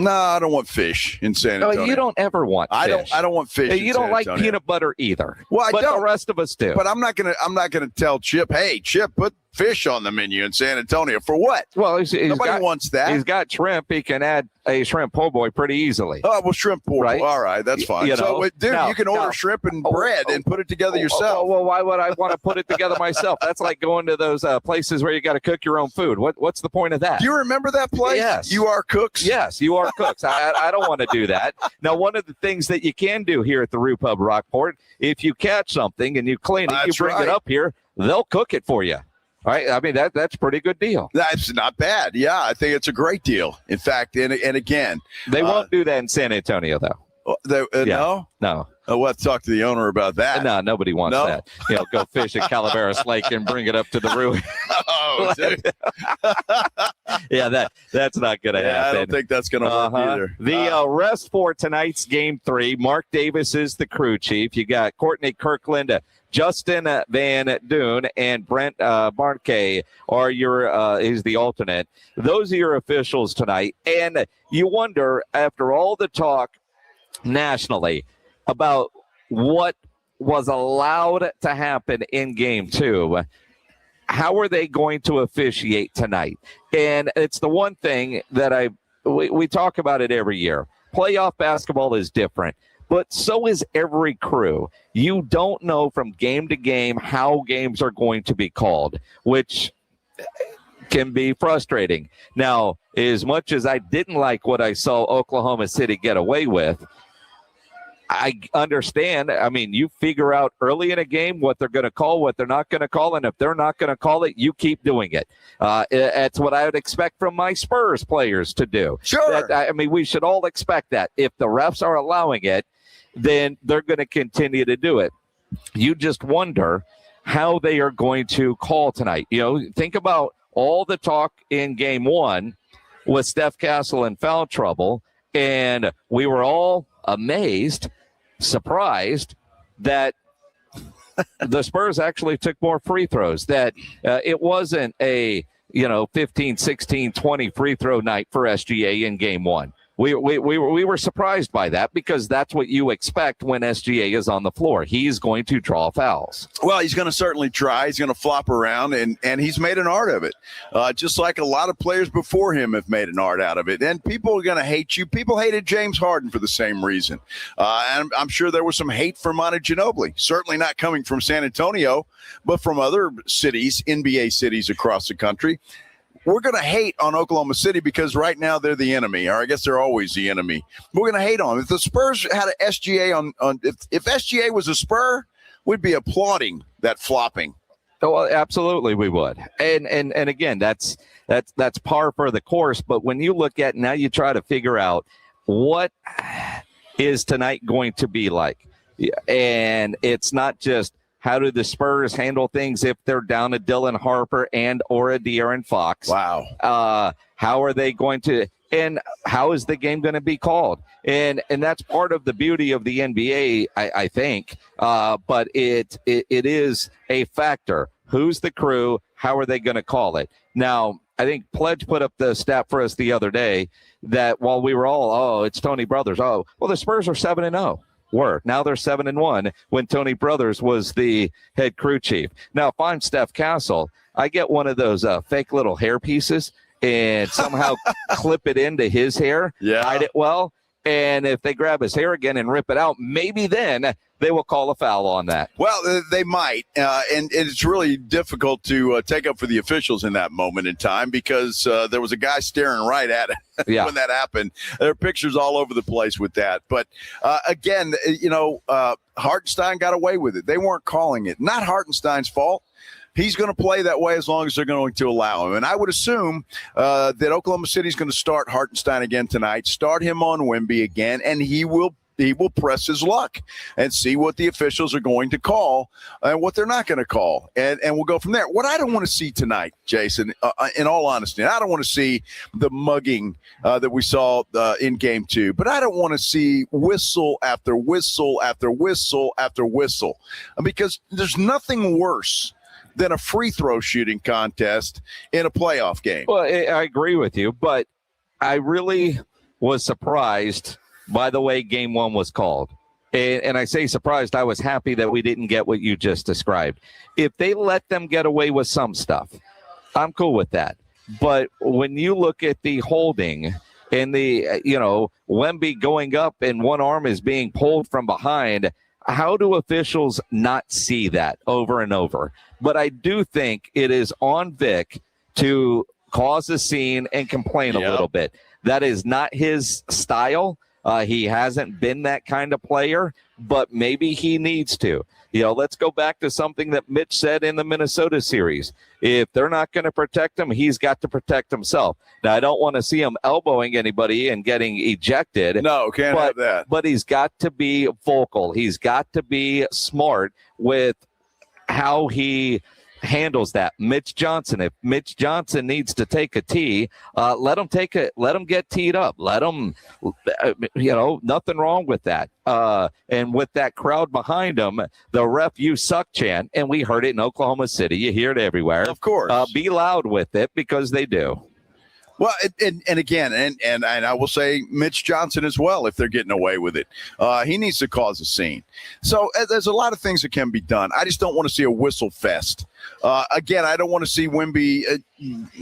No, I don't want fish in San Antonio. No, you don't ever want fish. I don't want fish. You don't like peanut butter either. Well, I don't. The rest of us do. But I'm not gonna tell Chip, hey, Chip, put fish on the menu in San Antonio for what? Well, nobody wants that. He's got shrimp. He can add a shrimp po' boy pretty easily. Oh, well, shrimp po' boy. Right? All right, that's fine. You can order shrimp and bread and put it together yourself. Well, why would I want to put it together myself? That's like going to those places where you got to cook your own food. What's the point of that? Do you remember that place? Yes. You Are Cooks? Yes, You Are Cooks. I don't want to do that. Now, one of the things that you can do here at the Roo Pub Rockport, if you catch something and you clean it, you bring it up here, they'll cook it for you. Right? I mean, that's a pretty good deal. That's not bad. Yeah, I think it's a great deal. In fact, and again. They won't do that in San Antonio, though. No? No. We'll have to talk to the owner about that. No, nobody wants that. Go fish at Calaveras Lake and bring it up to the Roo. Oh, dude. That's not going to happen. I don't think that's going to work either. The rest for tonight's Game 3, Mark Davis is the crew chief. You got Courtney Kirkland, Justin Van Doon, and Brent Barnkay is the alternate. Those are your officials tonight. And you wonder, after all the talk nationally about what was allowed to happen in Game 2, how are they going to officiate tonight? And it's the one thing that we talk about it every year. Playoff basketball is different, but so is every crew. You don't know from game to game how games are going to be called, which can be frustrating. Now, as much as I didn't like what I saw Oklahoma City get away with, I understand. I mean, you figure out early in a game what they're going to call, what they're not going to call, and if they're not going to call it, you keep doing it. That's what I would expect from my Spurs players to do. Sure. We should all expect that. If the refs are allowing it, then they're going to continue to do it. You just wonder how they are going to call tonight. Think about all the talk in Game 1 with Steph Castle in foul trouble, and we were all amazed, surprised that the Spurs actually took more free throws, that it wasn't a 15, 16, 20 free throw night for SGA in Game 1. we were surprised by that because that's what you expect when SGA is on the floor. He's going to draw fouls. Well, he's going to certainly try. He's going to flop around, and he's made an art of it, just like a lot of players before him have made an art out of it. And people are going to hate you. People hated James Harden for the same reason. And I'm sure there was some hate for Manu Ginobili, certainly not coming from San Antonio, but from other cities, NBA cities across the country. We're going to hate on Oklahoma City because right now they're the enemy, or I guess they're always the enemy. We're going to hate on them. If the Spurs had an SGA if SGA was a Spur, we'd be applauding that flopping. Oh, well, absolutely we would. And again, that's par for the course. But when you look at now, you try to figure out what is tonight going to be like. And it's not just how do the Spurs handle things if they're down a Dylan Harper and or a De'Aaron Fox? Wow. How are they going to – and how is the game going to be called? And that's part of the beauty of the NBA, I think. But it is a factor. Who's the crew? How are they going to call it? Now, I think Pledge put up the stat for us the other day that while we were all, it's Tony Brothers. Oh, well, the Spurs are 7-0. Now they're 7-1 when Tony Brothers was the head crew chief. Now, if I'm Steph Castle, I get one of those fake little hair pieces and somehow clip it into his hair, hide it well. And if they grab his hair again and rip it out, maybe then they will call a foul on that. Well, they might. And it's really difficult to take up for the officials in that moment in time because there was a guy staring right at it when that happened. There are pictures all over the place with that. But, again, Hartenstein got away with it. They weren't calling it. Not Hartenstein's fault. He's going to play that way as long as they're going to allow him. And I would assume that Oklahoma City is going to start Hartenstein again tonight, start him on Wemby again, and he will press his luck and see what the officials are going to call and what they're not going to call. And we'll go from there. What I don't want to see tonight, Jason, in all honesty, I don't want to see the mugging that we saw in Game 2, but I don't want to see whistle after whistle after whistle after whistle because there's nothing worse than a free throw shooting contest in a playoff game. Well, I agree with you, but I really was surprised by the way Game 1 was called. And I say surprised, I was happy that we didn't get what you just described. If they let them get away with some stuff, I'm cool with that. But when you look at the holding and the, Wemby going up and one arm is being pulled from behind, how do officials not see that over and over? But I do think it is on Vic to cause a scene and complain a little bit. That is not his style. He hasn't been that kind of player, but maybe he needs to. Let's go back to something that Mitch said in the Minnesota series. If they're not going to protect him, he's got to protect himself. Now, I don't want to see him elbowing anybody and getting ejected. No, can't have that. But he's got to be vocal. He's got to be smart with how he handles that. Mitch Johnson, if Mitch Johnson needs to take a tee, let him get teed up. Let him, nothing wrong with that. And with that crowd behind him, the ref "you suck" chant, and we heard it in Oklahoma City. You hear it everywhere. Of course. Be loud with it because they do. Well, and again, and I will say Mitch Johnson as well, if they're getting away with it. He needs to cause a scene. So there's a lot of things that can be done. I just don't want to see a whistle fest. Again, I don't want to see Wemby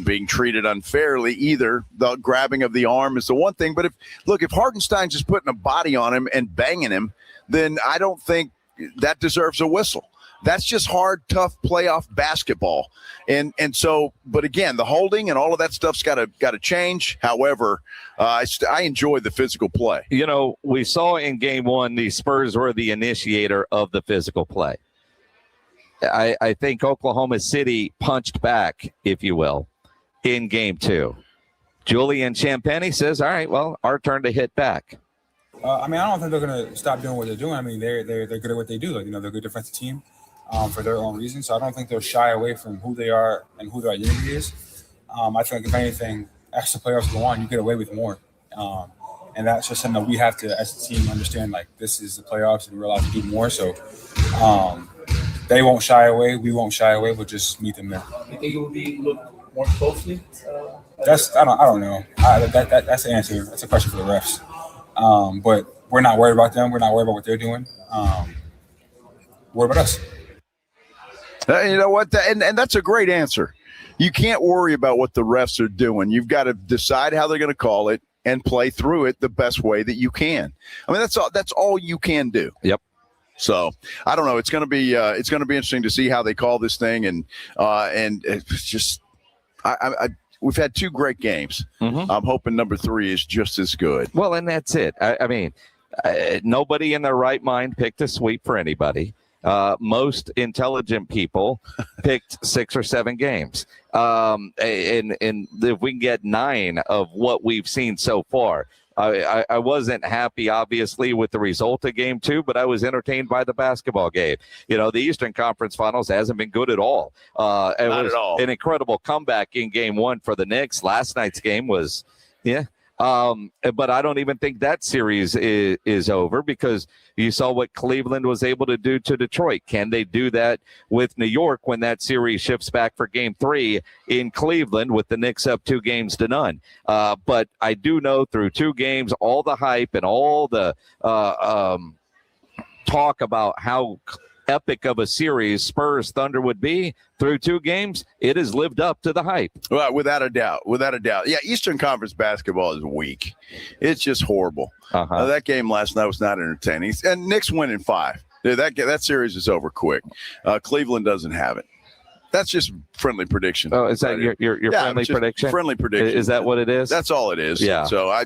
being treated unfairly either. The grabbing of the arm is the one thing. But if Hartenstein's just putting a body on him and banging him, then I don't think that deserves a whistle. That's just hard, tough playoff basketball. And so, but again, the holding and all of that stuff's got to change. However, I enjoy the physical play. We saw in Game 1, the Spurs were the initiator of the physical play. I think Oklahoma City punched back, if you will, in Game 2. Julian Champagny says, all right, well, our turn to hit back. I don't think they're going to stop doing what they're doing. They're good at what they do. They're a good defensive team. For their own reasons. So I don't think they'll shy away from who they are and who their identity is. I think if anything, as the playoffs go on, you get away with more. And that's just something that we have to, as a team, understand, this is the playoffs and we're allowed to do more. So they won't shy away. We won't shy away. We'll just meet them there. You think it would be looked more closely? I don't know. That's the answer. That's a question for the refs. But we're not worried about them. We're not worried about what they're doing. Worried about us. You know what? And that's a great answer. You can't worry about what the refs are doing. You've got to decide how they're going to call it and play through it the best way that you can. I mean, that's all you can do. Yep. So I don't know. It's going to be interesting to see how they call this thing, and it's just we've had 2 great games. Mm-hmm. I'm hoping number 3 is just as good. Well, and that's it. I mean, nobody in their right mind picked a sweep for anybody. Most intelligent people picked 6 or 7 games. And if we can get 9 of what we've seen so far, I wasn't happy, obviously, with the result of game 2, but I was entertained by the basketball game. You know, the Eastern Conference Finals hasn't been good at all. It was an incredible comeback in game 1 for the Knicks. Last night's game was, but I don't even think that series is over, because you saw what Cleveland was able to do to Detroit. Can they do that with New York when that series shifts back for game 3 in Cleveland with the Knicks up 2-0? But I do know through 2 games, all the hype and all the talk about how epic of a series Spurs Thunder would be, through 2 games, it has lived up to the hype. Well, without a doubt. Yeah, Eastern Conference basketball is weak. It's just horrible. That game last night was not entertaining. And Knicks win in 5. That series is over quick. Cleveland doesn't have it. That's just friendly prediction. Oh, is that your friendly prediction? Friendly prediction. Is that what it is? That's all it is. Yeah. So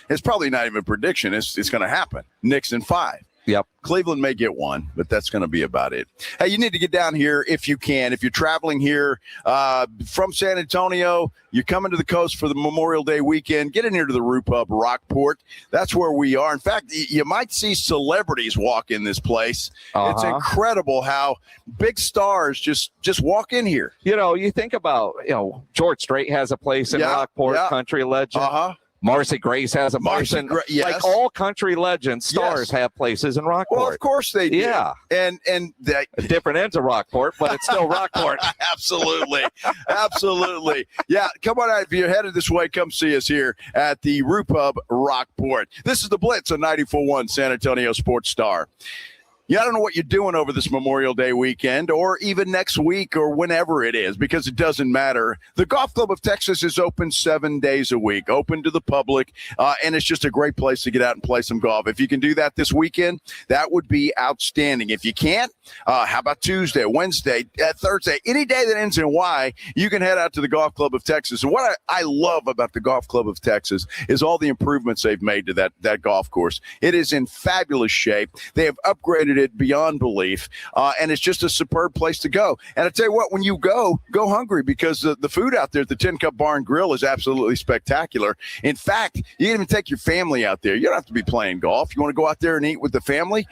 it's probably not even a prediction. It's going to happen. Knicks in 5. Yep. Cleveland may get 1, but that's going to be about it. Hey, you need to get down here if you can. If you're traveling here from San Antonio, you're coming to the coast for the Memorial Day weekend, get in here to the Roo Pub, Rockport. That's where we are. In fact, you might see celebrities walk in this place. It's incredible how big stars just walk in here. You know, you think about, George Strait has a place in Rockport, country legend. Marcy Grace has a place. Like all country legends, stars have places in Rockport. Well, of course they do. Yeah. And different ends of Rockport, but it's still Rockport. Absolutely. Absolutely. Yeah, come on out. If you're headed this way, come see us here at the Roo Pub, Rockport. This is the Blitz on 94.1 San Antonio Sports Star. Yeah, I don't know what you're doing over this Memorial Day weekend or even next week or whenever it is, because it doesn't matter. The Golf Club of Texas is open 7 days a week, open to the public, and it's just a great place to get out and play some golf. If you can do that this weekend, that would be outstanding. If you can't, how about Tuesday, Wednesday, Thursday, any day that ends in Y, you can head out to the Golf Club of Texas. And what I love about the Golf Club of Texas is all the improvements they've made to that golf course. It is in fabulous shape. They have upgraded it beyond belief, and it's just a superb place to go. And I tell you what, when you go hungry, because the food out there at the Tin Cup Bar and Grill is absolutely spectacular. In fact, you can even take your family out there. You don't have to be playing golf. You want to go out there and eat with the family?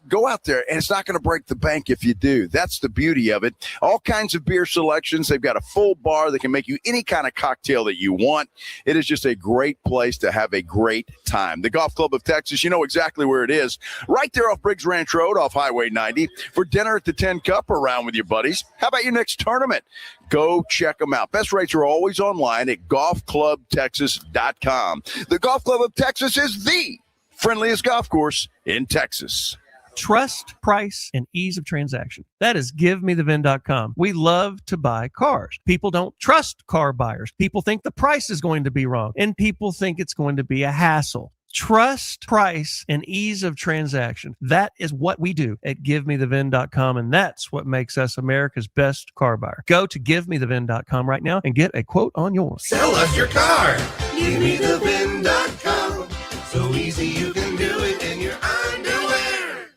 Go out there, and it's not going to break the bank if you do. That's the beauty of it. All kinds of beer selections. They've got a full bar that can make you any kind of cocktail that you want. It is just a great place to have a great time. The Golf Club of Texas, you know exactly where it is. Right there off Briggs Ranch Road, off Highway 90, for dinner at the 10 Cup, around with your buddies. How about your next tournament? Go check them out. Best rates are always online at golfclubtexas.com. The Golf Club of Texas is the friendliest golf course in Texas. Trust, price, and ease of transaction. That is GiveMeTheVin.com. We love to buy cars. People don't trust car buyers. People think the price is going to be wrong, and people think it's going to be a hassle. Trust, price, and ease of transaction. That is what we do at GiveMeTheVin.com, and that's what makes us America's best car buyer. Go to GiveMeTheVin.com right now and get a quote on yours. Sell us your car. GiveMeTheVin.com. So easy you can do it in your underwear.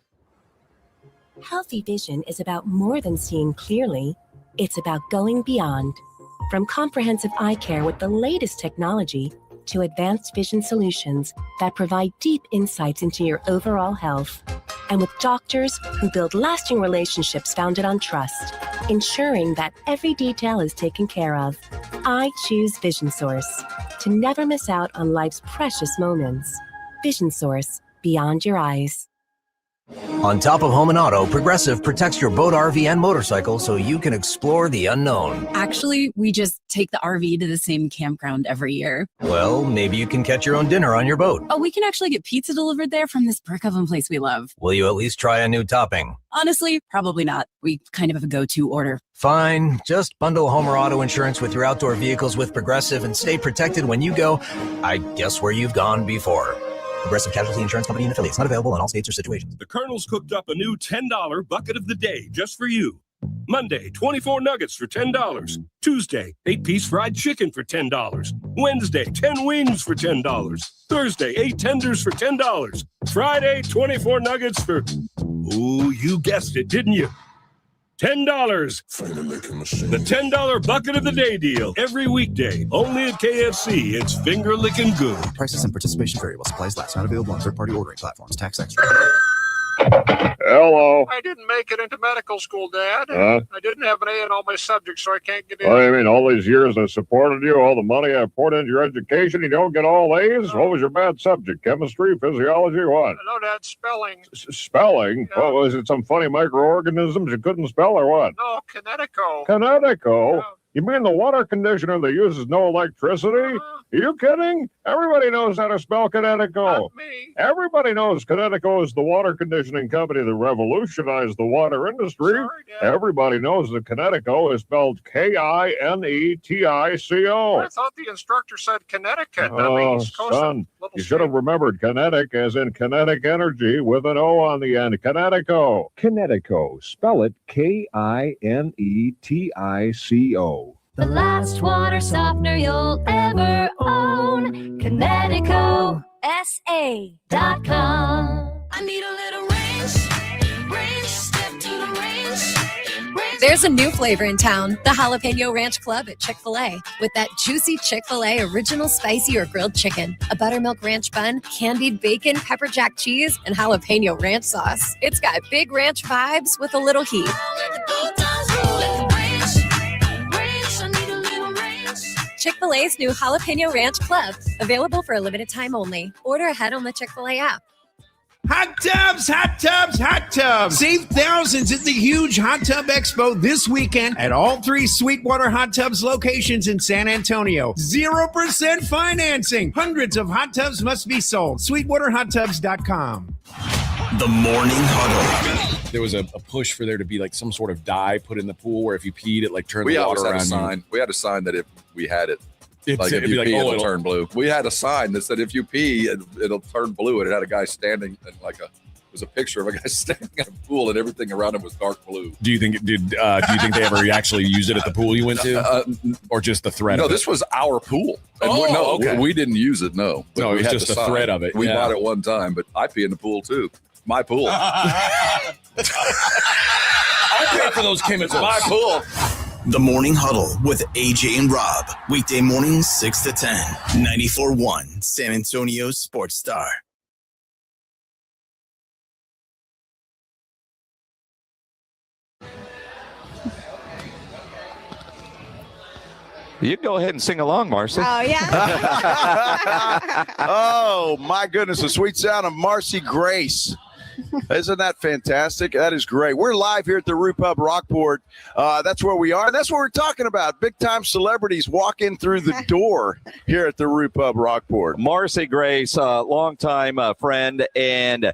Healthy vision is about more than seeing clearly. It's about going beyond. From comprehensive eye care with the latest technology to advanced vision solutions that provide deep insights into your overall health. And with doctors who build lasting relationships founded on trust, ensuring that every detail is taken care of. I choose Vision Source to never miss out on life's precious moments. Vision Source, beyond your eyes. On top of home and auto, Progressive protects your boat, RV, and motorcycle so you can explore the unknown. Actually, we just take the RV to the same campground every year. Well, maybe you can catch your own dinner on your boat. Oh, we can actually get pizza delivered there from this brick oven place we love. Will you at least try a new topping? Honestly, probably not. We kind of have a go-to order. Fine. Just bundle home or auto insurance with your outdoor vehicles with Progressive and stay protected when you go, I guess, where you've gone before. Progressive Casualty Insurance Company and affiliates. Not available in all states or situations. The Colonel's cooked up a new $10 bucket of the day just for you. Monday, 24 nuggets for $10. Tuesday, 8-piece fried chicken for $10. Wednesday, 10 wings for $10. Thursday, 8 tenders for $10. Friday, 24 nuggets for... Ooh, you guessed it, didn't you? $10. The $10 bucket of the day deal. Every weekday. Only at KFC. It's finger licking good. Prices and participation vary while supplies last. Not available on third-party ordering platforms. Tax extra. Hello. I didn't make it into medical school, Dad. Huh? I didn't have an A in all my subjects, so I can't get in. What do you mean, all these years I supported you, all the money I poured into your education, you don't get all A's? What was your bad subject? Chemistry, physiology, what? No, Dad, spelling. Spelling? Yeah. What, was it some funny microorganisms you couldn't spell or what? No, Kinetico. Kinetico? Yeah. You mean the water conditioner that uses no electricity? Are you kidding? Everybody knows how to spell Kinetico. Not me. Everybody knows Kinetico is the water conditioning company that revolutionized the water industry. Sorry, Dad. Everybody knows that Kinetico is spelled Kinetico. I thought the instructor said Connecticut. Oh, son, you should have remembered kinetic as in kinetic energy with an O on the end. Kinetico. Kinetico. Spell it Kinetico. The last water softener you'll ever own. Kinetico. SA.com. I need a little range, step to the range. There's a new flavor in town, the Jalapeno Ranch Club at Chick-fil-A. With that juicy Chick-fil-A original spicy or grilled chicken, a buttermilk ranch bun, candied bacon, pepper jack cheese, and jalapeno ranch sauce. It's got big ranch vibes with a little heat. Chick-fil-A's new Jalapeno Ranch Club, available for a limited time only. Order ahead on the Chick-fil-A app. Hot tubs, hot tubs, hot tubs. Save thousands at the huge Hot Tub Expo this weekend at all 3 Sweetwater Hot Tubs locations in San Antonio. 0% financing. Hundreds of hot tubs must be sold. SweetwaterHotTubs.com. The Morning Huddle. There was a push for there to be like some sort of dye put in the pool where if you peed, it like turned the water around you. We had a sign that if we had it, If you pee, it'll turn blue. We had a sign that said if you pee, it'll turn blue, and it had a guy standing and it was a picture of a guy standing in a pool, and everything around him was dark blue. Do you think they ever actually used it at the pool you went to, or just the threat? No, of it? this was our pool. And okay. we didn't use it. No, but no, it we was had just the the threat of it. We yeah. bought it one time, but I pee in the pool too. My pool. I pay for those chemicals. My pool. The Morning Huddle with AJ and Rob. Weekday mornings 6 to 10. 94.1 San Antonio Sports Star. You can go ahead and sing along, Marcy. Oh, yeah. Oh, my goodness. The sweet sound of Marcy Grace. Isn't that fantastic? That is great. We're live here at the Roo Pub, Rockport. That's where we are. And that's what we're talking about. Big-time celebrities walking through the door here at the Roo Pub, Rockport. Marcy Grace, longtime friend and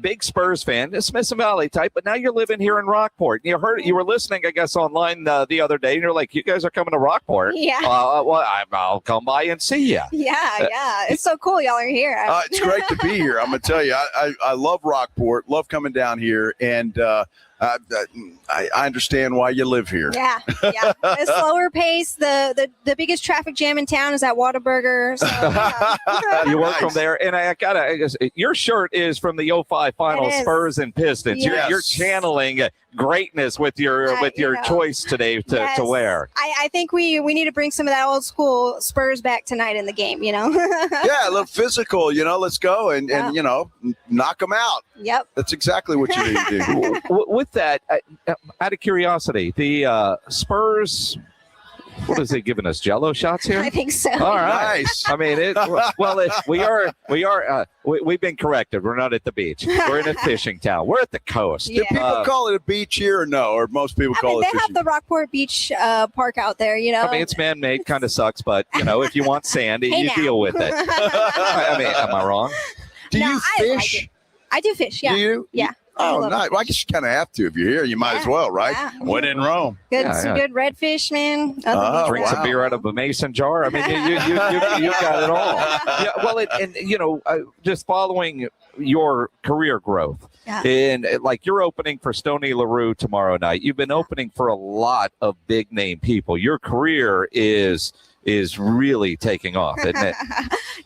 big Spurs fan, a Smithson Valley type, but now you're living here in Rockport. You were listening, I guess, online the other day, and you're like, you guys are coming to Rockport. Yeah. Well, I'll come by and see you. Yeah. It's so cool y'all are here. It's great to be here. I'm going to tell you, I love Rockport, love coming down here, and I understand why you live here. Yeah. A slower pace. The biggest traffic jam in town is at Whataburger. So, yeah. You work from there, and I guess your shirt is from the 05 finals, Spurs and Pistons. Yes. You're channeling greatness with your choice today to wear. I think we need to bring some of that old school Spurs back tonight in the game. Yeah, a little physical. Let's go and knock them out. Yep. That's exactly what you need to do. With that, out of curiosity, the Spurs What is he giving us? Jello shots here? I think so. All right. Nice. I mean, we've been corrected. We're not at the beach. We're in a fishing town. We're at the coast. Do people call it a beach here or no? Or most people call it they fishing? have the Rockport Beach Park out there, you know. I mean, it's man-made, kind of sucks, but, if you want sand, Hey you now. deal with it. I mean, am I wrong? Do you I like fish? it. I do fish, yeah. Do you? Yeah. Oh, love nice. Well, I guess you kind of have to. If you're here, you might as well, right? yeah. When in Rome. Some good redfish, man. Drink some beer out of a mason jar. I mean, you got it all. Yeah, well, just following your career growth. Yeah. And like you're opening for Stoney LaRue tomorrow night. You've been opening for a lot of big name people. Your career is really taking off, isn't it?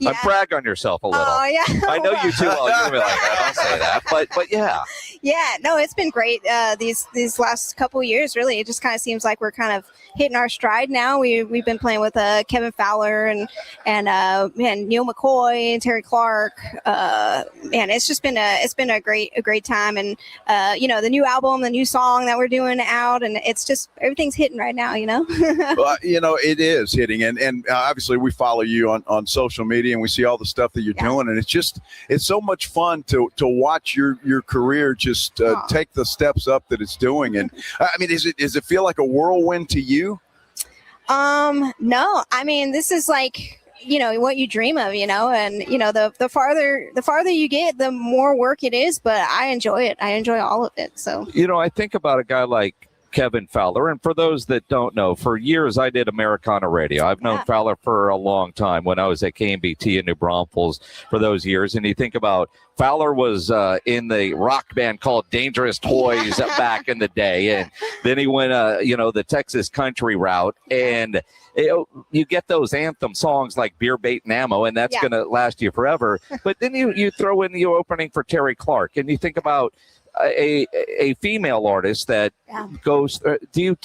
Yeah. Brag on yourself a little. Oh, yeah. I know you too well. You're gonna be like, don't say that. But yeah. Yeah, no, it's been great these last couple of years. Really, it just kind of seems like we're kind of hitting our stride now. We've been playing with Kevin Fowler and Neil McCoy and Terry Clark. Man, it's been a great time. And the new album, the new song that we're doing out, and it's just everything's hitting right now. Well, it is hitting, and obviously we follow you on social media, and we see all the stuff that you're doing, and it's so much fun to watch your career just take the steps up that it's doing. And I mean, does it feel like a whirlwind to you? No, I mean, this is like, what you dream of, and, the farther you get, the more work it is, but I enjoy it. I enjoy all of it. So, I think about a guy like Kevin Fowler. And for those that don't know, for years I did Americana radio. I've known Fowler for a long time when I was at KMBT in New Braunfels for those years. And you think about Fowler was in the rock band called Dangerous Toys back in the day. And then he went, the Texas country route. And you get those anthem songs like Beer, Bait, and Ammo, and that's going to last you forever. But then you throw in the opening for Terry Clark, and you think about a female artist that goes.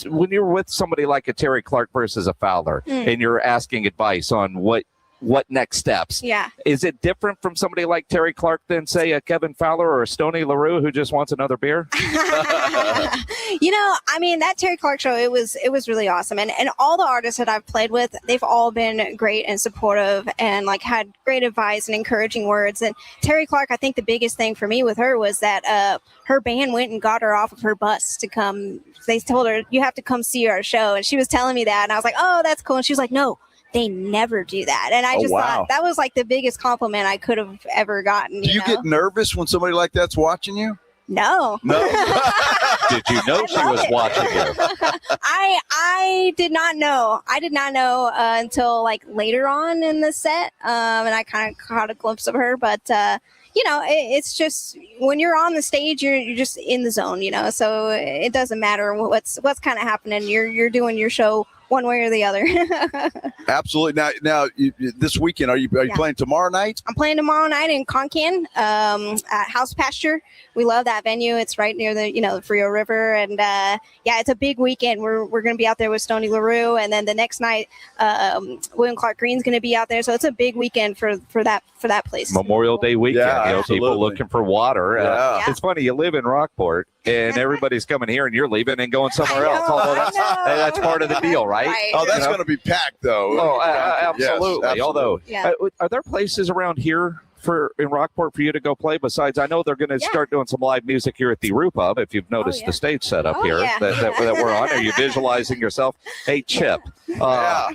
When you're with somebody like a Terry Clark versus a Fowler, and you're asking advice on what next steps? Yeah. Is it different from somebody like Terry Clark than, say, a Kevin Fowler or a Stoney LaRue who just wants another beer? I mean, that Terry Clark show, it was really awesome. And all the artists that I've played with, they've all been great and supportive and like had great advice and encouraging words. And Terry Clark, I think the biggest thing for me with her was that her band went and got her off of her bus to come. They told her, you have to come see our show. And she was telling me that. And I was like, oh, that's cool. And she was like, no, they never do that. And I thought that was like the biggest compliment I could have ever gotten. Do you get nervous when somebody like that's watching you? No. Did you know she was watching you? I did not know. I did not know until like later on in the set. And I kind of caught a glimpse of her. But, it's just when you're on the stage, you're just in the zone, so it doesn't matter what's kind of happening. You're doing your show one way or the other. Absolutely. Now, this weekend, are you playing tomorrow night? I'm playing tomorrow night in Concan at House Pasture. We love that venue. It's right near the Frio River, and it's a big weekend. We're going to be out there with Stoney LaRue, and then the next night, William Clark Green's going to be out there. So it's a big weekend for that place. Memorial Day weekend. Yeah, people looking for water. It's funny. You live in Rockport, and everybody's coming here, and you're leaving and going somewhere else. Although that's part of the deal, right? Oh, that's going to be packed, though. Oh, absolutely. Yes, Although, absolutely. are there places around here in Rockport for you to go play? Besides, I know they're going to start doing some live music here at the Roo Pub. If you've noticed the stage setup here that we're on, are you visualizing yourself? Hey, Chip. I'm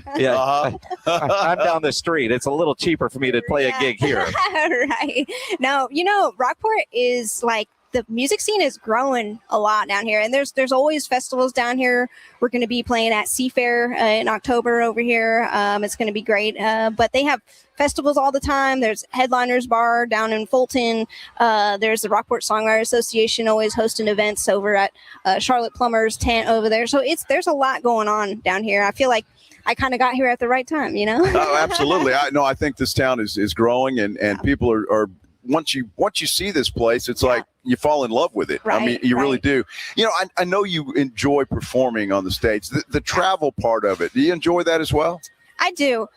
down the street. It's a little cheaper for me to play a gig here. Right. Now, Rockport is like, the music scene is growing a lot down here, and there's always festivals down here. We're going to be playing at Seafair in October over here. It's going to be great, but they have festivals all the time. There's Headliners Bar down in Fulton. There's the Rockport Songwriter Association always hosting events over at Charlotte Plummer's tent over there. So there's a lot going on down here. I feel like I kind of got here at the right time, Oh, absolutely. I think this town is growing, and people are once you see this place, it's like you fall in love with it. Right, I mean, you really do. I know you enjoy performing on the stage. The travel part of it, do you enjoy that as well? I do.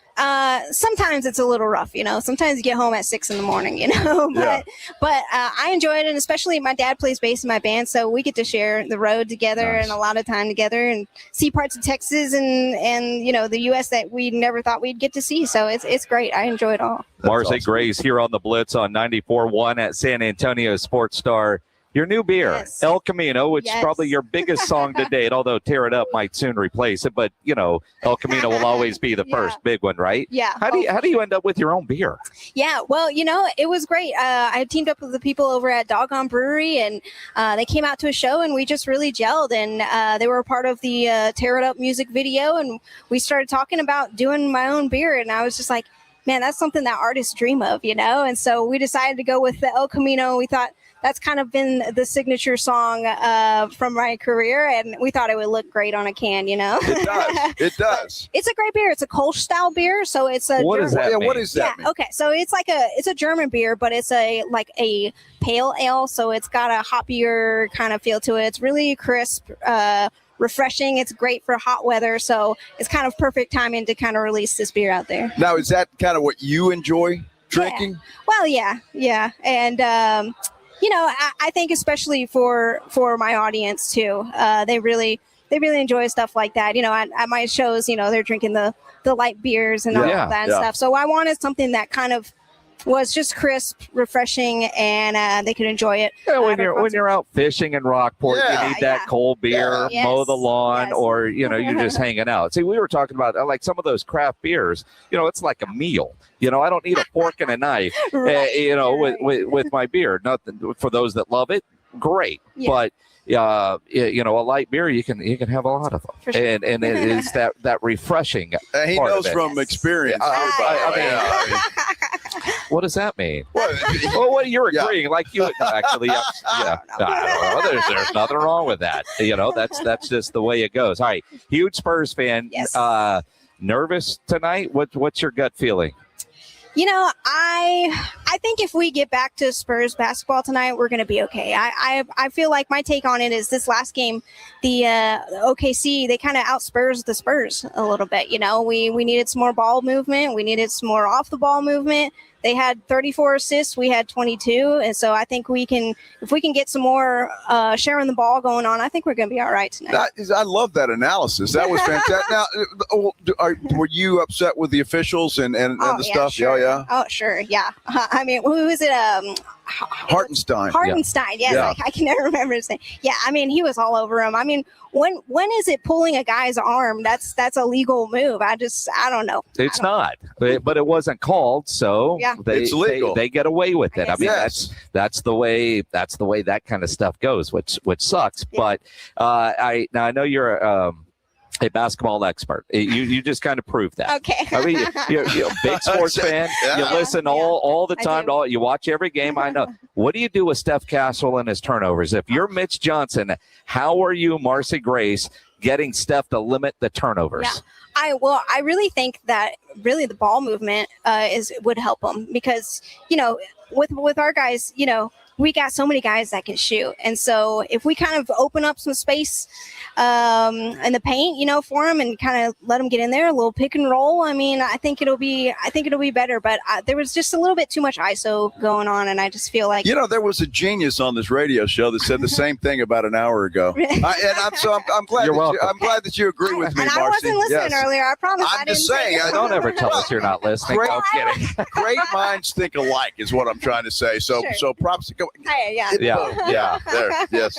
Sometimes it's a little rough, sometimes you get home at 6 a.m, but I enjoy it. And especially my dad plays bass in my band. So we get to share the road together and a lot of time together and see parts of Texas and the U.S. that we never thought we'd get to see. So it's great. I enjoy it all. Marcy Grace here on the Blitz on 94.1 at San Antonio Sports Star. Your new beer, El Camino, which is probably your biggest song to date, although Tear It Up might soon replace it. But, El Camino will always be the first big one, right? Yeah. How do you end up with your own beer? Yeah, well, it was great. I teamed up with the people over at Doggone Brewery, and they came out to a show, and we just really gelled. And they were a part of the Tear It Up music video, and we started talking about doing my own beer. And I was just like, man, that's something that artists dream of, And so we decided to go with the El Camino. We thought that's kind of been the signature song from my career, and we thought it would look great on a can, It does. It does. It's a great beer. It's a Kolsch style beer, so it's a. What does that mean? What is that? Yeah. Okay. So it's a German beer, but it's a pale ale, so it's got a hoppier kind of feel to it. It's really crisp. Refreshing. It's great for hot weather, so it's kind of perfect timing to kind of release this beer out there. Now, is that kind of what you enjoy drinking? Yeah. Well, yeah, and I think especially for my audience too, they really enjoy stuff like that. At my shows, they're drinking the light beers and all that and stuff. So I wanted something that kind of was just crisp, refreshing, and they could enjoy it. Yeah, when you're out fishing in Rockport, you need that cold beer, mow the lawn, or you're just hanging out. See, we were talking about like some of those craft beers. It's like a meal. I don't need a fork and a knife. With my beer. Nothing for those that love it. Great, but. A light beer you can have a lot of them, sure. and it is that refreshing. He part knows of it. from experience. What does that mean? Well, you're agreeing like you actually. I don't know. There's nothing wrong with that. That's just the way it goes. All right, huge Spurs fan. Yes. Nervous tonight? What's your gut feeling? I think if we get back to Spurs basketball tonight, we're going to be okay. I feel like my take on it is this last game, the OKC, they kind of outspurs the Spurs a little bit. We needed some more ball movement. We needed some more off the ball movement. They had 34 assists. We had 22. And so I think if we can get some more sharing the ball going on, I think we're going to be all right tonight. I love that analysis. That was fantastic. Now, were you upset with the officials and the stuff? Sure. Yeah. Oh, sure. Yeah. I mean, who is it? Hartenstein. Yes. Yeah. I can never remember his name. Yeah. I mean, he was all over him. I mean, when is it pulling a guy's arm? That's a legal move. I don't know. It's not, but it wasn't called. So it's legal. They get away with it. I mean, yes. that's the way that kind of stuff goes, which sucks. Yeah. But I know you're a basketball expert. You just kind of proved that. Okay. I mean, you're a big sports fan. Yeah. You listen all the time. You watch every game. I know. What do you do with Steph Castle and his turnovers? If you're Mitch Johnson, how are you, Marcy Grace, getting Steph to limit the turnovers? Yeah. I really think that really the ball movement would help them because with our guys, we got so many guys that can shoot. And so if we kind of open up some space in the paint, for them and kind of let them get in there, a little pick and roll. I mean, I think it'll be better, but there was just a little bit too much ISO going on. And I just feel like, there was a genius on this radio show that said the same thing about an hour ago. I'm glad I'm glad that you agree with me, and Marcy. I wasn't listening earlier. I promise. I'm just saying. Don't ever tell us you're not listening. I'm kidding. Great minds think alike is what I'm trying to say. So props to go. Yeah. There. Yes.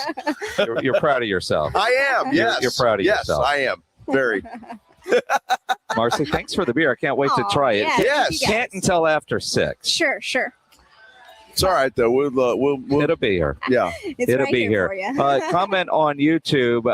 You're proud of yourself. I am. Yes. You're proud of yourself. Yes, I am. Very. Marcy, thanks for the beer. I can't wait to try it. Yes. Can't until after 6. Sure. It's all right though. We'll it'll be here. Yeah, it'll be here. Comment on YouTube.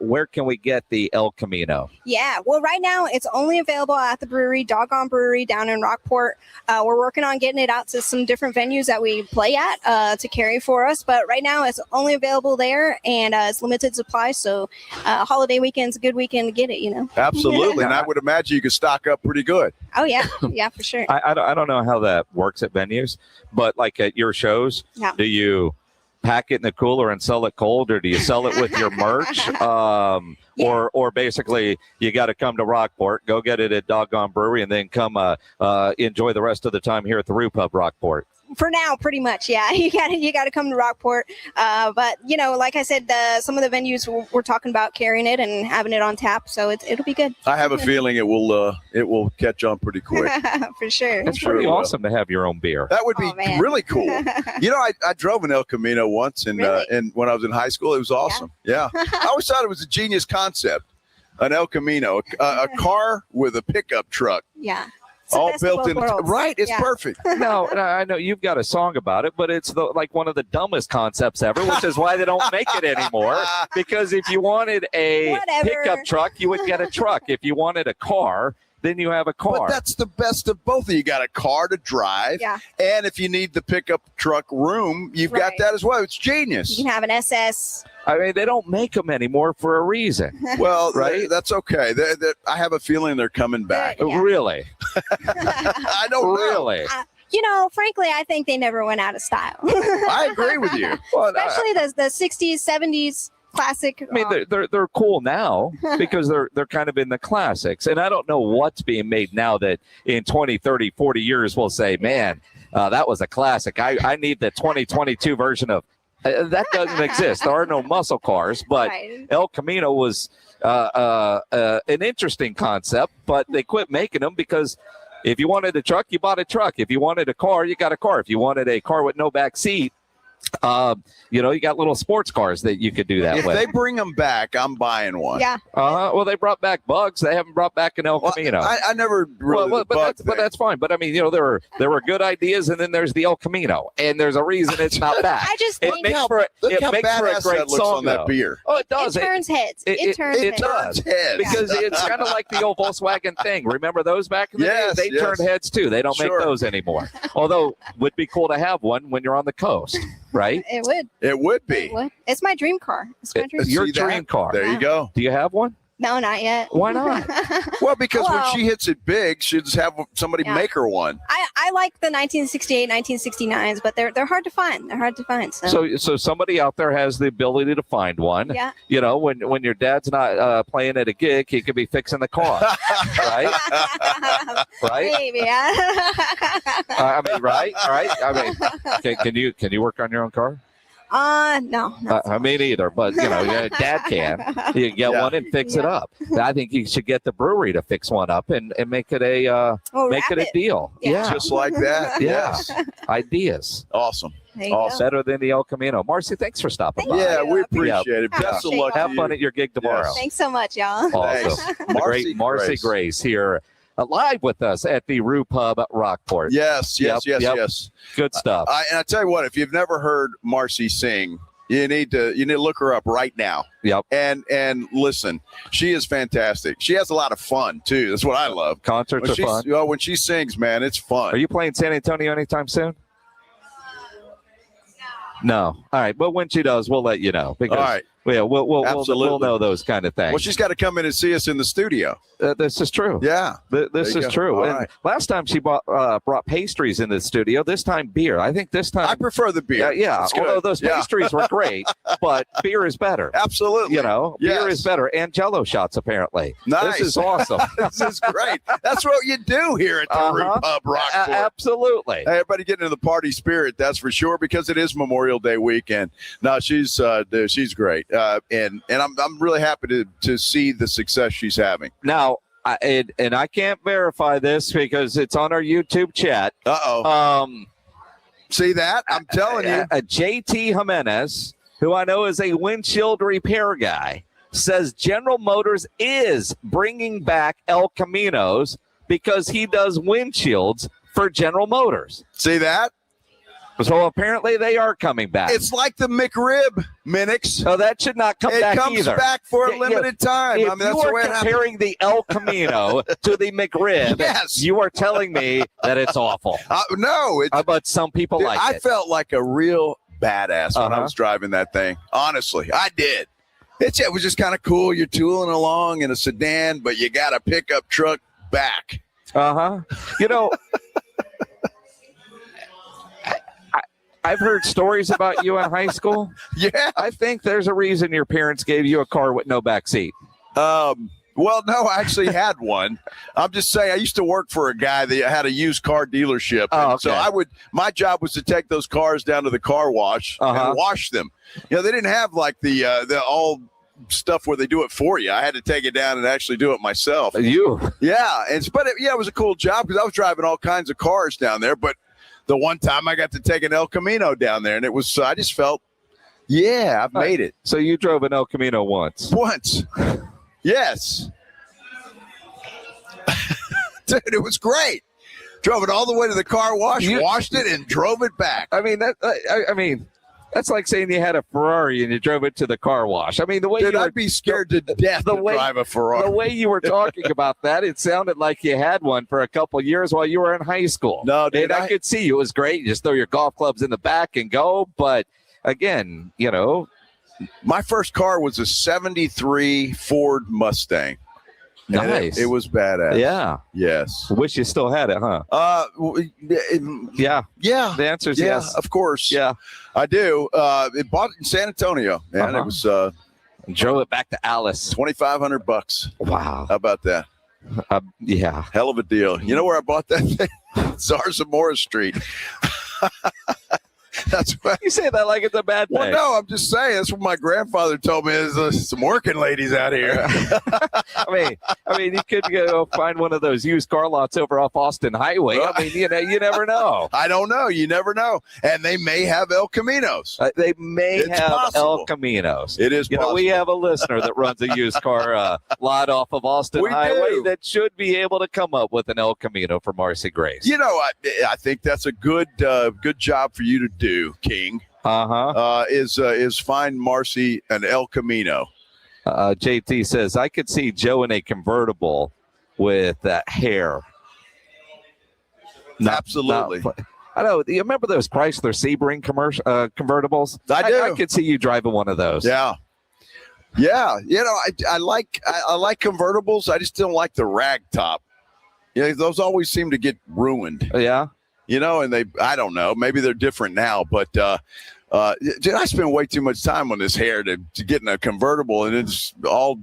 Where can we get the El Camino? Yeah, well, right now it's only available at the brewery, Doggone Brewery down in Rockport. We're working on getting it out to some different venues that we play at to carry for us. But right now it's only available there, and it's limited supply. So holiday weekend's a good weekend to get it. Absolutely, and I would imagine you could stock up pretty good. Oh yeah, for sure. I don't know how that works at venues. But like at your shows, do you pack it in the cooler and sell it cold, or do you sell it with your merch? Or basically you got to come to Rockport, go get it at Doggone Brewery, and then come enjoy the rest of the time here at the Roo Pub Rockport. For now, pretty much, yeah. You got to come to Rockport. But like I said, some of the venues we're talking about carrying it and having it on tap, so it'll be good. I have a feeling it will catch on pretty quick. For sure. It's pretty awesome to have your own beer. That would be really cool. I drove an El Camino once, and when I was in high school, it was awesome. Yeah. I always thought it was a genius concept, an El Camino, a car with a pickup truck. Yeah. All built in. Right. It's perfect. No, I know you've got a song about it, but it's like one of the dumbest concepts ever, which is why they don't make it anymore. Because if you wanted a pickup truck, you would get a truck. If you wanted a car, then you have a car. But that's the best of both. You got a car to drive. Yeah. And if you need the pickup truck room, you've got that as well. It's genius. You can have an SS. I mean, they don't make them anymore for a reason. Well, right? That's okay. I have a feeling they're coming back. Really? I don't know. Really? Frankly, I think they never went out of style. I agree with you. Especially the 60s, 70s classic. I mean, they're cool now because they're kind of in the classics. And I don't know what's being made now that in 20, 30, 40 years we'll say, man, that was a classic. I need the 2022 version of that doesn't exist. There are no muscle cars, but El Camino was an interesting concept, but they quit making them because if you wanted a truck, you bought a truck. If you wanted a car, you got a car. If you wanted a car with no back seat, you got little sports cars that you could do that with. If they bring them back, I'm buying one. Yeah. Well, they brought back Bugs. They haven't brought back an El Camino. I never really. But that's fine. But I mean, there were good ideas, and then there's the El Camino, and there's a reason it's not back. I just think it makes for a great song on that beer. Oh, it does. It turns heads. It turns heads because it's kind of like the old Volkswagen thing. Remember those back in the day? They turned heads too. They don't make those anymore. Although would be cool to have one when you're on the coast, right? It would. It would be. It's my dream car. It's my dream. Your dream car. There you go. Do you have one? No, not yet. Why not? Well, because when she hits it big, she'll just have somebody make her one. I like the 1968, 1969s, but they're hard to find. They're hard to find. So somebody out there has the ability to find one. Yeah. When your dad's not playing at a gig, he could be fixing the car, right? Right? Maybe, yeah. I mean, right? All right. I mean, can you work on your own car? No. I mean, either, but Dad can. You can get one and fix it up. I think you should get the brewery to fix one up and make it a deal. Yeah, just like that. Yes, ideas. Awesome. Better than the El Camino. Marcy, thanks for stopping by. Yeah, we appreciate it. Best of luck. Have fun at your gig tomorrow. Yes. Thanks so much, y'all. Awesome. The great Marcy Grace here. Live with us at the Roo Pub at Rockport. Yes. Good stuff. And I tell you what, if you've never heard Marcy sing, you need to look her up right now. Yep. And listen, she is fantastic. She has a lot of fun too. That's what I love. Concerts are fun. When she sings, man, it's fun. Are you playing San Antonio anytime soon? No. All right. But when she does, we'll let you know. Because, all right. Yeah, we'll know those kind of things. Well, she's got to come in and see us in the studio. This is true. Yeah. This is true. And right. Last time she brought pastries in the studio. This time beer. I think this time I prefer the beer. Yeah. Although those pastries were great, but beer is better. Absolutely. Beer is better. And Jell-O shots apparently. Nice. This is awesome. This is great. That's what you do here at the Roo Pub Rockport. Absolutely. Hey, everybody get into the party spirit. That's for sure because it is Memorial Day weekend. No, she's great. And I'm really happy to see the success she's having. Now, I can't verify this because it's on our YouTube chat. See that? I'm telling you. JT Jimenez, who I know is a windshield repair guy, says General Motors is bringing back El Caminos because he does windshields for General Motors. See that? So apparently they are coming back. It's like the McRib, Minix. So that should not come back either. It comes back for a limited time. If you are comparing the El Camino to the McRib, yes. You are telling me that it's awful. No. But some people like it. I felt like a real badass when I was driving that thing. Honestly, I did. It was just kind of cool. You're tooling along in a sedan, but you got a pickup truck back. I've heard stories about you in high school. Yeah. I think there's a reason your parents gave you a car with no back seat. Well, no, I actually had one. I'm just saying, I used to work for a guy that had a used car dealership. Oh, okay. So my job was to take those cars down to the car wash and wash them. You know, they didn't have like the all stuff where they do it for you. I had to take it down and actually do it myself. You? Yeah. It was a cool job because I was driving all kinds of cars down there. But the one time I got to take an El Camino down there, and it was, I just felt, yeah, I've made it. So you drove an El Camino once? Once. Yes. Dude, it was great. Drove it all the way to the car wash, washed it, and drove it back. I mean, that's like saying you had a Ferrari and you drove it to the car wash. I mean, the way I'd be scared to death to drive a Ferrari. The way you were talking about that, it sounded like you had one for a couple of years while you were in high school. No, dude, and I could see you. It was great. You just throw your golf clubs in the back and go. But again, you know, my first car was a 73 Ford Mustang. Nice. It was badass. Yeah. Yes. Wish you still had it, huh? Yeah. Yeah. The answer is yes. Of course. Yeah. I do. It bought it in San Antonio, and it was drove it back to Alice. $2,500. Wow. How about that? Yeah. Hell of a deal. You know where I bought that thing? Zarza Morris Street. That's what you say that like it's a bad thing. Well, no, I'm just saying that's what my grandfather told me. There's some working ladies out here. I mean, you could go find one of those used car lots over off Austin Highway. I mean, you never know. I don't know. You never know. And they may have El Caminos. They may have possible. El Caminos. It is possible. We have a listener that runs a used car lot off of Austin Highway that should be able to come up with an El Camino for Marcy Grace. You know, I think that's a good job for you to do, King. Is find Marcy an El Camino. JT says I could see Joe in a convertible with hair. Absolutely. I know. Do you remember those Chrysler Sebring convertibles? I do. I could see you driving one of those. Yeah. Yeah. You know, I like convertibles. I just don't like the rag top. Yeah, those always seem to get ruined. Yeah. You know, and I don't know, maybe they're different now, but dude, I spend way too much time on this hair to get in a convertible, and it's all,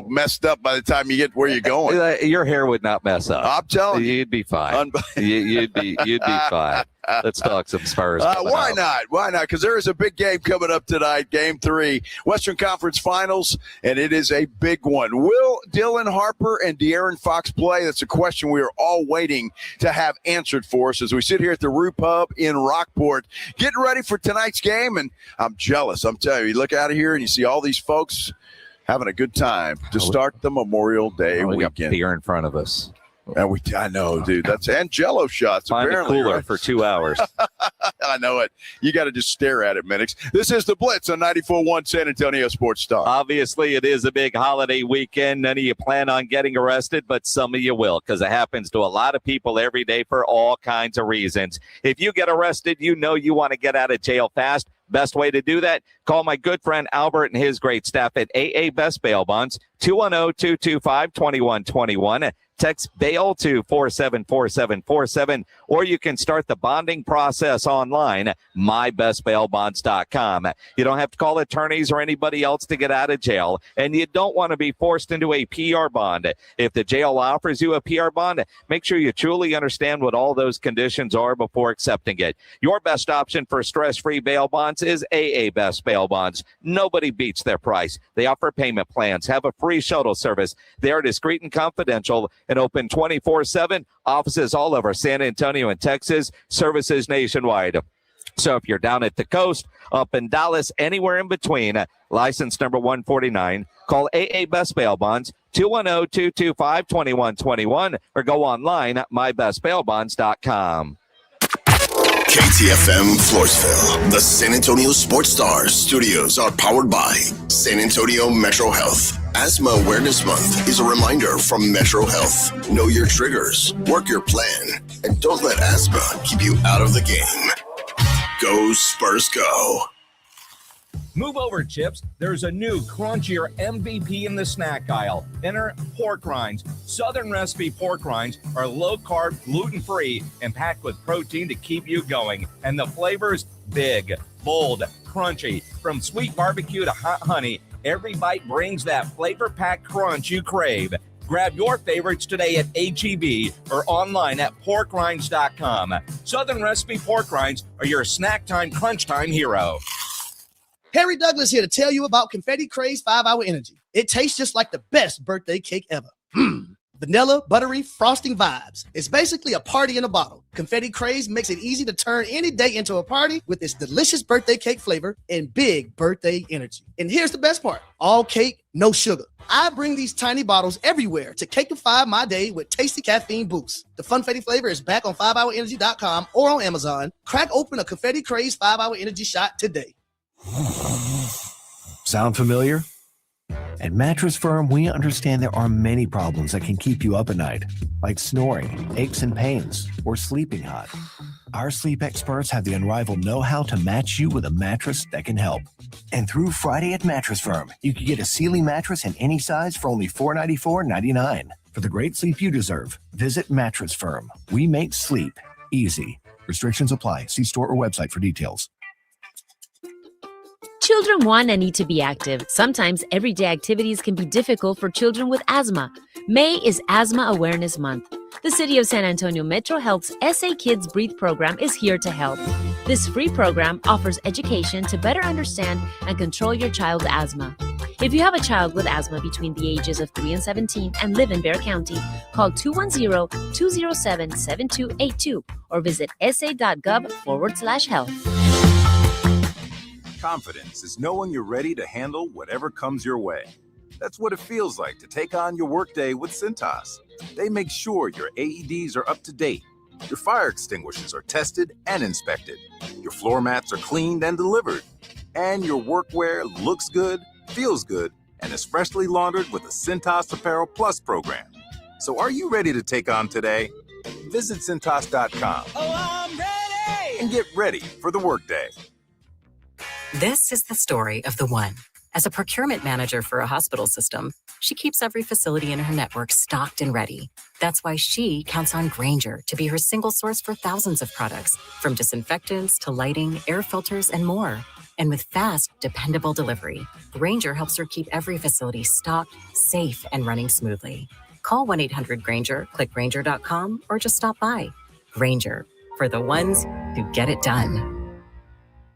messed up by the time you get where you're going. Your hair would not mess up. I'm telling you. You'd be fine. You'd be fine. Let's talk some Spurs. Why not? Why not? Because there is a big game coming up tonight, Game 3, Western Conference Finals, and it is a big one. Will Dylan Harper and De'Aaron Fox play? That's a question we are all waiting to have answered for us as we sit here at the Roo Pub in Rockport, getting ready for tonight's game, and I'm jealous. I'm telling you, you look out of here and you see all these folks having a good time to start the Memorial Day we weekend. Got beer in front of us. And I know, dude. That's and Jello shots. Find apparently, a cooler right? for 2 hours. I know it. You got to just stare at it, Minix. This is the Blitz on 94.1 San Antonio Sports Star. Obviously, it is a big holiday weekend. None of you plan on getting arrested, but some of you will, because it happens to a lot of people every day for all kinds of reasons. If you get arrested, you know you want to get out of jail fast. Best way to do that, call my good friend Albert and his great staff at AA Best Bail Bonds, 210-225-2121. Text bail to 474747, or you can start the bonding process online, mybestbailbonds.com. You don't have to call attorneys or anybody else to get out of jail, and you don't want to be forced into a PR bond. If the jail offers you a PR bond, make sure you truly understand what all those conditions are before accepting it. Your best option for stress-free bail bonds is AA Best Bail Bonds. Nobody beats their price. They offer payment plans, have a free shuttle service. They are discreet and confidential, and open 24/7. Offices all over San Antonio and Texas, services nationwide. So if you're down at the coast, up in Dallas, anywhere in between, license number 149, call AA Best Bail Bonds, 210-225-2121, or go online at mybestbailbonds.com. KTFM Floresville, the San Antonio Sports Stars studios are powered by San Antonio Metro Health. Asthma Awareness Month is a reminder from Metro Health. Know your triggers, work your plan, and don't let asthma keep you out of the game. Go Spurs, go. Move over, Chips. There's a new crunchier MVP in the snack aisle. Enter pork rinds. Southern recipe pork rinds are low-carb, gluten-free, and packed with protein to keep you going. And the flavors, big, bold, crunchy. From sweet barbecue to hot honey, every bite brings that flavor-packed crunch you crave. Grab your favorites today at H-E-B or online at porkrinds.com. Southern recipe pork rinds are your snack time, crunch time hero. Harry Douglas here to tell you about Confetti Craze 5-Hour Energy. It tastes just like the best birthday cake ever. Vanilla, buttery, frosting vibes. It's basically a party in a bottle. Confetti Craze makes it easy to turn any day into a party with its delicious birthday cake flavor and big birthday energy. And here's the best part. All cake, no sugar. I bring these tiny bottles everywhere to cakeify my day with tasty caffeine boosts. The Funfetti flavor is back on 5hourenergy.com or on Amazon. Crack open a Confetti Craze 5-Hour Energy shot today. Sound familiar? At Mattress Firm, we understand there are many problems that can keep you up at night, like snoring, aches and pains, or sleeping hot. Our sleep experts have the unrivaled know-how to match you with a mattress that can help. And through Friday at Mattress Firm, you can get a Sealy mattress in any size for only $494.99. For the great sleep you deserve, visit Mattress Firm. We make sleep easy. Restrictions apply. See store or website for details. Children want and need to be active. Sometimes everyday activities can be difficult for children with asthma. May is Asthma Awareness Month. The City of San Antonio Metro Health's SA Kids Breathe program is here to help. This free program offers education to better understand and control your child's asthma. If you have a child with asthma between the ages of 3 and 17 and live in Bexar County, call 210-207-7282 or visit sa.gov/health. Confidence is knowing you're ready to handle whatever comes your way. That's what it feels like to take on your workday with Cintas. They make sure your AEDs are up to date, your fire extinguishers are tested and inspected, your floor mats are cleaned and delivered, and your workwear looks good, feels good, and is freshly laundered with the Cintas Apparel Plus program. So are you ready to take on today? Visit Cintas.com and get ready for the workday. This is the story of the one. As a procurement manager for a hospital system, she keeps every facility in her network stocked and ready. That's why she counts on Grainger to be her single source for thousands of products, from disinfectants to lighting, air filters, and more. And with fast, dependable delivery, Grainger helps her keep every facility stocked, safe, and running smoothly. Call 1-800-GRAINGER, click Grainger.com, or just stop by. Grainger, for the ones who get it done.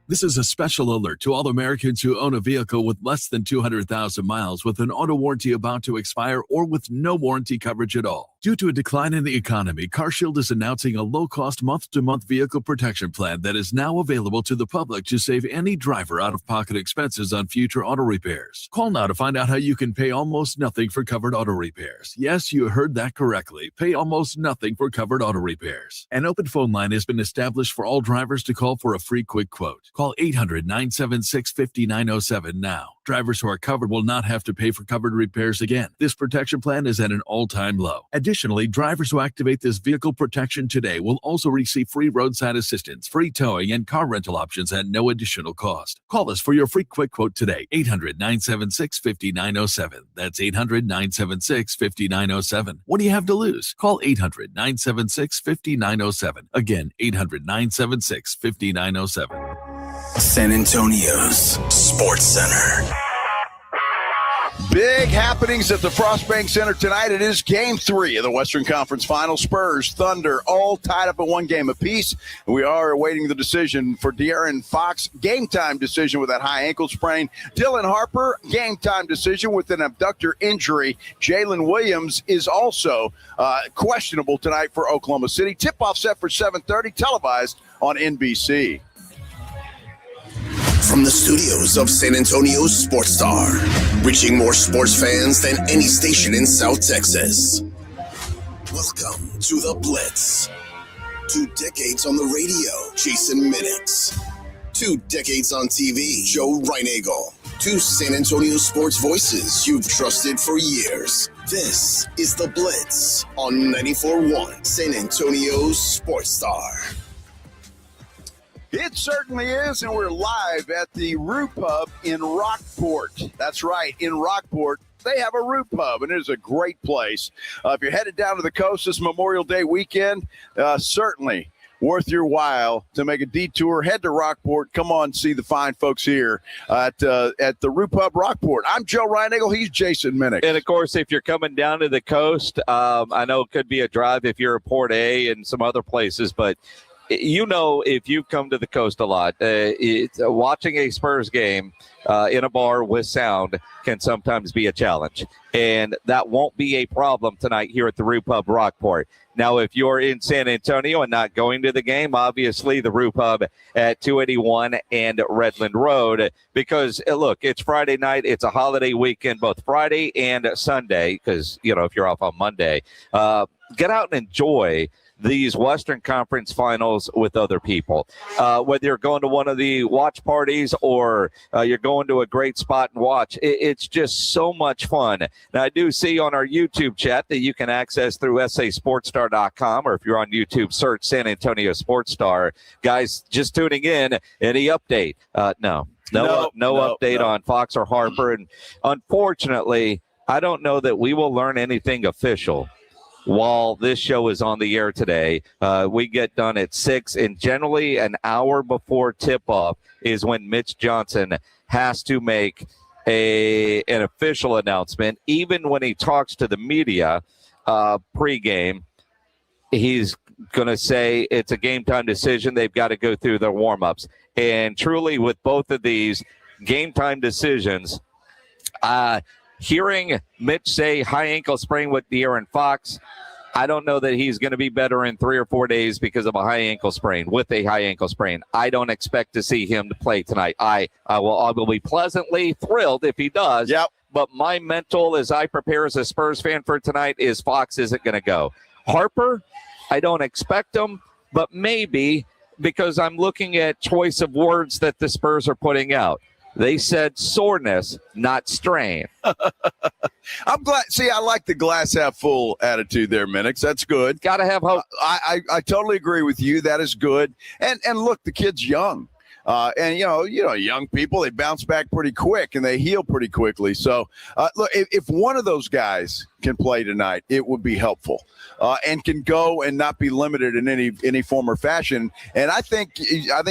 This is a special alert to all Americans who own a vehicle with less than 200,000 miles with an auto warranty about to expire or with no warranty coverage at all. Due to a decline in the economy, CarShield is announcing a low-cost month-to-month vehicle protection plan that is now available to the public to save any driver out-of-pocket expenses on future auto repairs. Call now to find out how you can pay almost nothing for covered auto repairs. Yes, you heard that correctly. Pay almost nothing for covered auto repairs. An open phone line has been established for all drivers to call for a free quick quote. Call 800-976-5907 now. Drivers who are covered will not have to pay for covered repairs again. This protection plan is at an all-time low. Additionally, drivers who activate this vehicle protection today will also receive free roadside assistance, free towing, and car rental options at no additional cost. Call us for your free quick quote today. 800-976-5907. That's 800-976-5907. What do you have to lose? Call 800-976-5907. Again, 800-976-5907. San Antonio's Sports Center. Big happenings at the Frost Bank Center tonight. It is Game 3 of the Western Conference Final. Spurs, Thunder, all tied up at one game apiece. We are awaiting the decision for De'Aaron Fox. Game time decision with that high ankle sprain. Dylan Harper, game time decision with an abductor injury. Jalen Williams is also questionable tonight for Oklahoma City. Tip-off set for 7:30, televised on NBC. From the studios of San Antonio's Sports Star, reaching more sports fans than any station in South Texas. Welcome to the Blitz. 2 decades on the radio, Jason Minix. 2 decades on TV, Joe Reinagle. 2 San Antonio sports voices you've trusted for years. This is the Blitz on 94.1 San Antonio's Sports Star. It certainly is, and we're live at the Roo Pub in Rockport. That's right, in Rockport. They have a Roo Pub, and it is a great place. If you're headed down to the coast this Memorial Day weekend, certainly worth your while to make a detour. Head to Rockport. Come on, see the fine folks here at the Roo Pub Rockport. I'm Joe Reinagle. He's Jason Minnick. And, of course, if you're coming down to the coast, I know it could be a drive if you're at Port A and some other places, but you know, if you've come to the coast a lot, watching a Spurs game in a bar with sound can sometimes be a challenge. And that won't be a problem tonight here at the Roo Pub Rockport. Now, if you're in San Antonio and not going to the game, obviously the Roo Pub at 281 and Redland Road, because, look, it's Friday night. It's a holiday weekend, both Friday and Sunday, because, you know, if you're off on Monday, get out and enjoy these Western Conference finals with other people. Whether you're going to one of the watch parties or you're going to a great spot and watch, it's just so much fun. Now, I do see on our YouTube chat that you can access through sasportstar.com, or if you're on YouTube, search San Antonio Sports Star. Guys, just tuning in, any update? No update on Fox or Harper. And unfortunately, I don't know that we will learn anything official while this show is on the air today. We get done at 6, and generally an hour before tip-off is when Mitch Johnson has to make an official announcement. Even when he talks to the media pregame, he's going to say it's a game-time decision. They've got to go through their warm-ups. And truly, with both of these game-time decisions, hearing Mitch say high ankle sprain with De'Aaron Fox, I don't know that he's going to be better in 3 or 4 days because of a high ankle sprain, with a high ankle sprain. I don't expect to see him to play tonight. I will be pleasantly thrilled if he does. Yep. But my mental, as I prepare as a Spurs fan for tonight, is Fox isn't going to go. Harper, I don't expect him, but maybe, because I'm looking at choice of words that the Spurs are putting out. They said soreness, not strain. I'm glad. See, I like the glass half full attitude there, Minix. That's good. Got to have hope. I totally agree with you. That is good. And look, the kid's young. And you know, young people, they bounce back pretty quick and they heal pretty quickly. So, look, if one of those guys can play tonight, it would be helpful, and can go and not be limited in any form or fashion. And I think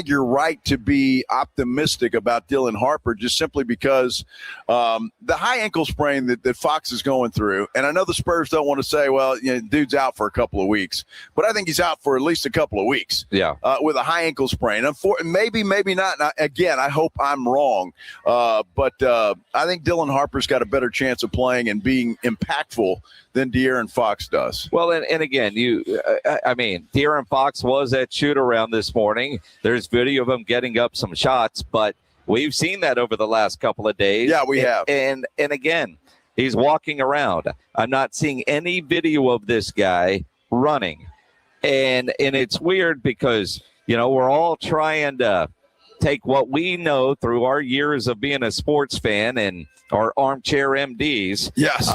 you're right to be optimistic about Dylan Harper, just simply because the high ankle sprain that Fox is going through. And I know the Spurs don't want to say, well, you know, dude's out for a couple of weeks, but I think he's out for at least a couple of weeks. Yeah, with a high ankle sprain. Maybe not. Now, again, I hope I'm wrong, but I think Dylan Harper's got a better chance of playing and being impactful than De'Aaron Fox does. Well, and again, De'Aaron Fox was at shoot-around this morning. There's video of him getting up some shots, but we've seen that over the last couple of days. Yeah, we have. And again, he's walking around. I'm not seeing any video of this guy running. And it's weird because, you know, we're all trying to take what we know through our years of being a sports fan and our armchair MDs. Yes.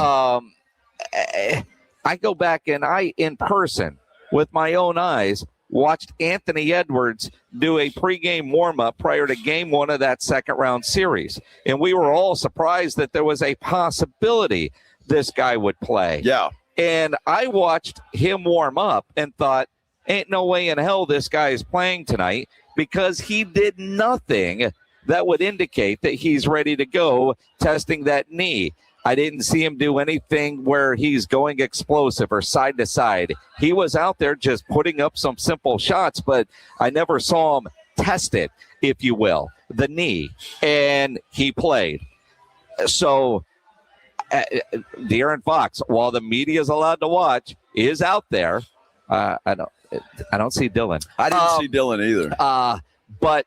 I go back and I, in person, with my own eyes, watched Anthony Edwards do a pregame warm-up prior to game 1 of that second-round series. And we were all surprised that there was a possibility this guy would play. Yeah. And I watched him warm up and thought, ain't no way in hell this guy is playing tonight, because he did nothing that would indicate that he's ready to go testing that knee. I didn't see him do anything where he's going explosive or side to side. He was out there just putting up some simple shots, but I never saw him test it, if you will, the knee, and he played. So De'Aaron Fox, while the media is allowed to watch, is out there. I don't see Dylan. I didn't see Dylan either. But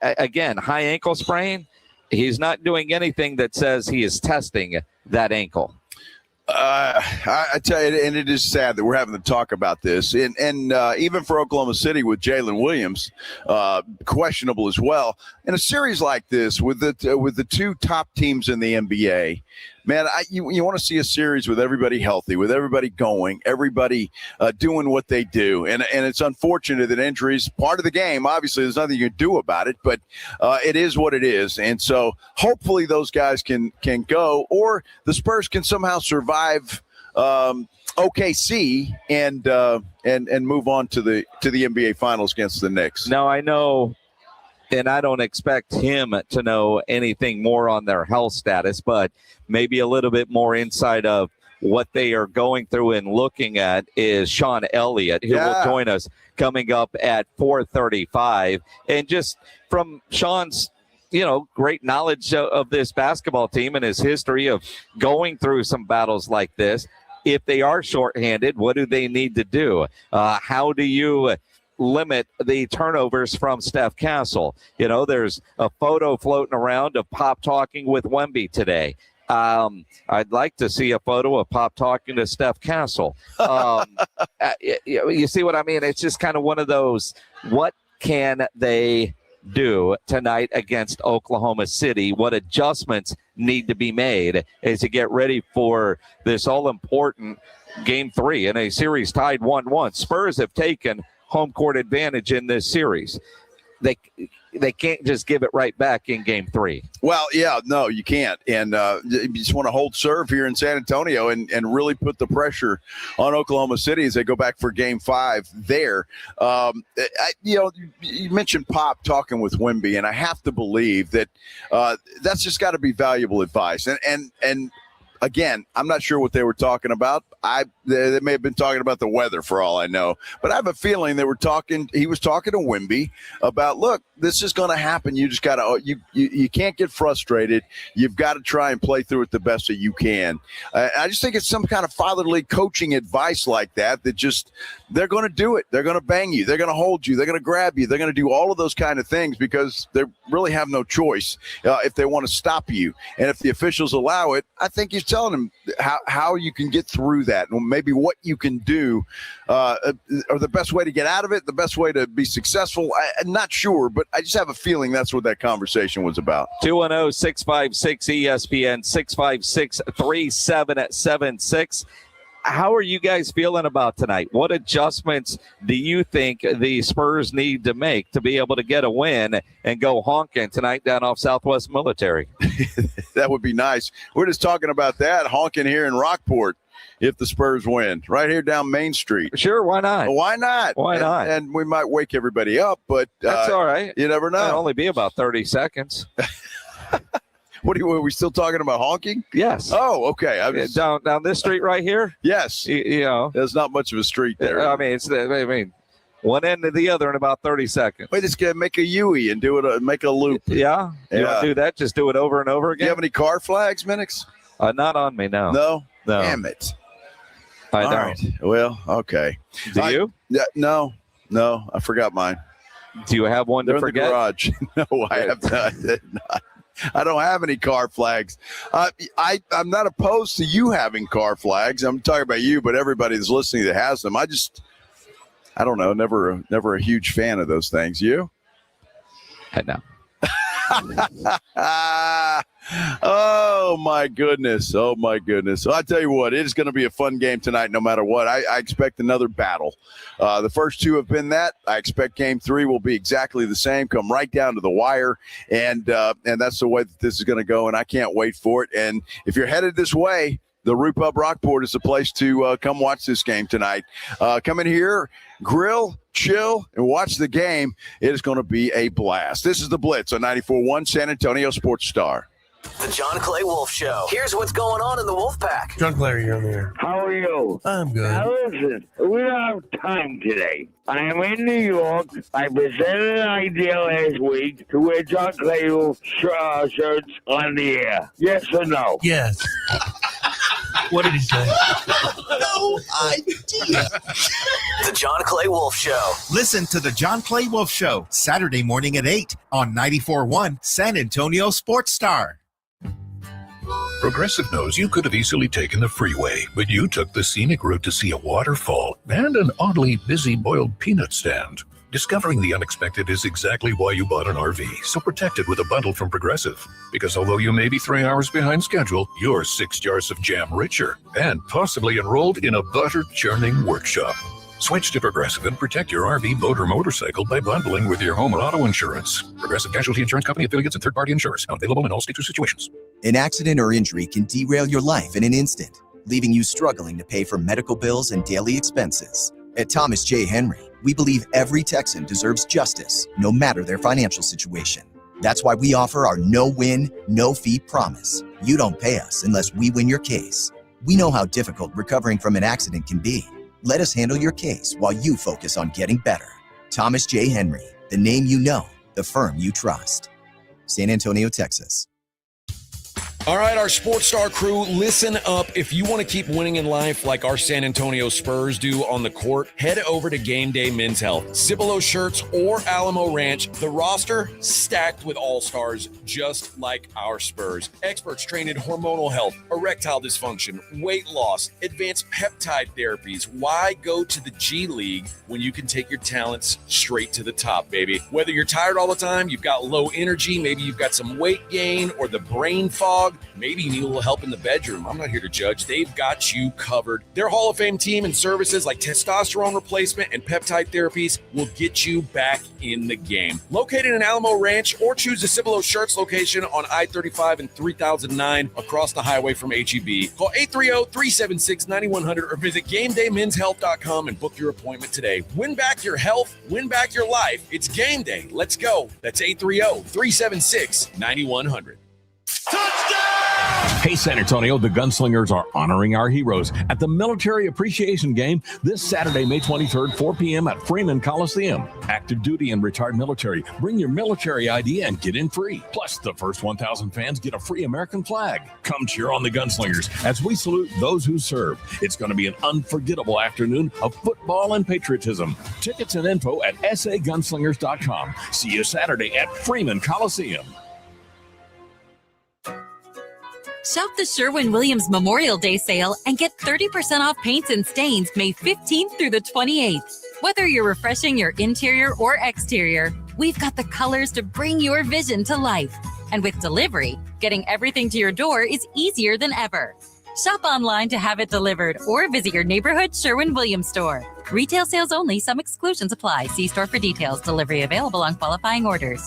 again, high ankle sprain. He's not doing anything that says he is testing that ankle. I tell you, and it is sad that we're having to talk about this. And even for Oklahoma City with Jalen Williams, questionable as well. In a series like this, with the two top teams in the NBA man, you want to see a series with everybody healthy, with everybody going, everybody doing what they do. And it's unfortunate that injuries part of the game. Obviously, there's nothing you can do about it, but it is what it is. And so hopefully those guys can go, or the Spurs can somehow survive OKC and move on to the NBA Finals against the Knicks. Now, I know, and I don't expect him to know anything more on their health status, but maybe a little bit more insight of what they are going through and looking at is Sean Elliott, who will join us coming up at 4:35. And just from Sean's great knowledge of this basketball team and his history of going through some battles like this, if they are shorthanded, what do they need to do? How do you limit the turnovers from Steph Castle? There's a photo floating around of Pop talking with Wemby today. I'd like to see a photo of Pop talking to Steph Castle. You see what I mean? It's just kind of one of those, what can they do tonight against Oklahoma City? What adjustments need to be made as to get ready for this all-important Game 3 in a series tied 1-1. Spurs have taken home court advantage in this series. They can't just give it right back in Game 3. Well, yeah, no, you can't. And you just want to hold serve here in San Antonio and really put the pressure on Oklahoma City as they go back for Game 5 there. You mentioned Pop talking with Wemby, and I have to believe that that's just got to be valuable advice. And again, I'm not sure what they were talking about. They may have been talking about the weather for all I know, but I have a feeling he was talking to Wemby about, look, this is going to happen. You just got to, you can't get frustrated. You've got to try and play through it the best that you can. I just think it's some kind of fatherly coaching advice like that just, they're going to do it. They're going to bang you. They're going to hold you. They're going to grab you. They're going to do all of those kind of things because they really have no choice if they want to stop you. And if the officials allow it, I think he's telling them how you can get through that and maybe what you can do or the best way to get out of it, the best way to be successful. I'm not sure, but I just have a feeling that's what that conversation was about. 210-656-ESPN, 656-3776. How are you guys feeling about tonight? What adjustments do you think the Spurs need to make to be able to get a win and go honking tonight down off Southwest Military? That would be nice. We're just talking about that, honking here in Rockport if the Spurs win, right here down Main Street. Sure, why not? Why not? Why not? And we might wake everybody up, but that's all right. You never know. It'll only be about 30 seconds. Are we still talking about honking? Yes. Oh, okay. Down this street right here? Yes. There's not much of a street there. I mean, one end to the other in about 30 seconds. Wait, just make a U-ey and do it. Make a loop. Yeah. You want to do that? Just do it over and over again. Do you have any car flags, Minix? Not on me, no. No. Damn it. I don't. Right. Well, okay. Do you? Yeah. No. I forgot mine. Do you have one to forget? In the garage. No, I have not. I don't have any car flags. I'm not opposed to you having car flags. I'm talking about you, but everybody that's listening that has them. I don't know. Never a huge fan of those things. You? No. Oh my goodness. So I tell you what, it is going to be a fun game tonight no matter what. I expect another battle. The first two have been that. I expect Game 3 will be exactly the same, come right down to the wire, and that's the way that this is going to go, and I can't wait for it. And if you're headed this way, the Roo Pub Rockport is the place to come watch this game tonight. Come in here, grill, chill, and watch the game. It is going to be a blast. This is the Blitz on 94.1 San Antonio Sports Star. The John Clay Wolf Show. Here's what's going on in the Wolf Pack. John Clay, you're on the air. How are you? I'm good. Now listen, we don't have time today. I am in New York. I presented an idea last week to wear John Clay Wolf shirts on the air. Yes or no? Yes. What did he say? No idea. The John Clay Wolf Show. Listen to the John Clay Wolf Show, Saturday morning at 8 on 94.1 San Antonio Sports Star. Progressive knows you could have easily taken the freeway, but you took the scenic route to see a waterfall and an oddly busy boiled peanut stand. Discovering the unexpected is exactly why you bought an RV, so protect it with a bundle from Progressive. Because although you may be 3 hours behind schedule, you're 6 jars of jam richer and possibly enrolled in a butter-churning workshop. Switch to Progressive and protect your RV, boat, or motorcycle by bundling with your home and auto insurance. Progressive Casualty Insurance Company, affiliates, and third-party insurers. Not available in all states or situations. An accident or injury can derail your life in an instant, leaving you struggling to pay for medical bills and daily expenses. At Thomas J. Henry, we believe every Texan deserves justice, no matter their financial situation. That's why we offer our no-win, no-fee promise. You don't pay us unless we win your case. We know how difficult recovering from an accident can be. Let us handle your case while you focus on getting better. Thomas J. Henry, the name you know, the firm you trust. San Antonio, Texas. All right, our Sports Star crew, listen up. If you want to keep winning in life like our San Antonio Spurs do on the court, head over to Game Day Men's Health. Cibolo Shirts or Alamo Ranch, the roster stacked with all-stars just like our Spurs. Experts trained in hormonal health, erectile dysfunction, weight loss, advanced peptide therapies. Why go to the G League when you can take your talents straight to the top, baby? Whether you're tired all the time, you've got low energy, maybe you've got some weight gain or the brain fog, maybe you need a little help in the bedroom. I'm not here to judge. They've got you covered. Their Hall of Fame team and services like testosterone replacement and peptide therapies will get you back in the game. Located in Alamo Ranch, or choose the Cibolo Shirts location on I-35 and 3009 across the highway from HEB. Call 830-376-9100 or visit GameDayMen'sHealth.com and book your appointment today. Win back your health, win back your life. It's game day. Let's go. That's 830-376-9100. Hey, San Antonio, the Gunslingers are honoring our heroes at the Military Appreciation Game this Saturday, May 23rd, 4 p.m. at Freeman Coliseum. Active duty and retired military. Bring your military ID and get in free. Plus, the first 1,000 fans get a free American flag. Come cheer on the Gunslingers as we salute those who serve. It's going to be an unforgettable afternoon of football and patriotism. Tickets and info at sagunslingers.com. See you Saturday at Freeman Coliseum. Shop the Sherwin-Williams Memorial Day sale and get 30% off paints and stains May 15th through the 28th. Whether you're refreshing your interior or exterior, we've got the colors to bring your vision to life. And with delivery, getting everything to your door is easier than ever. Shop online to have it delivered or visit your neighborhood Sherwin-Williams store. Retail sales only. Some exclusions apply. See store for details. Delivery available on qualifying orders.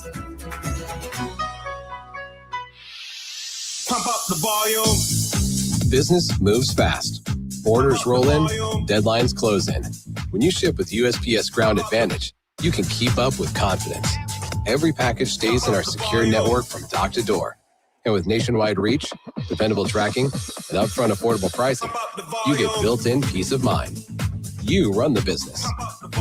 Pump up the volume. Business moves fast. Orders roll in, deadlines close in. When you ship with USPS Ground Advantage, you can keep up with confidence. Every package stays in our secure network from dock to door. And with nationwide reach, dependable tracking, and upfront affordable pricing, you get built-in peace of mind. You run the business.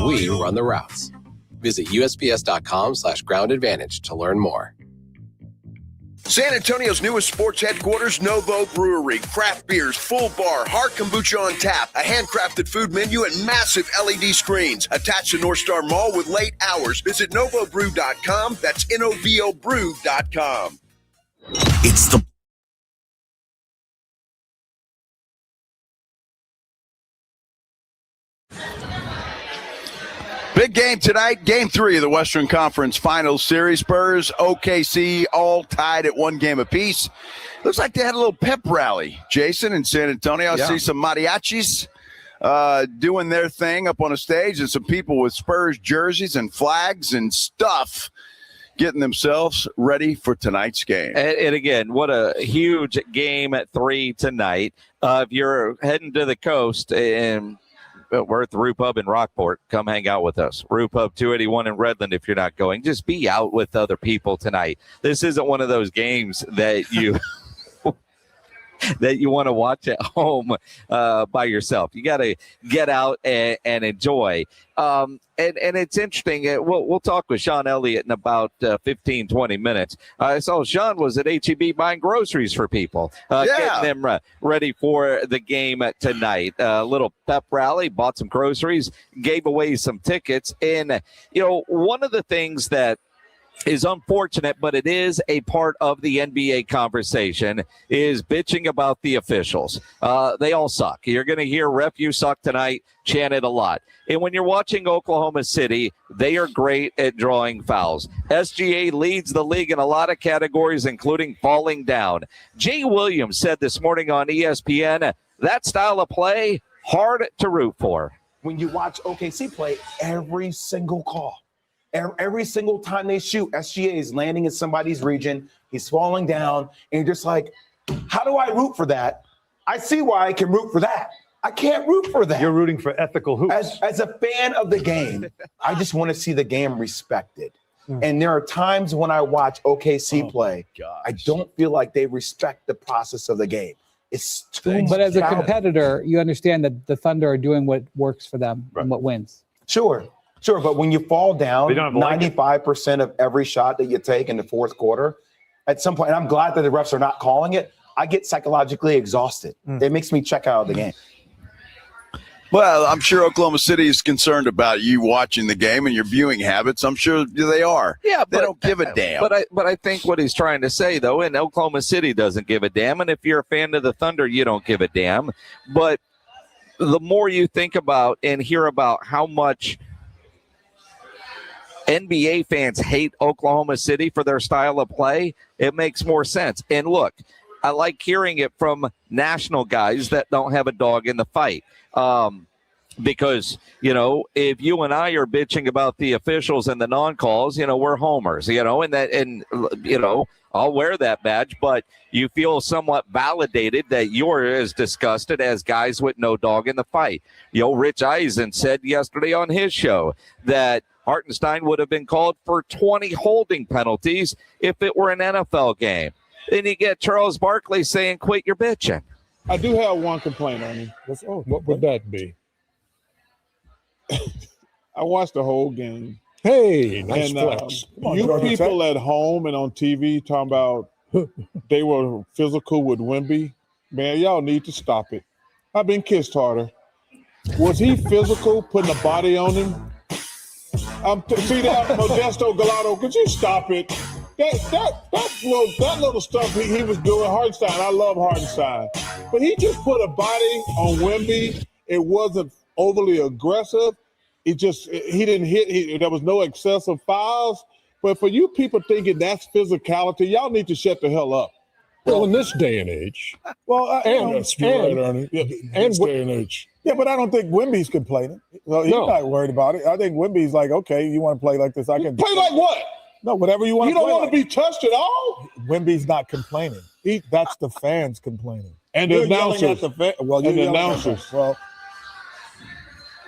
We run the routes. Visit USPS.com/Ground Advantage to learn more. San Antonio's newest sports headquarters, Novo Brewery. Craft beers, full bar, hard kombucha on tap, a handcrafted food menu, and massive LED screens. Attached to North Star Mall with late hours. Visit novobrew.com. That's NOVObrew.com. It's the Big game tonight, game 3 of the Western Conference Finals Series. Spurs, OKC, all tied at 1 game apiece. Looks like they had a little pep rally, Jason, in San Antonio. I see some mariachis doing their thing up on a stage and some people with Spurs jerseys and flags and stuff getting themselves ready for tonight's game. And again, what a huge game at 3 tonight. If you're heading to the coast and we're at the Roo Pub in Rockport, come hang out with us. Roo Pub 281 in Redland. If you're not going, just be out with other people tonight. This isn't one of those games that you that you want to watch at home by yourself. You got to get out and enjoy. And it's interesting. We'll talk with Sean Elliott in about 15, 20 minutes. I saw Sean was at HEB buying groceries for people, getting them ready for the game tonight. A little pep rally, bought some groceries, gave away some tickets. And, one of the things that is unfortunate, but it is a part of the NBA conversation, is bitching about the officials. They all suck. You're going to hear "ref, you suck" tonight chanted a lot. And when you're watching Oklahoma City, they are great at drawing fouls. SGA leads the league in a lot of categories, including falling down. Jay Williams said this morning on ESPN, that style of play, hard to root for. When you watch OKC play, every single call, every single time they shoot, SGA is landing in somebody's region. He's falling down, and you're just like, how do I root for that? I see why I can root for that. I can't root for that. You're rooting for ethical hoops. As a fan of the game, I just want to see the game respected. And there are times when I watch OKC play, I don't feel like they respect the process of the game. It's too much. But as a competitor, you understand that the Thunder are doing what works for them and what wins. Sure. But when you fall down 95% of every shot that you take in the fourth quarter, at some point, and I'm glad that the refs are not calling it, I get psychologically exhausted. It makes me check out of the game. Well, I'm sure Oklahoma City is concerned about you watching the game and your viewing habits. I'm sure they are. Yeah, they don't give a damn. But I think what he's trying to say, though, and Oklahoma City doesn't give a damn. And if you're a fan of the Thunder, you don't give a damn. But the more you think about and hear about how much NBA fans hate Oklahoma City for their style of play, it makes more sense. And look, I like hearing it from national guys that don't have a dog in the fight. Because, if you and I are bitching about the officials and the non-calls, we're homers, and I'll wear that badge, but you feel somewhat validated that you're as disgusted as guys with no dog in the fight. Rich Eisen said yesterday on his show that Hartenstein would have been called for 20 holding penalties if it were an NFL game. Then you get Charles Barkley saying, quit your bitching. I do have one complaint on him. What would that be? I watched the whole game. Hey, nice flex. You people at home and on TV talking about they were physical with Wemby. Man, y'all need to stop it. I've been kissed harder. Was he physical, putting a body on him? See that, Modesto Galato? Could you stop it? That little stuff he was doing, Hartenstein, I love Hartenstein. But he just put a body on Wemby. It wasn't overly aggressive. He didn't hit. There was no excessive fouls. But for you people thinking that's physicality, y'all need to shut the hell up. Well, in this day and age. Well, this day and age. Yeah, but I don't think Wemby's complaining. So he's not worried about it. I think Wemby's like, okay, you want to play like this? I can play like what? No, whatever you want. You don't want to be touched at all. Wemby's not complaining. That's the fans complaining, and the announcers. Well,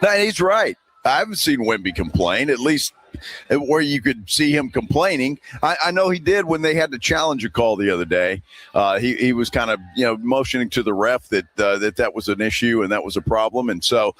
no, he's right. I haven't seen Wemby complain, at least where you could see him complaining. I know he did when they had the challenger call the other day. He was kind of motioning to the ref that was an issue and that was a problem, and so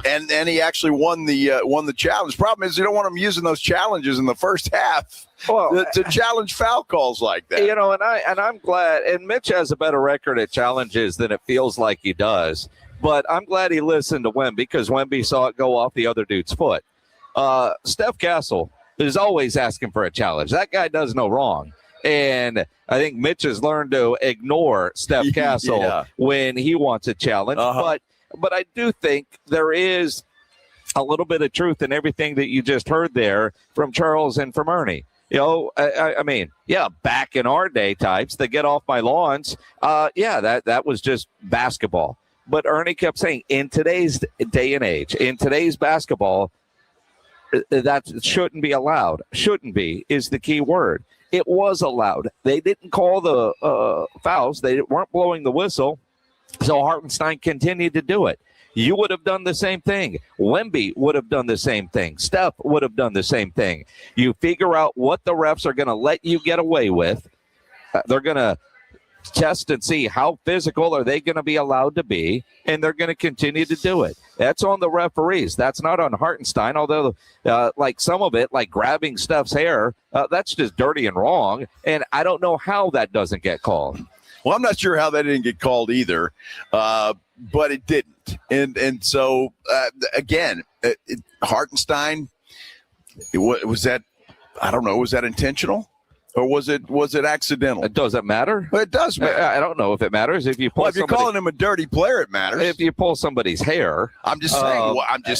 and he actually won the challenge. Problem is, you don't want him using those challenges in the first half to challenge foul calls like that. And I'm glad. And Mitch has a better record at challenges than it feels like he does. But I'm glad he listened to Wemby because Wemby saw it go off the other dude's foot. Steph Castle is always asking for a challenge. That guy does no wrong. And I think Mitch has learned to ignore Steph Castle when he wants a challenge. But I do think there is a little bit of truth in everything that you just heard there from Charles and from Ernie. I mean, back in our day types that get off my lawns. That was just basketball. But Ernie kept saying, in today's day and age, in today's basketball, that shouldn't be allowed. Shouldn't be is the key word. It was allowed. They didn't call the fouls. They weren't blowing the whistle. So Hartenstein continued to do it. You would have done the same thing. Wemby would have done the same thing. Steph would have done the same thing. You figure out what the refs are going to let you get away with. They're going to test and see how physical are they going to be allowed to be, and they're going to continue to do it. That's on the referees. That's not on Hartenstein, although like some of it, like grabbing Steph's hair, that's just dirty and wrong, and I don't know how that doesn't get called. Well, I'm not sure how that didn't get called either, but it didn't. And so, again, Hartenstein, was that I don't know. Was that intentional? Or was it accidental? It doesn't matter. It does matter. I don't know if it matters. If you pull if you're calling him a dirty player, it matters. If you pull somebody's hair, I'm just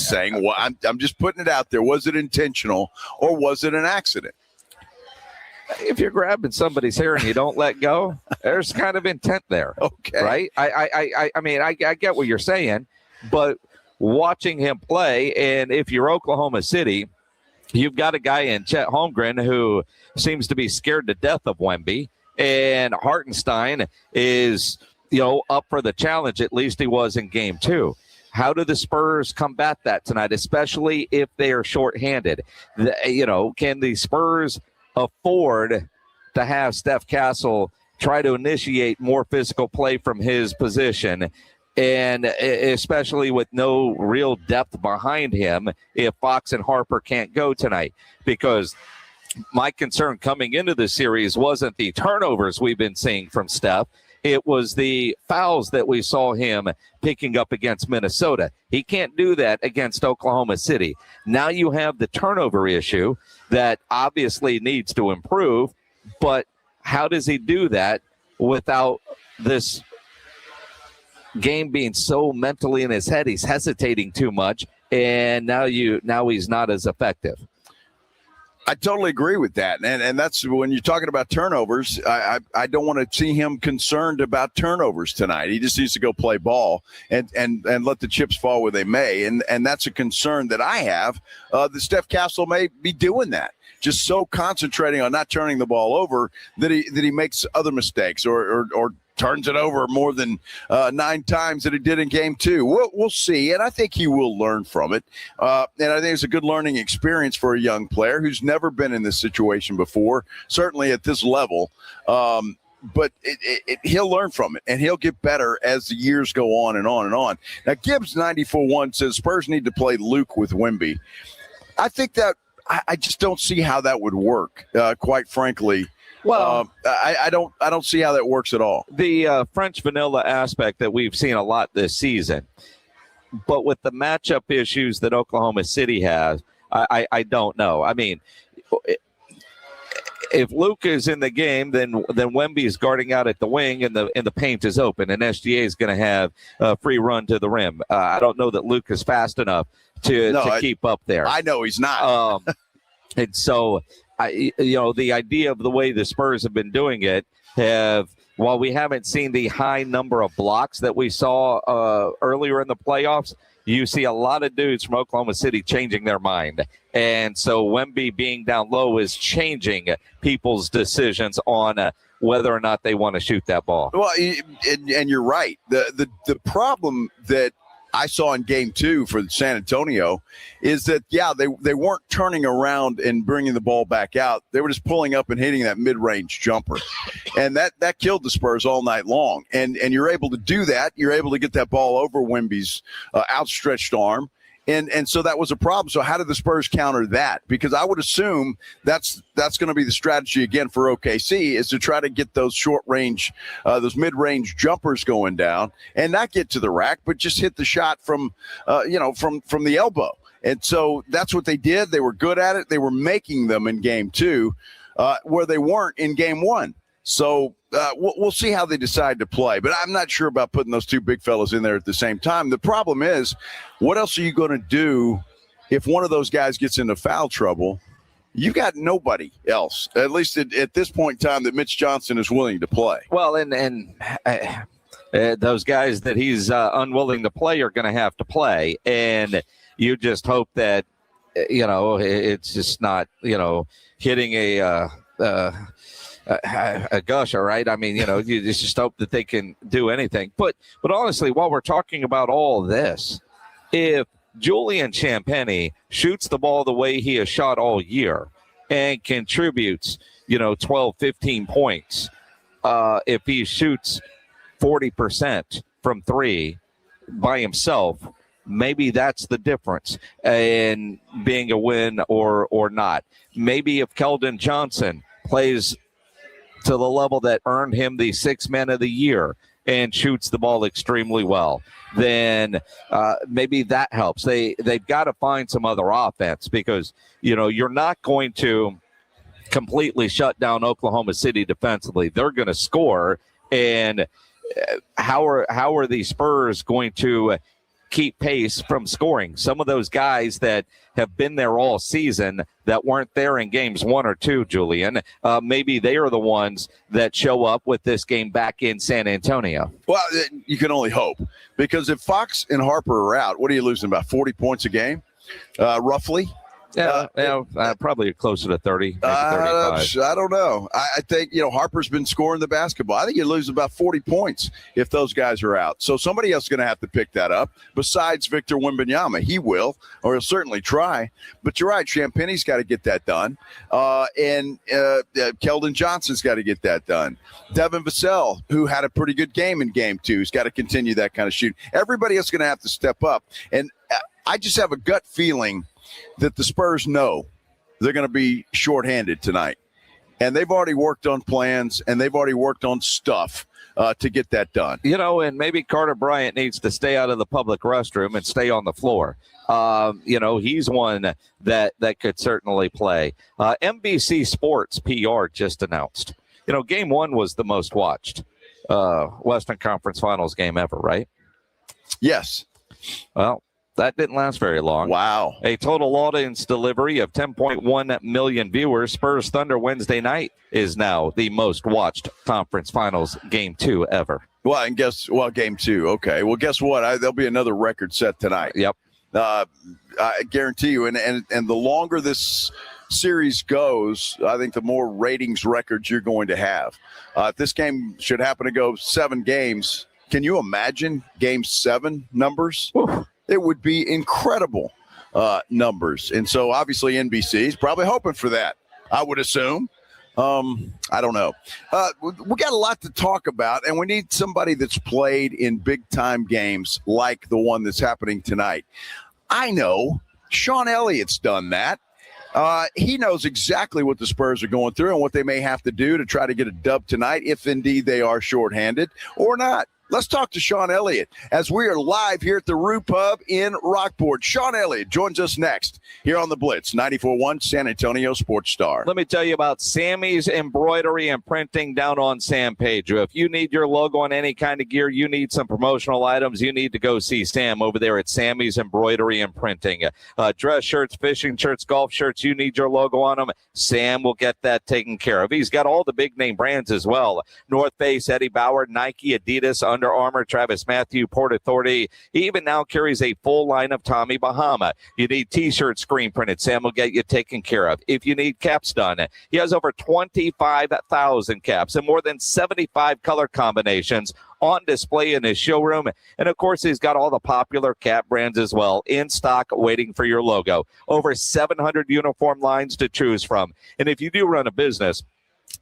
saying. I'm just putting it out there. Was it intentional or was it an accident? If you're grabbing somebody's hair and you don't let go, there's kind of intent there. Okay, right? I mean, I get what you're saying, but watching him play, and if you're Oklahoma City, you've got a guy in Chet Holmgren who seems to be scared to death of Wemby, and Hartenstein is, up for the challenge. At least he was in game 2. How do the Spurs combat that tonight, especially if they are shorthanded? Can the Spurs afford to have Steph Castle try to initiate more physical play from his position, and especially with no real depth behind him if Fox and Harper can't go tonight? Because my concern coming into this series wasn't the turnovers we've been seeing from Steph. It was the fouls that we saw him picking up against Minnesota. He can't do that against Oklahoma City. Now you have the turnover issue that obviously needs to improve, but how does he do that without this game being so mentally in his head? He's hesitating too much, and now he's not as effective. I totally agree with that. And that's when you're talking about turnovers, I don't want to see him concerned about turnovers tonight. He just needs to go play ball and let the chips fall where they may. And that's a concern that I have, that Steph Castle may be doing that. Just so concentrating on not turning the ball over that he makes other mistakes or turns it over more than 9 times that he did in game 2. We'll see, and I think he will learn from it. And I think it's a good learning experience for a young player who's never been in this situation before, certainly at this level. But he'll learn from it, and he'll get better as the years go on and on and on. Now, Gibbs 94-1 says Spurs need to play Luke with Wemby. I think that I just don't see how that would work, quite frankly. Well, I don't see how that works at all. The French vanilla aspect that we've seen a lot this season, but with the matchup issues that Oklahoma City has, I don't know. I mean, if Luke is in the game, then Wemby is guarding out at the wing, and the paint is open, and SGA is going to have a free run to the rim. I don't know that Luke is fast enough to keep up there. I know he's not. And so, the idea of the way the Spurs have been doing it while we haven't seen the high number of blocks that we saw earlier in the playoffs, you see a lot of dudes from Oklahoma City changing their mind. And so Wemby being down low is changing people's decisions on whether or not they want to shoot that ball. Well, and you're right. The problem that I saw in game 2 for San Antonio is that, they weren't turning around and bringing the ball back out. They were just pulling up and hitting that mid-range jumper. And that killed the Spurs all night long. And you're able to do that. You're able to get that ball over Wemby's outstretched arm. And so that was a problem. So how did the Spurs counter that? Because I would assume that's going to be the strategy again for OKC, is to try to get those short range, those mid range jumpers going down and not get to the rack, but just hit the shot from the elbow. And so that's what they did. They were good at it. They were making them in game 2, where they weren't in game 1. So we'll see how they decide to play. But I'm not sure about putting those two big fellas in there at the same time. The problem is, what else are you going to do if one of those guys gets into foul trouble? You've got nobody else, at least at this point in time, that Mitch Johnson is willing to play. Well, and those guys that he's unwilling to play are going to have to play. And you just hope that, it's just not, hitting a gusher, right? I mean, you just hope that they can do anything. But honestly, while we're talking about all this, if Julian Champagnie shoots the ball the way he has shot all year and contributes, 12, 15 points, if he shoots 40% from 3 by himself, maybe that's the difference in being a win or not. Maybe if Keldon Johnson plays to the level that earned him the 6th Man of the Year and shoots the ball extremely well, then maybe that helps. They've got to find some other offense, because, you're not going to completely shut down Oklahoma City defensively. They're going to score, and how are the Spurs going to keep pace from scoring? Some of those guys that have been there all season that weren't there in games 1 or 2, Julian, maybe they are the ones that show up with this game back in San Antonio. Well, you can only hope, because if Fox and Harper are out, what are you losing, about 40 points a game, roughly? Probably closer to 30, maybe 35. I don't know. I think, Harper's been scoring the basketball. I think you lose about 40 points if those guys are out. So somebody else is going to have to pick that up besides Victor Wembanyama. He will, or he'll certainly try. But you're right, Champagne's got to get that done. And Keldon Johnson's got to get that done. Devin Vassell, who had a pretty good game in game 2, has got to continue that kind of shooting. Everybody else is going to have to step up. And I just have a gut feeling that the Spurs know they're going to be shorthanded tonight. And they've already worked on plans, and they've already worked on stuff to get that done. And maybe Carter Bryant needs to stay out of the public restroom and stay on the floor. He's one that could certainly play. NBC Sports PR just announced, game 1 was the most watched Western Conference Finals game ever, right? Yes. Well, that didn't last very long. Wow. A total audience delivery of 10.1 million viewers. Spurs Thunder Wednesday night is now the most watched conference finals game 2 ever. Well, and game 2. Okay. Well, guess what? There'll be another record set tonight. Yep. I guarantee you. And the longer this series goes, I think the more ratings records you're going to have. If this game should happen to go 7 games, can you imagine game 7 numbers? Oof. It would be incredible numbers. And so obviously NBC is probably hoping for that, I would assume. I don't know. We got a lot to talk about, and we need somebody that's played in big-time games like the one that's happening tonight. I know Sean Elliott's done that. He knows exactly what the Spurs are going through and what they may have to do to try to get a dub tonight, if indeed they are shorthanded or not. Let's talk to Sean Elliott as we are live here at the Roo Pub in Rockport. Sean Elliott joins us next here on the Blitz, 94.1 San Antonio Sports Star. Let me tell you about Sammy's Embroidery and Printing down on San Pedro. If you need your logo on any kind of gear, you need some promotional items, you need to go see Sam over there at Sammy's Embroidery and Printing. Dress shirts, fishing shirts, golf shirts, you need your logo on them, Sam will get that taken care of. He's got all the big name brands as well. North Face, Eddie Bauer, Nike, Adidas, Under Armour, Travis Matthew, Port Authority. He even now carries a full line of Tommy Bahama. You need t-shirts screen printed, Sam will get you taken care of. If you need caps done, he has over 25,000 caps and more than 75 color combinations on display in his showroom. And of course, he's got all the popular cap brands as well in stock waiting for your logo. Over 700 uniform lines to choose from. And if you do run a business,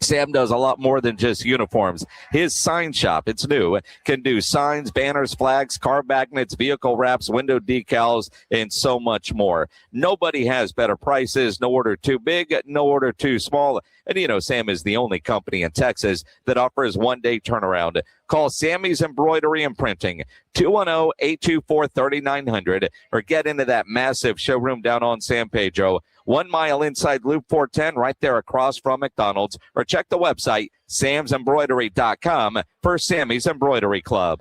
Sam does a lot more than just uniforms. His sign shop, it's new, can do signs, banners, flags, car magnets, vehicle wraps, window decals, and so much more. Nobody has better prices. No order too big, no order too small. And, Sam is the only company in Texas that offers one-day turnaround. Call Sammy's Embroidery and Printing, 210-824-3900, or get into that massive showroom down on San Pedro, 1 mile inside Loop 410, right there across from McDonald's, or check the website, samsembroidery.com, for Sammy's Embroidery Club.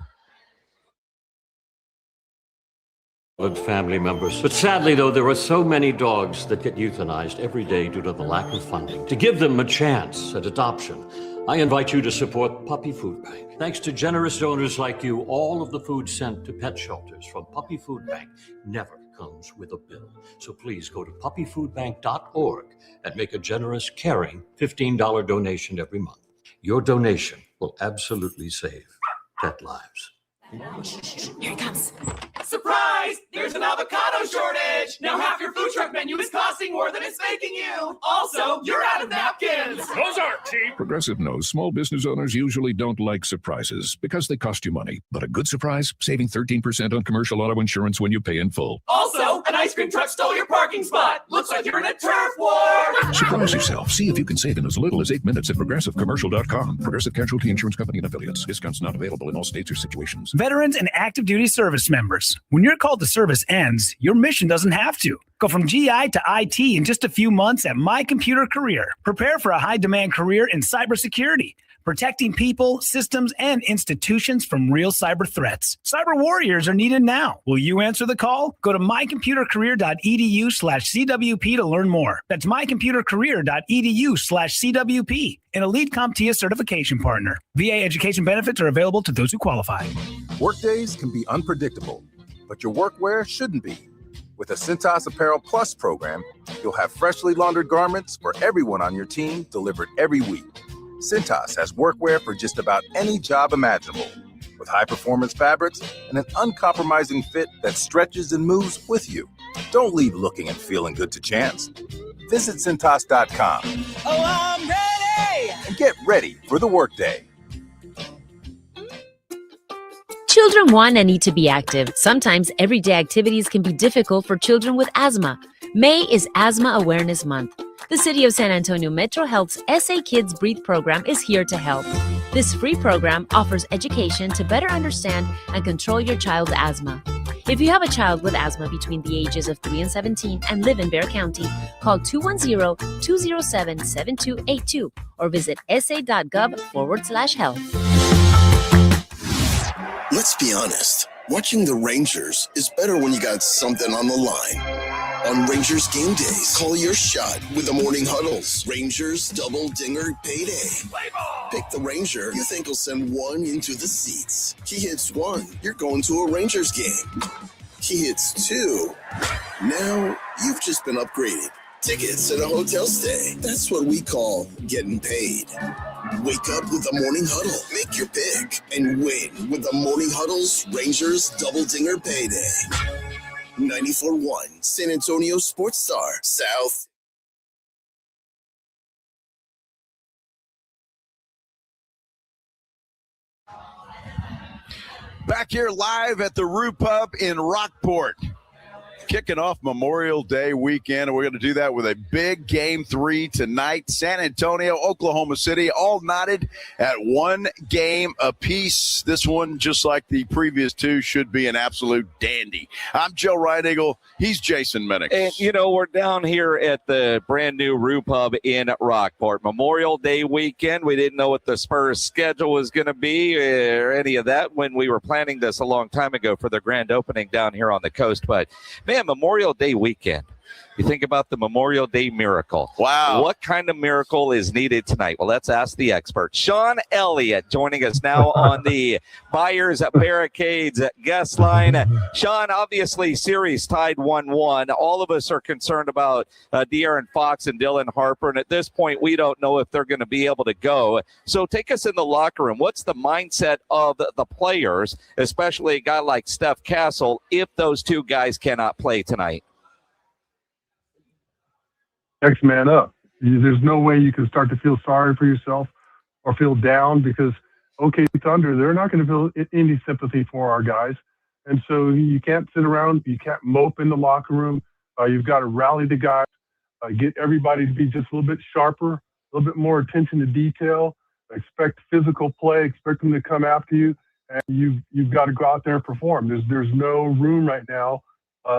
Family members. But sadly, though, there are so many dogs that get euthanized every day due to the lack of funding. To give them a chance at adoption, I invite you to support Puppy Food Bank. Thanks to generous donors like you, all of the food sent to pet shelters from Puppy Food Bank never comes with a bill. So please go to puppyfoodbank.org and make a generous, caring $15 donation every month. Your donation will absolutely save pet lives. Here he comes. Surprise! There's an avocado shortage! Now half your food truck menu is costing more than it's making you! Also, you're out of napkins! Those aren't cheap. Progressive knows small business owners usually don't like surprises because they cost you money. But a good surprise, saving 13% on commercial auto insurance when you pay in full. Also, an ice cream truck stole your parking spot! Looks like you're in a turf war! Surprise yourself. See if you can save in as little as 8 minutes at progressivecommercial.com. Progressive Casualty Insurance Company and Affiliates. Discounts not available in all states or situations. Veterans and active duty service members. When your call to service ends, your mission doesn't have to. Go from GI TI to IT in just a few months at My Computer Career. Prepare for a high-demand career in cybersecurity, protecting people, systems, and institutions from real cyber threats. Cyber warriors are needed now. Will you answer the call? Go to mycomputercareer.edu/CWP to learn more. That's mycomputercareer.edu/CWP, an elite CompTIA certification partner. VA education benefits are available to those who qualify. Workdays can be unpredictable, but your workwear shouldn't be. With a Cintas Apparel Plus program, you'll have freshly laundered garments for everyone on your team delivered every week. Cintas has workwear for just about any job imaginable, with high-performance fabrics and an uncompromising fit that stretches and moves with you. Don't leave looking and feeling good to chance. Visit Cintas.com. Oh, I'm ready! And get ready for the workday. Children want and need to be active. Sometimes everyday activities can be difficult for children with asthma. May is Asthma Awareness Month. The City of San Antonio Metro Health's SA Kids Breathe program is here to help. This free program offers education to better understand and control your child's asthma. If you have a child with asthma between the ages of 3 and 17 and live in Bexar County, call 210-207-7282 or visit sa.gov/health. Let's be honest. Watching the Rangers is better when you got something on the line. On Rangers game days, call your shot with the morning huddles. Rangers double dinger payday. Pick the Ranger you think will send one into the seats. He hits one, you're going to a Rangers game. He hits two. Now you've just been upgraded. Tickets and a hotel stay. That's what we call getting paid. Wake up with the Morning Huddle. Make your pick and win with the Morning Huddle's Rangers Double Dinger Payday. 94.1 San Antonio Sports Star South. Back here live at the Roo Pub in Rockport. Kicking off Memorial Day weekend, and we're going to do that with a big Game 3 tonight. San Antonio, Oklahoma City, all knotted at one game apiece. This one, just like the previous two, should be an absolute dandy. I'm Joe Reidigel. He's Jason Minnick. And, we're down here at the brand-new Roo Pub in Rockport. Memorial Day weekend. We didn't know what the Spurs schedule was going to be or any of that when we were planning this a long time ago for the grand opening down here on the coast. But, man, Memorial Day weekend. You think about the Memorial Day miracle. Wow. What kind of miracle is needed tonight? Well, let's ask the expert. Sean Elliott joining us now on the Buyers Barricades guest line. Sean, obviously, series tied 1-1. All of us are concerned about De'Aaron Fox and Dylan Harper, and at this point, we don't know if they're going to be able to go. So take us in the locker room. What's the mindset of the players, especially a guy like Steph Castle, if those two guys cannot play tonight? Next man up. There's no way you can start to feel sorry for yourself or feel down because OK Thunder, they're not going to feel any sympathy for our guys. And so you can't sit around, you can't mope in the locker room. You've got to rally the guys, get everybody to be just a little bit sharper, a little bit more attention to detail, expect physical play, expect them to come after you, and you've got to go out there and perform. There's no room right now.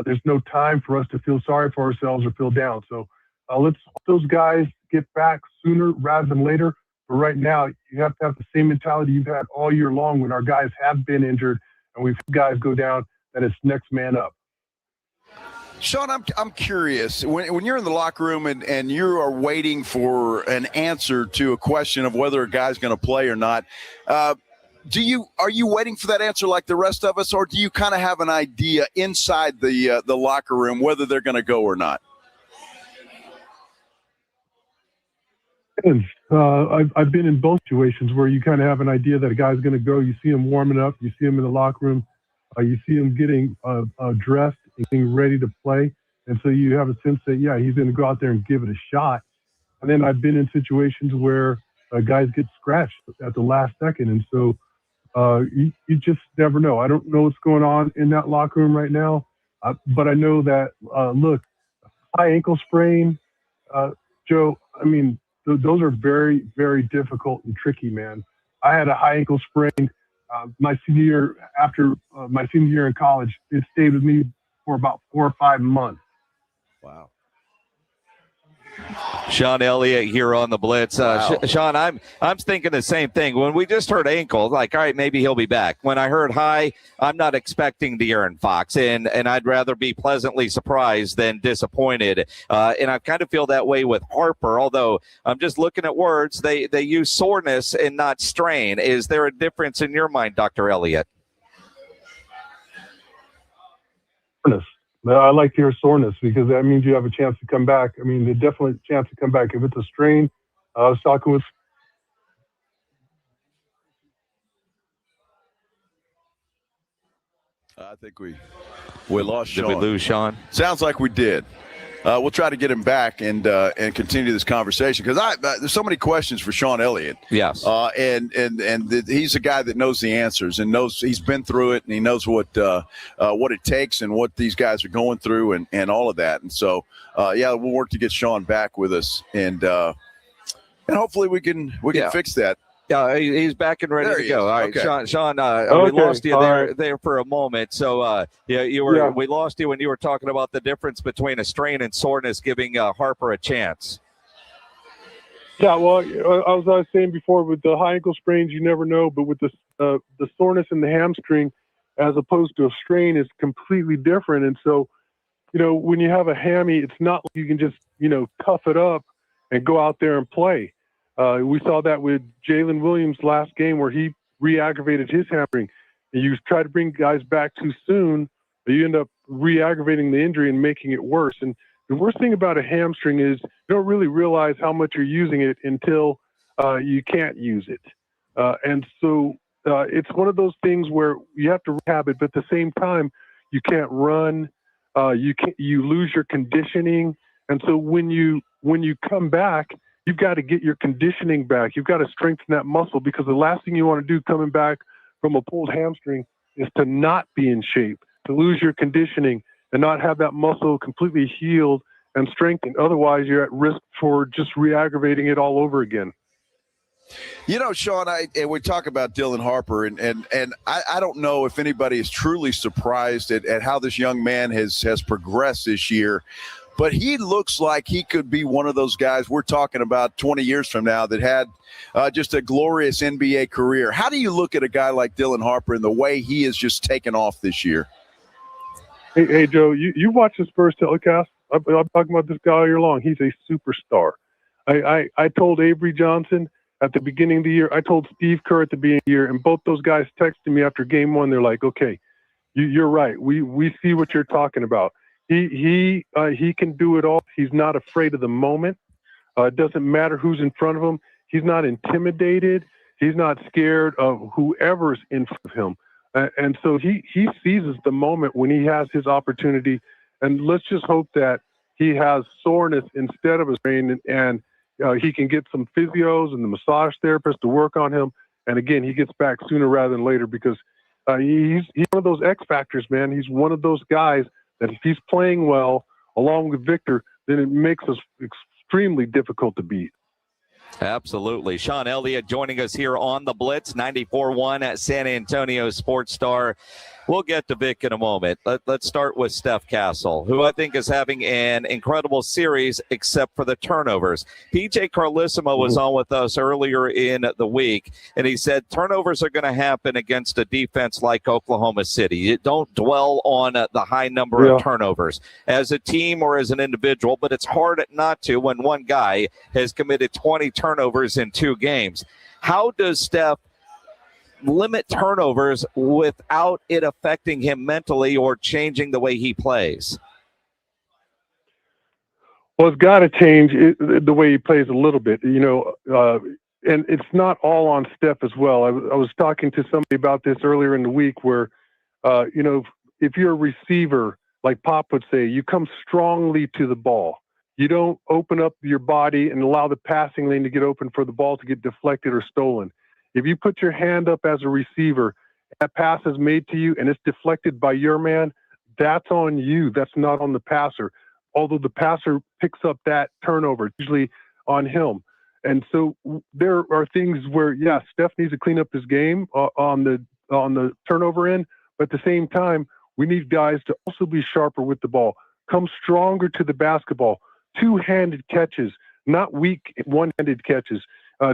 There's no time for us to feel sorry for ourselves or feel down. So let's let those guys get back sooner rather than later. But right now, you have to have the same mentality you've had all year long when our guys have been injured and we've had guys go down, that it's next man up. Sean, I'm curious. When you're in the locker room and you are waiting for an answer to a question of whether a guy's going to play or not, are you waiting for that answer like the rest of us, or do you kind of have an idea inside the locker room whether they're going to go or not? I've been in both situations where you kind of have an idea that a guy's going to go. You see him warming up. You see him in the locker room. You see him getting dressed and getting ready to play. And so you have a sense that, yeah, he's going to go out there and give it a shot. And then I've been in situations where guys get scratched at the last second. And so you just never know. I don't know what's going on in that locker room right now. But I know that, look, high ankle sprain, Joe, I mean, those are very, very difficult and tricky, man. I had a high ankle sprain my senior year, after my senior year in college. It stayed with me for about 4 or 5 months. Wow. Sean Elliott here on the Blitz. Wow. Sean, I'm thinking the same thing. When we just heard ankle, like, all right, maybe he'll be back. When I heard high, I'm not expecting De'Aaron Fox, and I'd rather be pleasantly surprised than disappointed. And I kind of feel that way with Harper, although I'm just looking at words. They use soreness and not strain. Is there a difference in your mind, Dr. Elliott? I like to hear soreness because that means you have a chance to come back. I mean, the definite chance to come back. If it's a strain, I was talking with. I think we lost Sean. Did we lose Sean? Sounds like we did. We'll try to get him back and continue this conversation because there's so many questions for Sean Elliott. Yes, and he's a guy that knows the answers and knows he's been through it and he knows what it takes and what these guys are going through and all of that. And so we'll work to get Sean back with us and hopefully we can fix that. Yeah, he's back and ready to go. All right, okay. Sean, Okay. we lost you All there for a moment. So, we lost you when you were talking about the difference between a strain and soreness, giving Harper a chance. Yeah, well, as I was saying before, with the high ankle sprains, you never know. But with the soreness in the hamstring, as opposed to a strain, is completely different. And so, when you have a hammy, it's not like you can just tough it up and go out there and play. We saw that with Jalen Williams last game where he re-aggravated his hamstring. And you try to bring guys back too soon, but you end up re-aggravating the injury and making it worse. And the worst thing about a hamstring is you don't really realize how much you're using it until you can't use it. And so it's one of those things where you have to rehab it, but at the same time, you can't run. You lose your conditioning. And so when you come back, you've got to get your conditioning back. You've got to strengthen that muscle because the last thing you want to do coming back from a pulled hamstring is to not be in shape, to lose your conditioning and not have that muscle completely healed and strengthened. Otherwise, you're at risk for just re-aggravating it all over again. Sean, we talk about Dylan Harper, and I don't know if anybody is truly surprised at how this young man has progressed this year. But he looks like he could be one of those guys we're talking about 20 years from now that had just a glorious NBA career. How do you look at a guy like Dylan Harper and the way he has just taken off this year? Hey Joe, you watch the Spurs telecast? I'm talking about this guy all year long. He's a superstar. I told Avery Johnson at the beginning of the year. I told Steve Kerr at the beginning of the year, and both those guys texted me after game one. They're like, okay, you're right. We see what you're talking about. He can do it all. He's not afraid of the moment. It doesn't matter who's in front of him. He's not intimidated. He's not scared of whoever's in front of him. And so he seizes the moment when he has his opportunity. And let's just hope that he has soreness instead of a strain, and he can get some physios and the massage therapist to work on him. And again, he gets back sooner rather than later because he's one of those X factors, man. He's one of those guys that if he's playing well along with Victor, then it makes us extremely difficult to beat. Absolutely. Sean Elliott joining us here on the Blitz, 94.1 at San Antonio Sports Star. We'll get to Vic in a moment. Let's start with Steph Castle, who I think is having an incredible series except for the turnovers. PJ Carlissimo was on with us earlier in the week, and he said turnovers are going to happen against a defense like Oklahoma City. You don't dwell on the high number of turnovers as a team or as an individual, but it's hard not to when one guy has committed 20 turnovers in 2 games. How does Steph limit turnovers without it affecting him mentally or changing the way he plays? Well, it's got to change the way he plays a little bit, and it's not all on Steph as well. I was talking to somebody about this earlier in the week where, if you're a receiver, like Pop would say, you come strongly to the ball. You don't open up your body and allow the passing lane to get open for the ball to get deflected or stolen. If you put your hand up as a receiver, that pass is made to you and it's deflected by your man, that's on you. That's not on the passer. Although the passer picks up that turnover, it's usually on him. And so there are things where, Steph needs to clean up his game on the turnover end, but at the same time, we need guys to also be sharper with the ball, come stronger to the basketball, two-handed catches, not weak one-handed catches.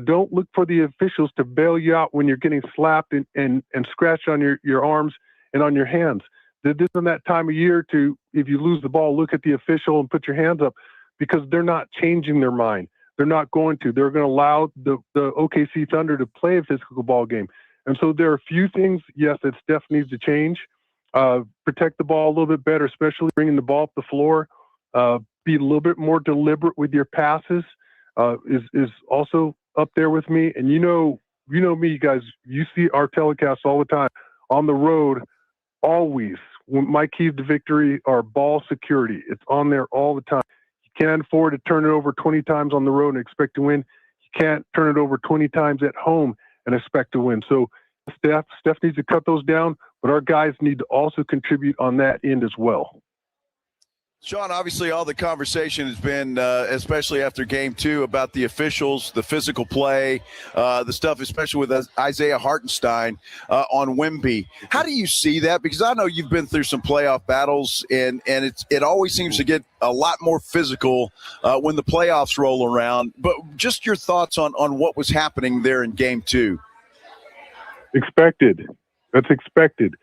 Don't look for the officials to bail you out when you're getting slapped and scratched on your arms and on your hands. This isn't that time of year to, if you lose the ball, look at the official and put your hands up, because they're not changing their mind. They're not going to. They're going to allow the OKC Thunder to play a physical ball game. And so there are a few things, yes, that Steph needs to change. Protect the ball a little bit better, especially bringing the ball up the floor. Be a little bit more deliberate with your passes is also up there with me. And you know me, guys, you see our telecasts all the time. On the road, always, my keys to victory are ball security. It's on there all the time. You can't afford to turn it over 20 times on the road and expect to win. You can't turn it over 20 times at home and expect to win. So Steph needs to cut those down, but our guys need to also contribute on that end as well. Sean, obviously all the conversation has been, especially after game 2, about the officials, the physical play, the stuff, especially with Isaiah Hartenstein on Wemby. How do you see that? Because I know you've been through some playoff battles, and it always seems to get a lot more physical when the playoffs roll around. But just your thoughts on what was happening there in game 2. Expected. That's expected.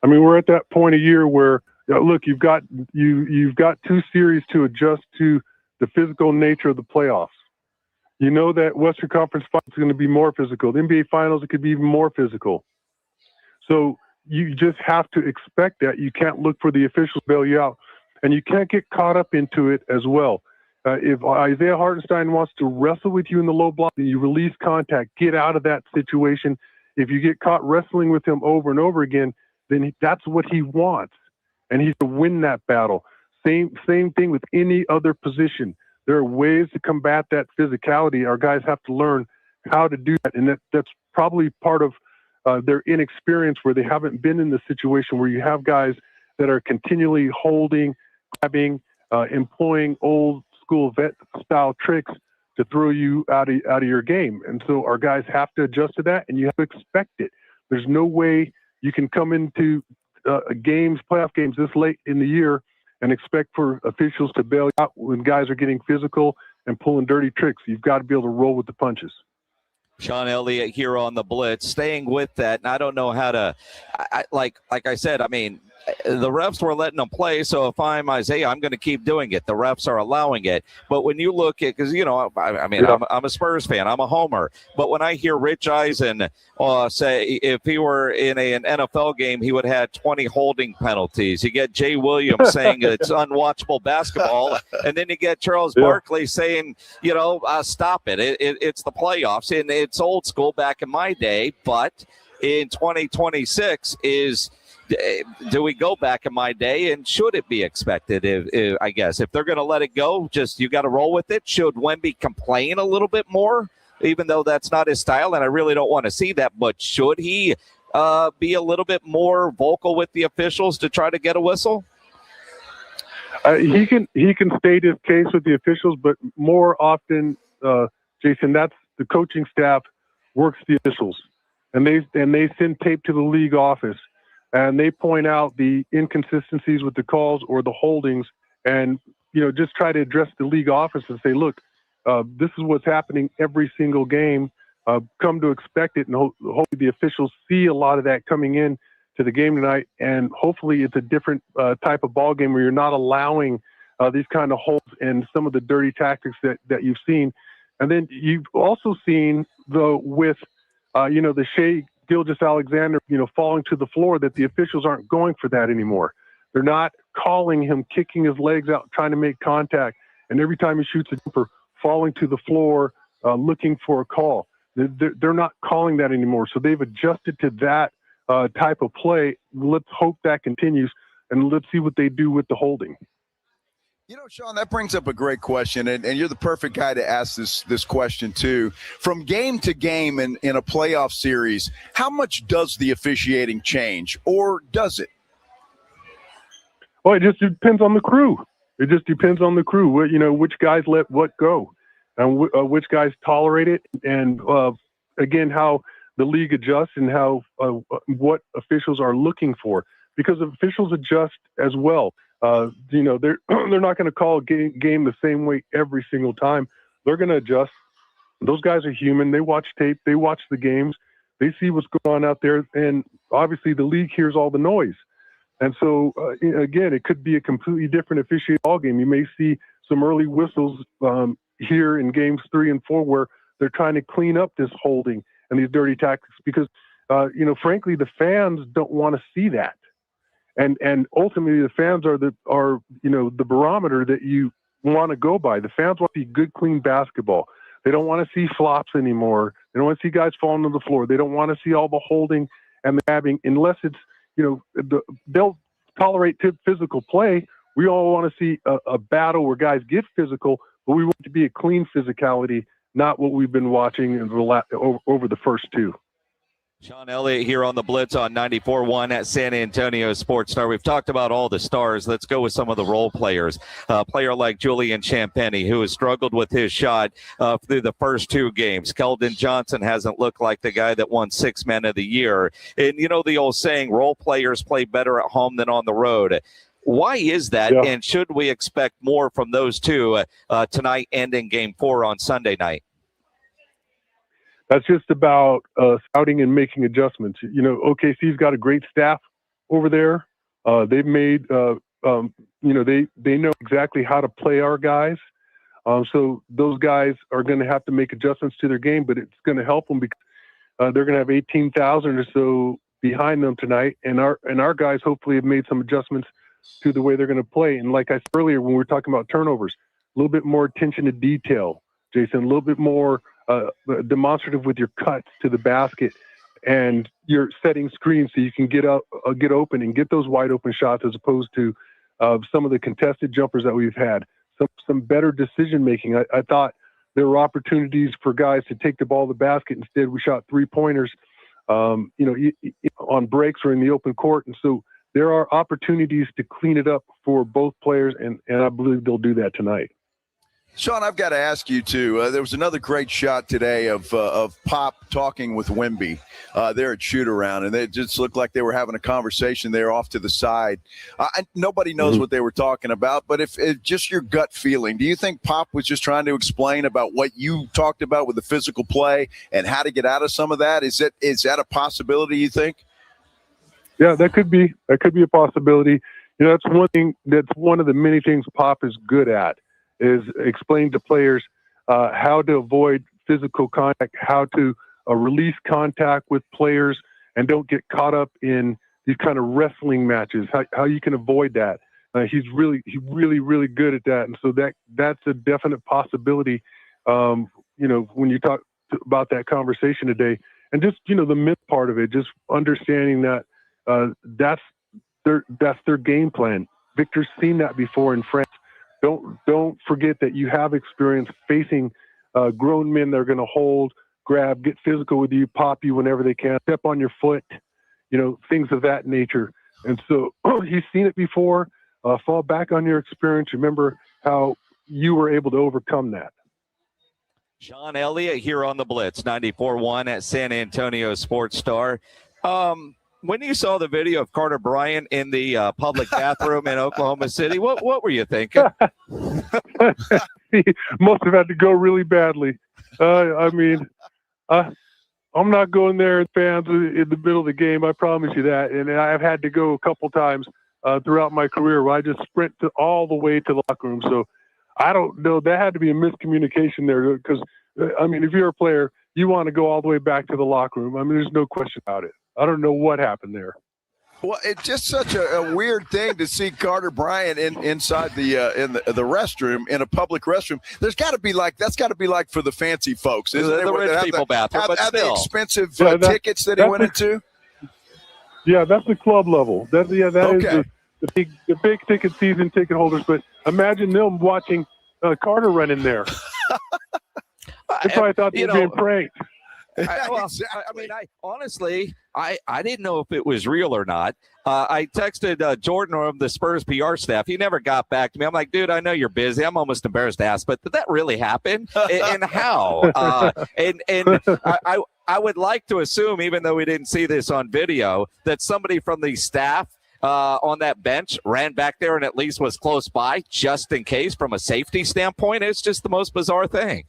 I mean, we're at that point of year where, look, you've got 2 series to adjust to the physical nature of the playoffs. You know that Western Conference Finals is going to be more physical. The NBA Finals, it could be even more physical. So you just have to expect that. You can't look for the officials to bail you out. And you can't get caught up into it as well. If Isaiah Hartenstein wants to wrestle with you in the low block, then you release contact, get out of that situation. If you get caught wrestling with him over and over again, then that's what he wants. And he's to win that battle. Same thing with any other position. There are ways to combat that physicality. Our guys have to learn how to do that. And that's probably part of their inexperience, where they haven't been in the situation where you have guys that are continually holding, grabbing, employing old school vet style tricks to throw you out of your game. And so our guys have to adjust to that, and you have to expect it. There's no way you can come into playoff games this late in the year and expect for officials to bail out when guys are getting physical and pulling dirty tricks. You've got to be able to roll with the punches. Sean Elliott here on the Blitz, staying with that, and I don't know how to, like I said, I mean, the refs were letting them play, so if I'm Isaiah, I'm going to keep doing it. The refs are allowing it. But when you look at, because, I'm a Spurs fan, I'm a homer, but when I hear Rich Eisen say if he were in an NFL game, he would have 20 holding penalties. You get Jay Williams saying it's unwatchable basketball, and then you get Charles Barkley saying, stop it. It's the playoffs, and it's old school back in my day, but in 2026 do we go back in my day, and should it be expected? I guess if they're going to let it go, just you got to roll with it. Should Wemby complain a little bit more, even though that's not his style, and I really don't want to see that? But should he be a little bit more vocal with the officials to try to get a whistle? He can state his case with the officials, but more often, Jason, that's the coaching staff works the officials, and they send tape to the league office. And they point out the inconsistencies with the calls or the holdings, and just try to address the league office and say, look, this is what's happening every single game. Come to expect it, and hopefully the officials see a lot of that coming in to the game tonight, and hopefully it's a different type of ball game where you're not allowing these kind of holds and some of the dirty tactics that you've seen. And then you've also seen with the Shea Gilgeous-Alexander, falling to the floor, that the officials aren't going for that anymore. They're not calling him kicking his legs out, trying to make contact, and every time he shoots a jumper, falling to the floor, looking for a call. They're not calling that anymore. So they've adjusted to that type of play. Let's hope that continues, and let's see what they do with the holding. Sean, that brings up a great question, and you're the perfect guy to ask this question too. From game to game in a playoff series, how much does the officiating change, or does it? Well, it just depends on the crew. It just depends on the crew. Which guys let what go, and which guys tolerate it, and again, how the league adjusts and how what officials are looking for, because officials adjust as well. They're they're not going to call a game the same way every single time. They're going to adjust. Those guys are human. They watch tape. They watch the games. They see what's going on out there. And obviously the league hears all the noise. And so, again, it could be a completely different officiated ball game. You may see some early whistles here in games 3 and 4 where they're trying to clean up this holding and these dirty tactics because, frankly, the fans don't want to see that. And ultimately, the fans are the barometer that you want to go by. The fans want to see good, clean basketball. They don't want to see flops anymore. They don't want to see guys falling to the floor. They don't want to see all the holding and the grabbing unless it's, they'll tolerate physical play. We all want to see a battle where guys get physical, but we want it to be a clean physicality, not what we've been watching over the first two. Sean Elliott here on the Blitz on 94.1 at San Antonio Sports Star. We've talked about all the stars. Let's go with some of the role players. A player like Julian Champagnie, who has struggled with his shot through the first 2 games. Keldon Johnson hasn't looked like the guy that won 6 Men of the Year. And the old saying, role players play better at home than on the road. Why is that? Yeah. And should we expect more from those two tonight and in Game 4 on Sunday night? That's just about scouting and making adjustments. OKC's got a great staff over there. They've made, they know exactly how to play our guys. So those guys are going to have to make adjustments to their game, but it's going to help them because they're going to have 18,000 or so behind them tonight. And our guys hopefully have made some adjustments to the way they're going to play. And like I said earlier, when we were talking about turnovers, a little bit more attention to detail, Jason, a little bit more demonstrative with your cuts to the basket, and you're setting screens so you can get open and get those wide open shots as opposed to some of the contested jumpers that we've had. Some better decision making. I thought there were opportunities for guys to take the ball to the basket. Instead, we shot 3-pointers, on breaks or in the open court, and so there are opportunities to clean it up for both players, and I believe they'll do that tonight. Sean, I've got to ask you too. There was another great shot today of Pop talking with Wemby there at shoot around, and it just looked like they were having a conversation there off to the side. Nobody knows what they were talking about, but if just your gut feeling, do you think Pop was just trying to explain about what you talked about with the physical play and how to get out of some of that? Is that a possibility, you think? Yeah, that could be a possibility. That's one thing. That's one of the many things Pop is good at. Is explain to players how to avoid physical contact, how to release contact with players, and don't get caught up in these kind of wrestling matches. How you can avoid that. He's really good at that, and so that's a definite possibility. When you talk about that conversation today, and just the myth part of it, just understanding that that's their game plan. Victor's seen that before in France. Don't forget that you have experience facing grown men that are going to hold, grab, get physical with you, pop you whenever they can, step on your foot, things of that nature. And so he's seen it before. Fall back on your experience. Remember how you were able to overcome that. Sean Elliott here on the Blitz, 94.1 at San Antonio Sports Star. When you saw the video of Carter Bryant in the public bathroom in Oklahoma City, what were you thinking? He must have had to go really badly. I'm not going there, fans, in the middle of the game. I promise you that. And I've had to go a couple times throughout my career where I just sprint all the way to the locker room. So I don't know. That had to be a miscommunication there because, if you're a player, you want to go all the way back to the locker room. There's no question about it. I don't know what happened there. Well, it's just such a weird thing to see Carter Bryant inside the restroom, in a public restroom. That's got to be like for the fancy folks, isn't it? The rich people bathroom, but have still. the expensive tickets that he went into. Yeah, that's the club level. That is the big ticket season ticket holders. But imagine them watching Carter run in there. They probably thought they were being pranked. Honestly, I didn't know if it was real or not. I texted Jordan of the Spurs PR staff. He never got back to me. I'm like, dude, I know you're busy. I'm almost embarrassed to ask, but did that really happen? And how? I would like to assume, even though we didn't see this on video, that somebody from the staff on that bench, ran back there and at least was close by just in case from a safety standpoint. It's just the most bizarre thing.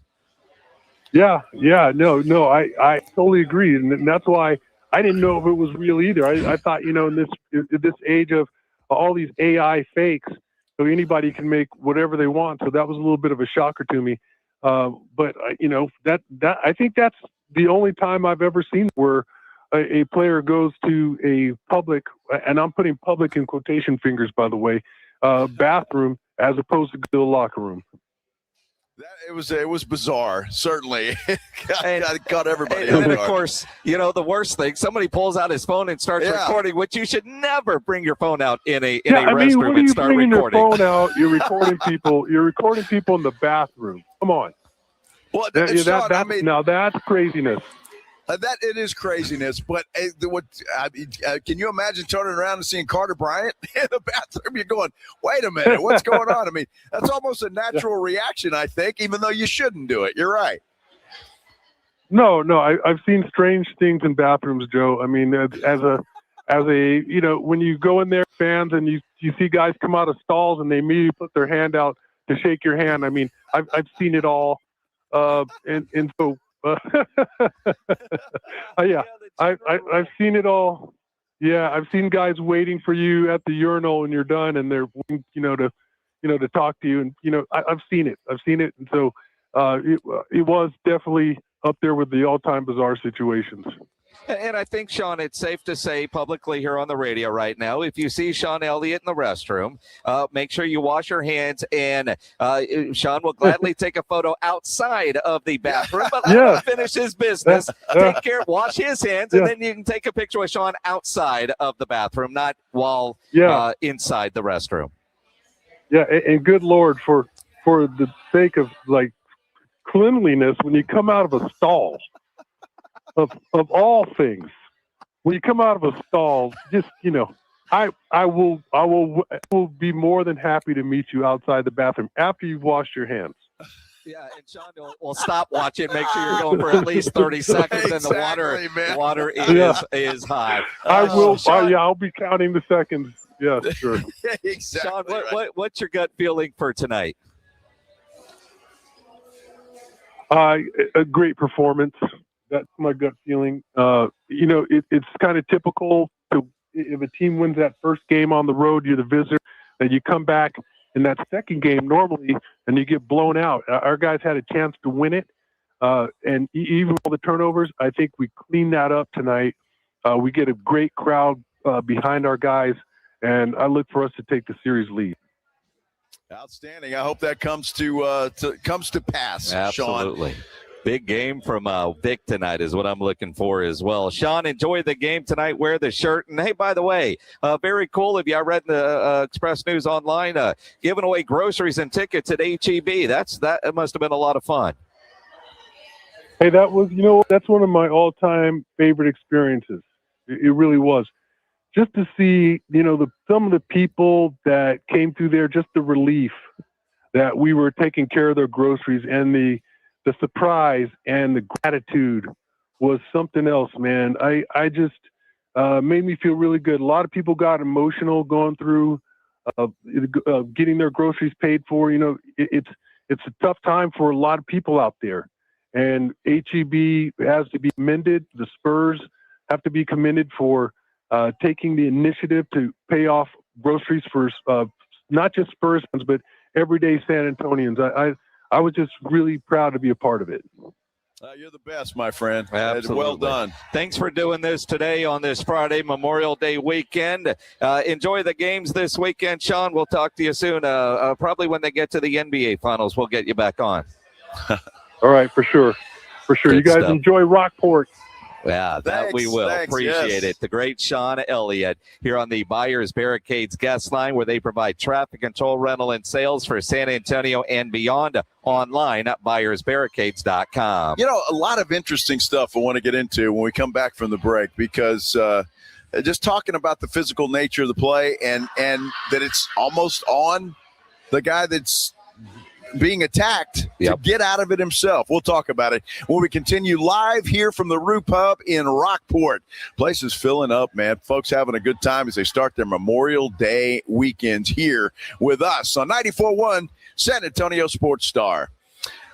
Yeah, no, I totally agree, and that's why I didn't know if it was real either. I thought, in this age of all these AI fakes, so anybody can make whatever they want. So that was a little bit of a shocker to me. But that I think that's the only time I've ever seen where a player goes to a public, and I'm putting public in quotation fingers, by the way, bathroom as opposed to the locker room. It was bizarre, certainly. Got everybody. And then, of course, the worst thing, somebody pulls out his phone and starts recording, which you should never bring your phone out in a restroom and start recording. Your phone out, you're recording people. You're recording people in the bathroom. Come on. Well, now that's craziness. That it is craziness, but can you imagine turning around and seeing Carter Bryant in the bathroom? You're going, wait a minute, what's going on? I mean, that's almost a natural reaction, I think, even though you shouldn't do it. You're right. No, I've seen strange things in bathrooms, Joe. I mean, as a when you go in there, fans, and you see guys come out of stalls and they immediately put their hand out to shake your hand. I mean, I've seen it all, and so. Yeah, I've seen it all. Yeah, I've seen guys waiting for you at the urinal when you're done, and they're to talk to you, and I've seen it. And so it was definitely up there with the all-time bizarre situations. And I think, Sean, it's safe to say publicly here on the radio right now, if you see Sean Elliott in the restroom, make sure you wash your hands, and Sean will gladly take a photo outside of the bathroom, but let him finish his business. Take care, wash his hands, and then you can take a picture with Sean outside of the bathroom, not while inside the restroom. Yeah, and good Lord, for the sake of, cleanliness, when you come out of a stall, of all things, when you come out of a stall, just I will be more than happy to meet you outside the bathroom after you've washed your hands. Yeah, and Sean will stop watching, make sure you're going for at least 30 seconds, and the water is hot. I will. I'll be counting the seconds. Yeah, sure. Sean, what's your gut feeling for tonight? A great performance. That's my gut feeling. It's kind of typical if a team wins that first game on the road, you're the visitor, and you come back in that second game normally, and you get blown out. Our guys had a chance to win it, and even all the turnovers, I think we cleaned that up tonight. We get a great crowd behind our guys, and I look for us to take the series lead. Outstanding. I hope that comes to pass. Absolutely. Sean. Big game from Vic tonight is what I'm looking for as well. Sean, enjoy the game tonight. Wear the shirt. And, hey, by the way, very cool of you. I read the Express News online giving away groceries and tickets at HEB. That must have been a lot of fun. Hey, that was, that's one of my all-time favorite experiences. It really was. Just to see, some of the people that came through there, just the relief that we were taking care of their groceries, and the surprise and the gratitude was something else, man. I just made me feel really good. A lot of people got emotional going through getting their groceries paid for. It's a tough time for a lot of people out there, and HEB has to be commended. The Spurs have to be commended for taking the initiative to pay off groceries for not just Spurs fans, but everyday San Antonians. I was just really proud to be a part of it. You're the best, my friend. Absolutely. Well done. Thanks for doing this today on this Friday Memorial Day weekend. Enjoy the games this weekend, Sean. We'll talk to you soon. Probably when they get to the NBA Finals, we'll get you back on. All right, for sure. Good you guys stuff. Enjoy Rockport. Yeah, that we will. Appreciate it. The great Sean Elliott here on the Buyers Barricades guest line, where they provide traffic control, rental, and sales for San Antonio and beyond. Online at buyersbarricades.com. A lot of interesting stuff I want to get into when we come back from the break, because just talking about the physical nature of the play and that it's almost on the guy that's being attacked to get out of it himself. We'll talk about it when we continue live here from the Roo Pub in Rockport. Place is filling up, man. Folks having a good time as they start their Memorial Day weekends here with us on 94.1 San Antonio Sports Star.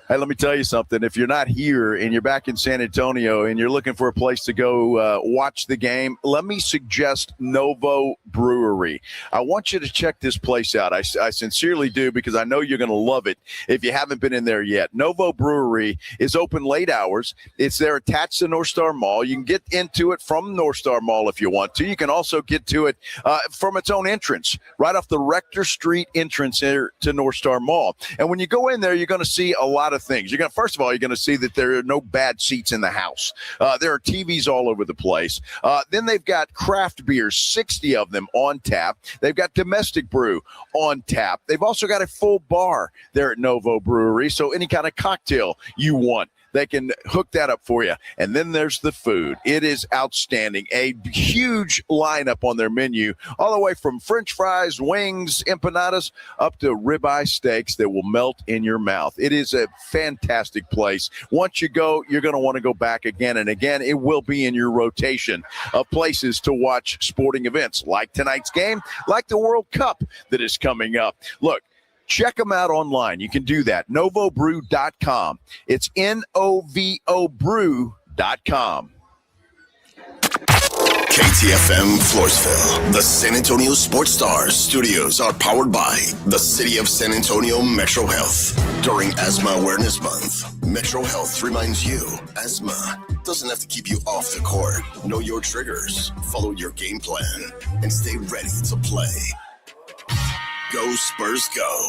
Hey, let me tell you something. If you're not here and you're back in San Antonio and you're looking for a place to go watch the game, let me suggest Novo Brewery. I want you to check this place out. I sincerely do, because I know you're going to love it if you haven't been in there yet. Novo Brewery is open late hours. It's there attached to North Star Mall. You can get into it from North Star Mall if you want to. You can also get to it from its own entrance, right off the Rector Street entrance here to North Star Mall. And when you go in there, you're going to see a lot of things. First of all, you're going to see that there are no bad seats in the house. There are TVs all over the place. Then they've got craft beers, 60 of them on tap. They've got domestic brew on tap. They've also got a full bar there at Novo Brewery, so any kind of cocktail you want, they can hook that up for you. And then there's the food. It is outstanding. A huge lineup on their menu, all the way from French fries, wings, empanadas, up to ribeye steaks that will melt in your mouth. It is a fantastic place. Once you go, you're going to want to go back again and again. It will be in your rotation of places to watch sporting events like tonight's game, like the World Cup that is coming up. Look, check them out online. You can do that. NovoBrew.com. It's NOVO Brew.com. KTFM Floresville. The San Antonio Sports Star studios are powered by the City of San Antonio Metro Health. During Asthma Awareness Month, Metro Health reminds you asthma doesn't have to keep you off the court. Know your triggers, follow your game plan, and stay ready to play. Go Spurs, go.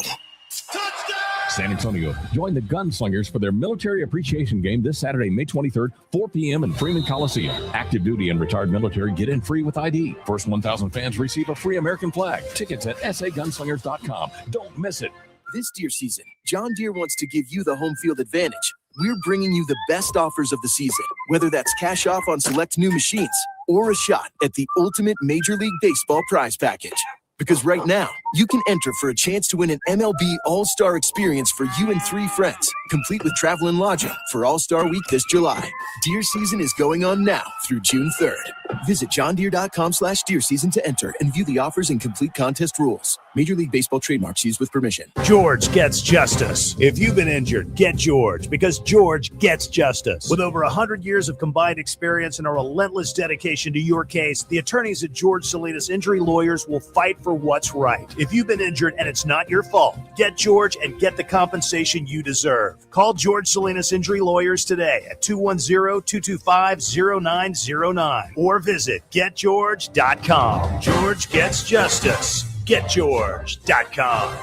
San Antonio, join the Gunslingers for their Military Appreciation Game this Saturday, May 23rd, 4 p.m. in Freeman Coliseum. Active duty and retired military get in free with ID. First 1,000 fans receive a free American flag. Tickets at sagunslingers.com. Don't miss it. This deer season, John Deere wants to give you the home field advantage. We're bringing you the best offers of the season, whether that's cash off on select new machines or a shot at the ultimate Major League Baseball prize package. Because right now, you can enter for a chance to win an MLB All-Star experience for you and 3 friends, complete with travel and lodging for All-Star Week this July. Deer season is going on now through June 3rd. Visit johndeere.com/deer season to enter and view the offers and complete contest rules. Major League Baseball trademarks used with permission. George gets justice. If you've been injured, get George, because George gets justice. With over 100 years of combined experience and a relentless dedication to your case, the attorneys at George Salinas Injury Lawyers will fight for what's right. If you've been injured and it's not your fault, get George and get the compensation you deserve. Call George Salinas Injury Lawyers today at 210-225-0909 or visit getgeorge.com. George gets justice. GetGeorge.com.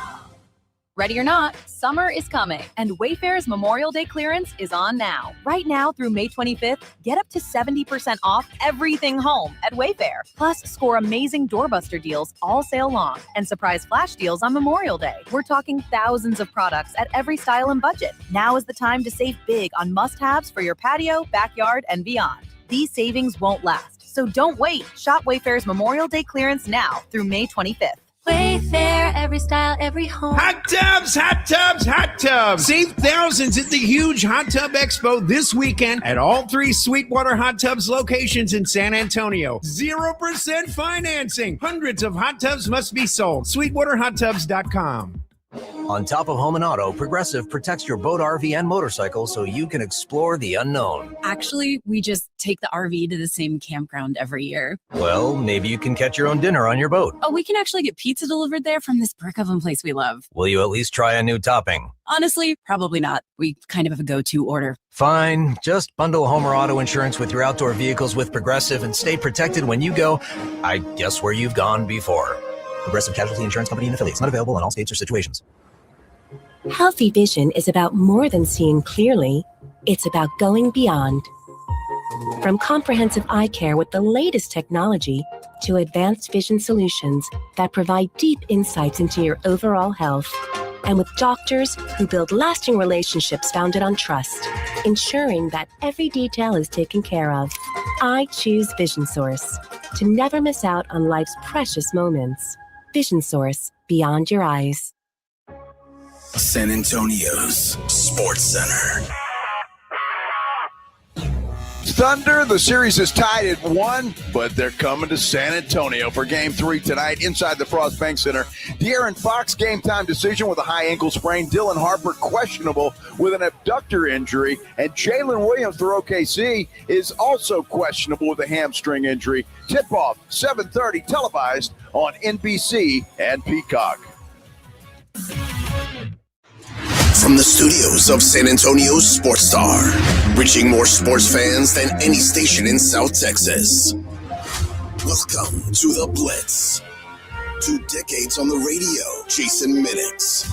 Ready or not, summer is coming, and Wayfair's Memorial Day clearance is on now. Right now through May 25th, get up to 70% off everything home at Wayfair. Plus, score amazing doorbuster deals all sale long and surprise flash deals on Memorial Day. We're talking thousands of products at every style and budget. Now is the time to save big on must-haves for your patio, backyard, and beyond. These savings won't last, so don't wait. Shop Wayfair's Memorial Day clearance now through May 25th. Wayfair, every style, every home. Hot tubs, hot tubs, hot tubs. Save thousands at the huge Hot Tub Expo this weekend at all 3 Sweetwater Hot Tubs locations in San Antonio. 0% financing. Hundreds of hot tubs must be sold. SweetwaterHotTubs.com. On top of home and auto, Progressive protects your boat, RV, and motorcycle so you can explore the unknown. Actually, we just take the RV to the same campground every year. Well, maybe you can catch your own dinner on your boat. Oh, we can actually get pizza delivered there from this brick oven place we love. Will you at least try a new topping? Honestly, probably not. We kind of have a go-to order. Fine. Just bundle home or auto insurance with your outdoor vehicles with Progressive and stay protected when you go, I guess, where you've gone before. Progressive Casualty Insurance Company and affiliates. Not available in all states or situations. Healthy vision is about more than seeing clearly. It's about going beyond. From comprehensive eye care with the latest technology to advanced vision solutions that provide deep insights into your overall health. And with doctors who build lasting relationships founded on trust, ensuring that every detail is taken care of. I choose Vision Source to never miss out on life's precious moments. Vision Source, beyond your eyes. San Antonio's Sports Center. Thunder, the series is tied at 1, but they're coming to San Antonio for Game 3 tonight inside the Frost Bank Center. De'Aaron Fox, game-time decision with a high ankle sprain. Dylan Harper, questionable with an abductor injury. And Jalen Williams for OKC is also questionable with a hamstring injury. Tip-off, 7:30, televised on NBC and Peacock. From the studios of San Antonio's Sports Star, reaching more sports fans than any station in South Texas. Welcome to the Blitz. 2 decades on the radio, Jason Minix.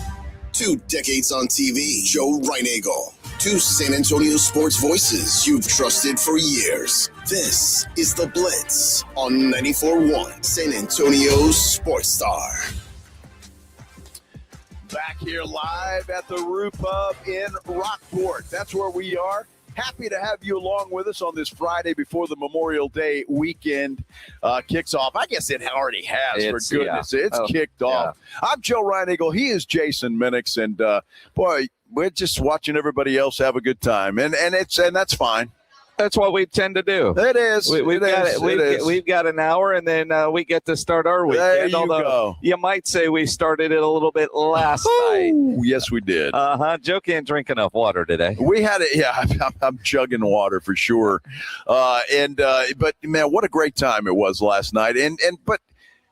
2 decades on TV, Joe Reinagle. 2 San Antonio sports voices you've trusted for years. This is the Blitz on 94.1 San Antonio's Sports Star. Back here live at the Roo Pub in Rockport. That's where we are. Happy to have you along with us on this Friday before the Memorial Day weekend kicks off. I guess it already has, for goodness. It's kicked off. I'm Joe Reinagle. He is Jason Minix. And, boy, we're just watching everybody else have a good time. And that's fine. That's what we tend to do. It is. We've got an hour, and then we get to start our weekend. There you go. You might say we started it a little bit last night. Yes, we did. Joe can't drink enough water today. We had it. Yeah, I'm chugging water for sure. But man, what a great time it was last night. But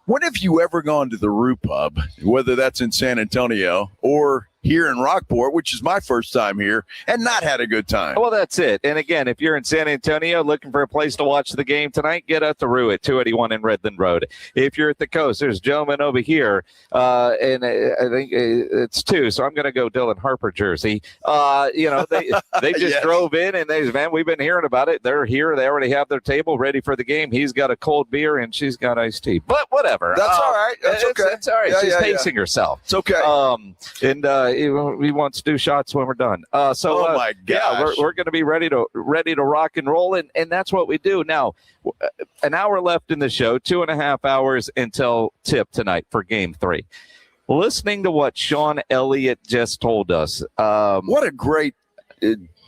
when have you ever gone to the Roo Pub, whether that's in San Antonio or here in Rockport, which is my first time here, and not had a good time? Well, that's it. And again, if you're in San Antonio looking for a place to watch the game tonight, get out to Roo at 281 in Redland Road. If you're at the coast, there's a gentleman over here, and I think it's 2, so I'm going to go Dylan Harper jersey. They just drove in, and they said, man, we've been hearing about it. They're here. They already have their table ready for the game. He's got a cold beer, and she's got iced tea. But whatever. That's all right. That's okay. It's all right. She's pacing herself. It's okay. He wants to do shots when we're done. Oh my gosh. Yeah, we're going to be ready to rock and roll, and that's what we do. Now, an hour left in the show, 2.5 hours until tip tonight for Game 3. Listening to what Sean Elliott just told us. What a great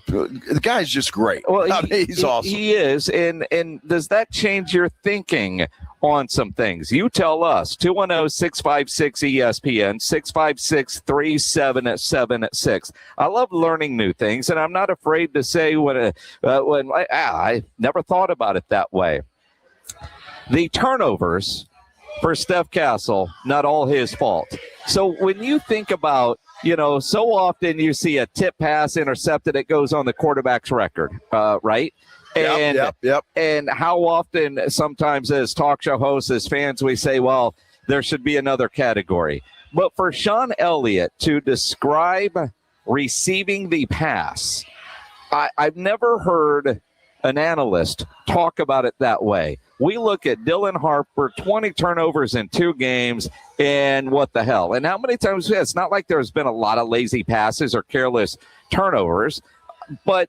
the guy's just great. Well, he's awesome. He is, and does that change your thinking on some things? You tell us. 210-656-ESPN, 656-3776. I love learning new things, and I'm not afraid to say when I never thought about it that way. The turnovers for Steph Castle, not all his fault. So when you think about, so often you see a tip pass intercepted, it goes on the quarterback's record, right? Yep. And how often sometimes as talk show hosts, as fans, we say, well, there should be another category. But for Sean Elliott to describe receiving the pass, I've never heard an analyst talk about it that way. We look at Dylan Harper, 20 turnovers in 2 games, and what the hell? And how many times? It's not like there's been a lot of lazy passes or careless turnovers, but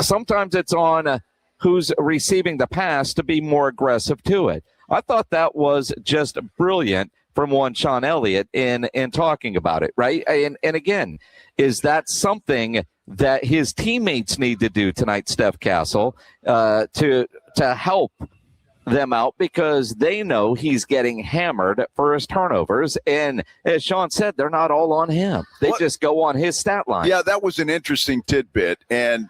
sometimes it's on who's receiving the pass to be more aggressive to it. I thought that was just brilliant from one Sean Elliott in talking about it, right? And again, is that something that his teammates need to do tonight, Steph Castle, to help them out, because they know he's getting hammered for his turnovers. And as Sean said, they're not all on him. They just go on his stat line. Yeah, that was an interesting tidbit. And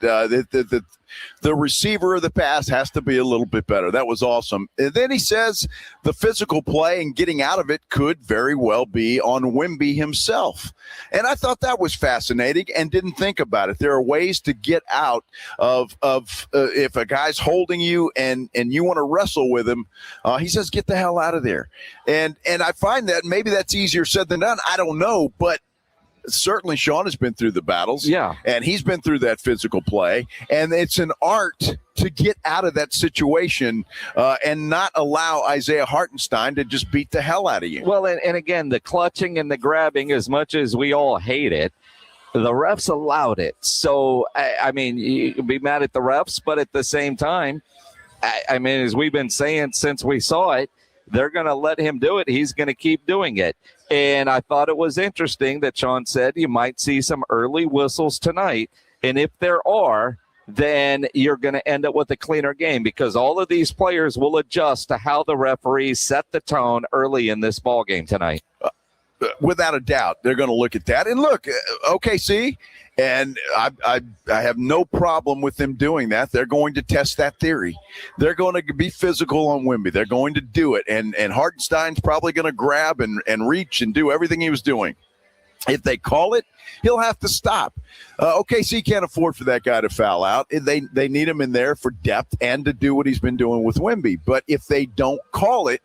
the receiver of the pass has to be a little bit better. That was awesome. And then he says the physical play and getting out of it could very well be on Wemby himself. And I thought that was fascinating and didn't think about it. There are ways to get out of if a guy's holding you and you want to wrestle with him, he says, get the hell out of there. And I find that maybe that's easier said than done. I don't know, but certainly Sean has been through the battles. Yeah. And he's been through that physical play. And it's an art to get out of that situation and not allow Isaiah Hartenstein to just beat the hell out of you. Well, and again, the clutching and the grabbing, as much as we all hate it, the refs allowed it. So, I mean, you can be mad at the refs, but at the same time, I mean, as we've been saying since we saw it, they're going to let him do it. He's going to keep doing it. And I thought it was interesting that Sean said you might see some early whistles tonight. And if there are, then you're going to end up with a cleaner game because all of these players will adjust to how the referees set the tone early in this ball game tonight. Without a doubt, they're going to look at that. And look, OKC, and I have no problem with them doing that. They're going to test that theory. They're going to be physical on Wemby. They're going to do it. And Hartenstein's probably going to grab and reach and do everything he was doing. If they call it, he'll have to stop. OKC can't afford for that guy to foul out. They need him in there for depth and to do what he's been doing with Wemby. But if they don't call it,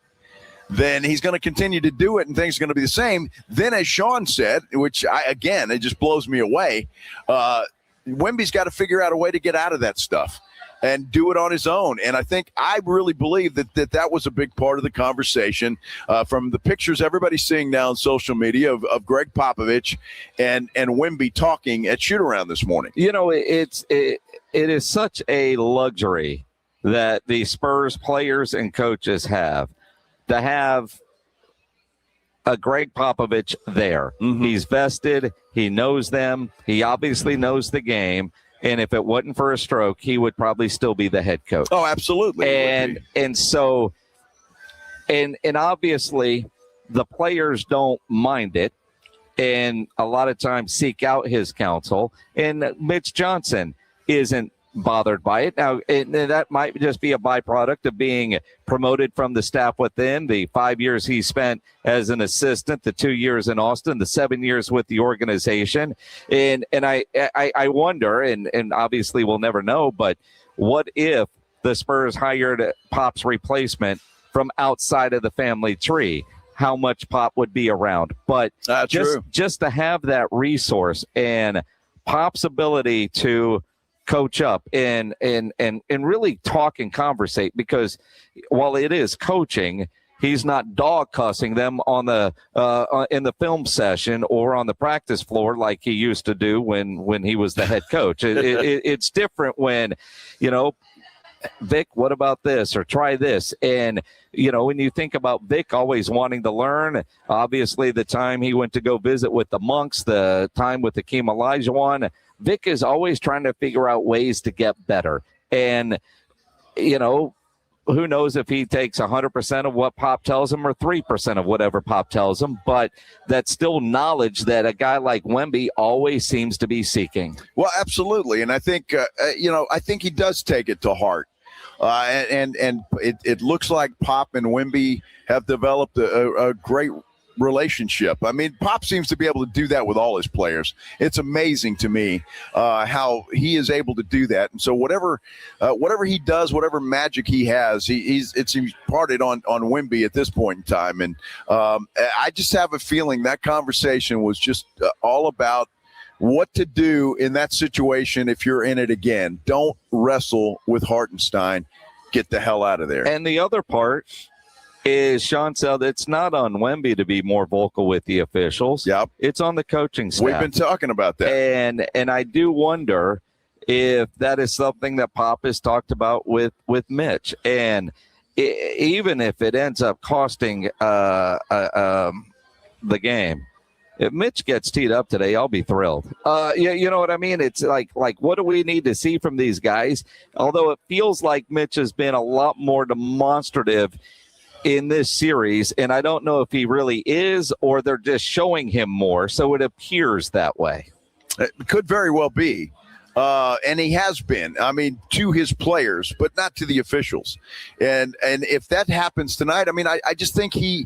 then he's going to continue to do it and things are going to be the same. Then, as Sean said, which, it just blows me away, Wemby's got to figure out a way to get out of that stuff and do it on his own. And I really believe that was a big part of the conversation from the pictures everybody's seeing now on social media of Greg Popovich and Wemby talking at shoot-around this morning. You know, it is such a luxury that the Spurs players and coaches have to have a Greg Popovich there. Mm-hmm. He's vested. He knows them. He obviously knows the game. And if it wasn't for a stroke, he would probably still be the head coach. Oh, absolutely. And so obviously the players don't mind it and a lot of times seek out his counsel. And Mitch Johnson isn't bothered by it. Now, that might just be a byproduct of being promoted from the staff within, the 5 years he spent as an assistant, the 2 years in Austin, the 7 years with the organization. And I wonder, and obviously we'll never know, but what if the Spurs hired Pop's replacement from outside of the family tree? How much Pop would be around? But just to have that resource and Pop's ability to coach up and really talk and conversate, because while it is coaching, he's not dog cussing them on the in the film session or on the practice floor like he used to do when he was the head coach. It's different when, Vic, what about this? Or try this. And, when you think about Vic always wanting to learn, obviously the time he went to go visit with the monks, the time with Hakeem Olajuwon, Vic is always trying to figure out ways to get better. And, who knows if he takes 100% of what Pop tells him or 3% of whatever Pop tells him, but that's still knowledge that a guy like Wemby always seems to be seeking. Well, absolutely. And I think, I think he does take it to heart. And it looks like Pop and Wemby have developed a great relationship. I mean, Pop seems to be able to do that with all his players. It's amazing to me how he is able to do that. And so whatever he does, whatever magic he has, it's imparted on Wemby at this point in time. And I just have a feeling that conversation was just all about what to do in that situation if you're in it again. Don't wrestle with Hartenstein. Get the hell out of there. And the other part is, Sean said, it's not on Wemby to be more vocal with the officials. Yep. It's on the coaching staff. We've been talking about that. And I do wonder if that is something that Pop has talked about with Mitch. And even if it ends up costing the game, if Mitch gets teed up today, I'll be thrilled. You know what I mean? It's like what do we need to see from these guys? Although it feels like Mitch has been a lot more demonstrative in this series, and I don't know if he really is or they're just showing him more, so it appears that way. It could very well be. And he has been, to his players, but not to the officials. And if that happens tonight, I just think he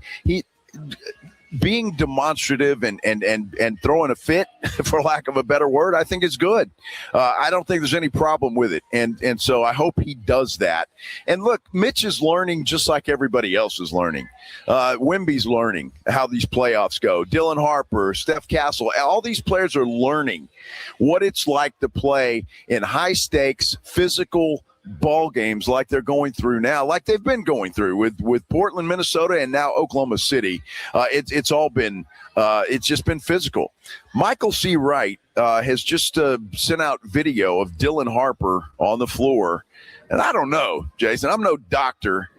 being demonstrative and throwing a fit, for lack of a better word, I think is good. I don't think there's any problem with it. And so I hope he does that. And look, Mitch is learning just like everybody else is learning. Wemby's learning how these playoffs go. Dylan Harper, Steph Castle, all these players are learning what it's like to play in high stakes, physical ball games like they're going through now, like they've been going through with Portland, Minnesota, and now Oklahoma City. It's all been it's just been physical. Michael C. Wright has just sent out video of Dylan Harper on the floor, and I don't know, Jason, I'm no doctor,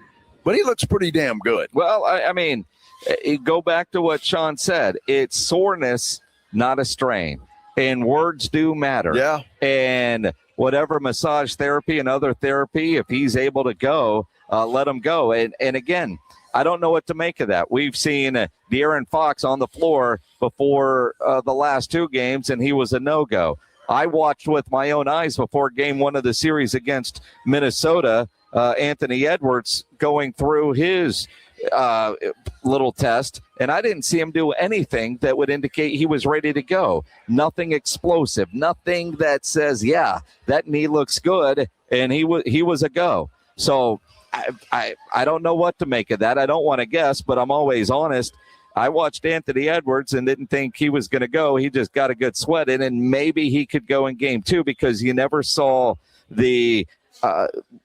but he looks pretty damn good. Well, go back to what Sean said. It's soreness, not a strain. And words do matter. Yeah. And whatever massage therapy and other therapy, if he's able to go, let him go. And again, I don't know what to make of that. We've seen De'Aaron Fox on the floor before the last 2 games, and he was a no-go. I watched with my own eyes before game 1 of the series against Minnesota, Anthony Edwards going through his little test, and I didn't see him do anything that would indicate he was ready to go. Nothing explosive, nothing that says, yeah, that knee looks good, and he was a go. So I don't know what to make of that. I don't want to guess, but I'm always honest. I watched Anthony Edwards and didn't think he was going to go. He just got a good sweat in, and maybe he could go in game 2 because you never saw the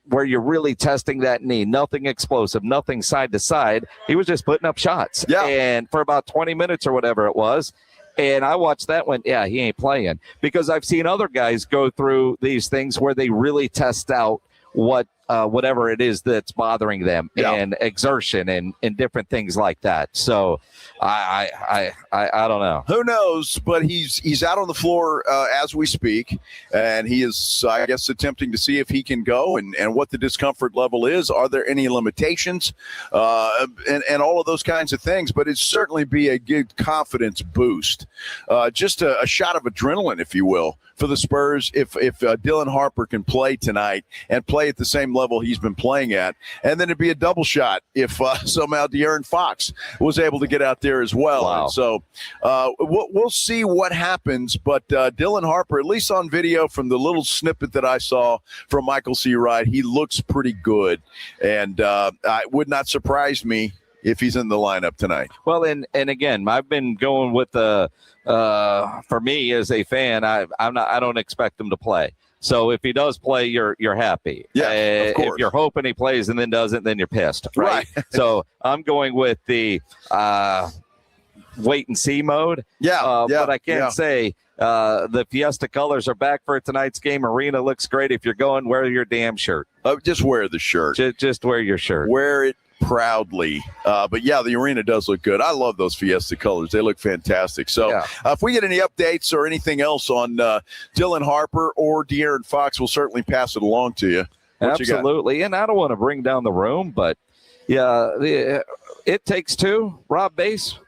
where you're really testing that knee. Nothing explosive, nothing side to side. He was just putting up shots. Yeah. And for about 20 minutes or whatever it was. And I watched that one. Yeah, he ain't playing. Because I've seen other guys go through these things where they really test out whatever it is that's bothering them, and exertion and different things like that. So I don't know. Who knows? But he's out on the floor as we speak, and he is, I guess, attempting to see if he can go and what the discomfort level is. Are there any limitations, and all of those kinds of things? But it'd certainly be a good confidence boost, just a shot of adrenaline, if you will, for the Spurs if Dylan Harper can play tonight and play at the same level he's been playing at. And then it'd be a double shot if somehow De'Aaron Fox was able to get out there as well. Wow. And so we'll see what happens. But Dylan Harper, at least on video from the little snippet that I saw from Michael C. Wright, he looks pretty good. And it would not surprise me if he's in the lineup tonight. Well, and again, I've been going with for me as a fan, I don't expect him to play. So if he does play, you're happy. Yeah, of course. If you're hoping he plays and then doesn't, then you're pissed. Right. So I'm going with the wait and see mode. Yeah. But I can't say the Fiesta colors are back for tonight's game. Arena looks great. If you're going, wear your damn shirt. Just wear the shirt. Just wear your shirt. Wear it proudly. But yeah, the arena does look good. I love those Fiesta colors. They look fantastic. So if we get any updates or anything else on Dylan Harper or De'Aaron Fox, we'll certainly pass it along to you. Absolutely. And I don't want to bring down the room, but yeah, It Takes Two, Rob Bass,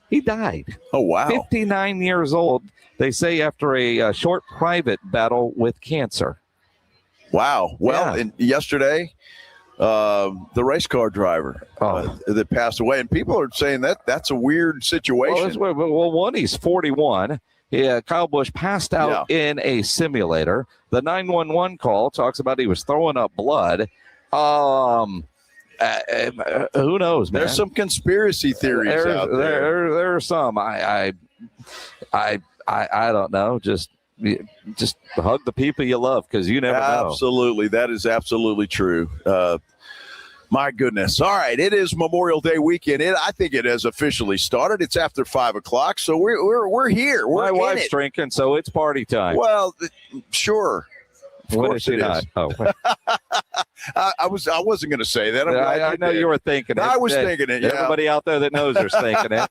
he died. Oh, wow. 59 years old, they say, after a short private battle with cancer. Well, and yesterday, the race car driver that passed away, and people are saying that's a weird situation. Well, one, he's 41. Yeah, Kyle Busch passed out in a simulator. The 911 call talks about he was throwing up blood. Who knows, man? There's some conspiracy theories out there. There are some. I don't know. Just hug the people you love, because you never know. Absolutely. That is absolutely true. My goodness. All right. It is Memorial Day weekend. I think it has officially started. It's after 5 o'clock. So we're here. My wife's drinking, so it's party time. Well, sure. What is she not? Oh. I wasn't going to say that. I know you were thinking it. I was thinking it. Yeah. Everybody out there that knows her's thinking it.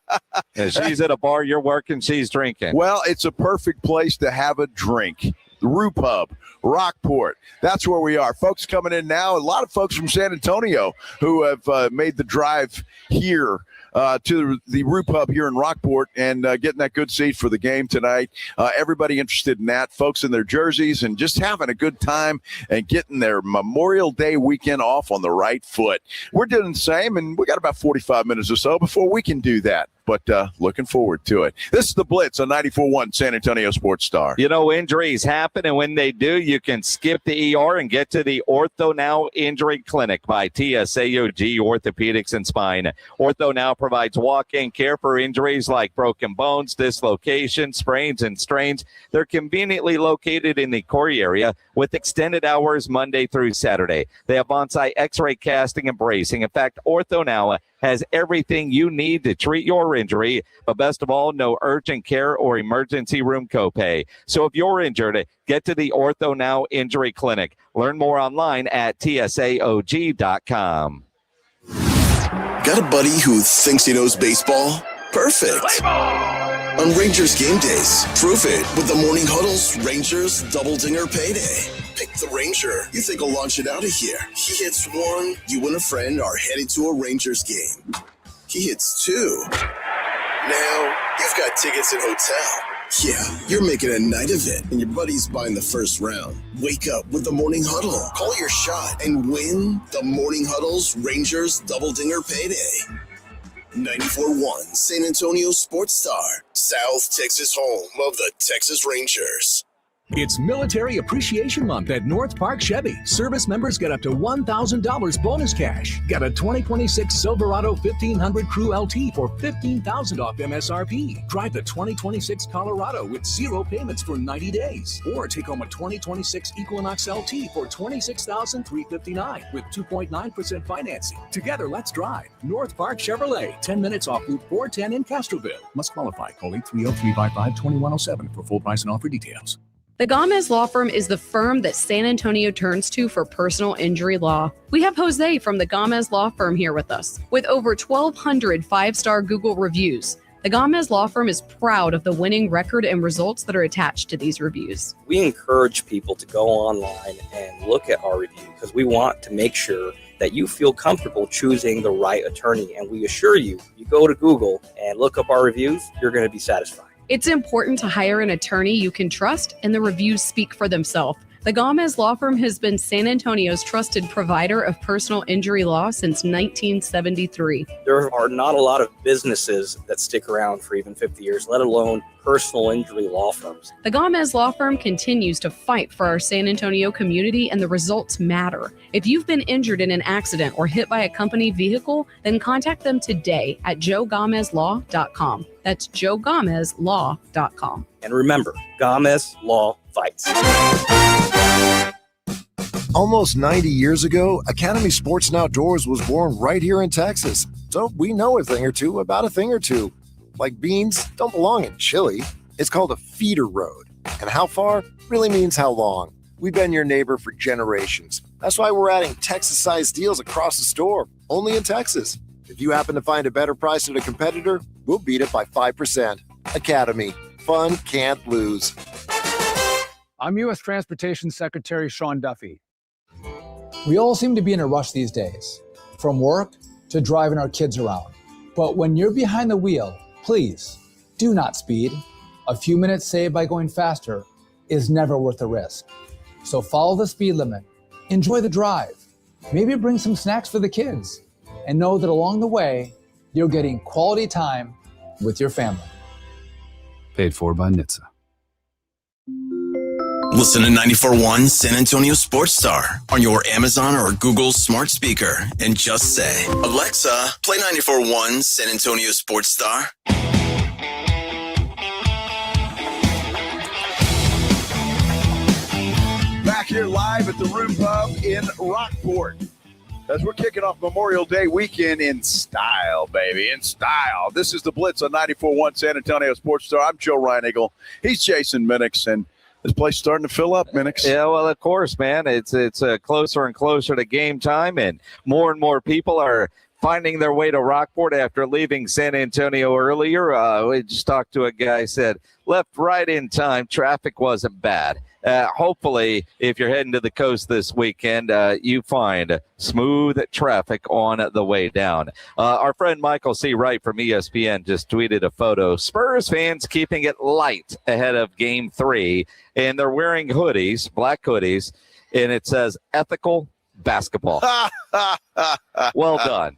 And she's at a bar, you're working, she's drinking. Well, it's a perfect place to have a drink. The Roo Pub, Rockport. That's where we are. Folks coming in now. A lot of folks from San Antonio who have made the drive here to the Roo Pub here in Rockport and getting that good seat for the game tonight. Everybody interested in that, folks in their jerseys and just having a good time and getting their Memorial Day weekend off on the right foot. We're doing the same, and we got about 45 minutes or so before we can do that. But looking forward to it. This is the Blitz on 94.1 San Antonio Sports Star. You know, injuries happen, and when they do, you can skip the ER and get to the Ortho Now Injury Clinic by TSAOG Orthopedics and Spine. Ortho Now provides walk-in care for injuries like broken bones, dislocations, sprains, and strains. They're conveniently located in the Corey area with extended hours Monday through Saturday. They have on-site x-ray casting and bracing. In fact, Ortho Now has everything you need to treat your injury, but best of all, no urgent care or emergency room copay. So if you're injured, get to the Ortho Now Injury Clinic. Learn more online at tsaog.com. Got a buddy who thinks he knows baseball? Perfect. On Rangers game days, prove it with the Morning Huddle's Rangers Double Dinger Payday. Pick the Ranger you think will launch it out of here. He hits one, you and a friend are headed to a Rangers game. He hits two. Now, you've got tickets and hotel. Yeah, you're making a night of it, and your buddy's buying the first round. Wake up with the Morning Huddle. Call your shot and win the Morning Huddle's Rangers Double Dinger Payday. 94.1 San Antonio Sports Star, South Texas home of the Texas Rangers. It's Military Appreciation Month at North Park Chevy. Service members get up to $1,000 bonus cash. Get a 2026 Silverado 1500 Crew LT for $15,000 off MSRP. Drive the 2026 Colorado with 0 payments for 90 days. Or take home a 2026 Equinox LT for $26,359 with 2.9% financing. Together, let's drive. North Park Chevrolet, 10 minutes off Route 410 in Castroville. Must qualify. Call 830-355-2107 for full price and offer details. The Gomez Law Firm is the firm that San Antonio turns to for personal injury law. We have Jose from the Gomez Law Firm here with us. With over 1,200 five-star Google reviews, the Gomez Law Firm is proud of the winning record and results that are attached to these reviews. We encourage people to go online and look at our review because we want to make sure that you feel comfortable choosing the right attorney. And we assure you, you go to Google and look up our reviews, you're going to be satisfied. It's important to hire an attorney you can trust, and the reviews speak for themselves. The Gomez Law Firm has been San Antonio's trusted provider of personal injury law since 1973. There are not a lot of businesses that stick around for even 50 years, let alone personal injury law firms. The Gomez Law Firm continues to fight for our San Antonio community, and the results matter. If you've been injured in an accident or hit by a company vehicle, then contact them today at joegomezlaw.com. That's joegomezlaw.com. And remember, Gomez Law fights. Almost 90 years ago, Academy Sports and Outdoors was born right here in Texas. So we know a thing or two about a thing or two. Like beans don't belong in Chile. It's called a feeder road. And how far really means how long. We've been your neighbor for generations. That's why we're adding Texas-sized deals across the store, only in Texas. If you happen to find a better price at a competitor, we'll beat it by 5%. Academy. Fun can't lose. I'm U.S. Transportation Secretary Sean Duffy. We all seem to be in a rush these days, from work to driving our kids around. But when you're behind the wheel, please do not speed. A few minutes saved by going faster is never worth the risk. So follow the speed limit, enjoy the drive, maybe bring some snacks for the kids, and know that along the way, you're getting quality time with your family. Paid for by NHTSA. Listen to 94.1 San Antonio Sports Star on your Amazon or Google smart speaker and just say, Alexa, play 94.1 San Antonio Sports Star. Back here live at the Roo Pub in Rockport. As we're kicking off Memorial Day weekend in style, baby, in style. This is the Blitz on 94.1 San Antonio Sports Star. I'm Joe Reinigle. He's Jason Minix, and this place starting to fill up, Minix. Yeah, well, of course, man. It's closer and closer to game time, and more people are finding their way to Rockport after leaving San Antonio earlier. We just talked to a guy, said, left right in time. Traffic wasn't bad. Hopefully, if you're heading to the coast this weekend, you find smooth traffic on the way down. Our friend Michael C. Wright from ESPN just tweeted a photo. Spurs fans keeping it light ahead of Game 3, and they're wearing hoodies, black hoodies, and it says ethical basketball. Well done.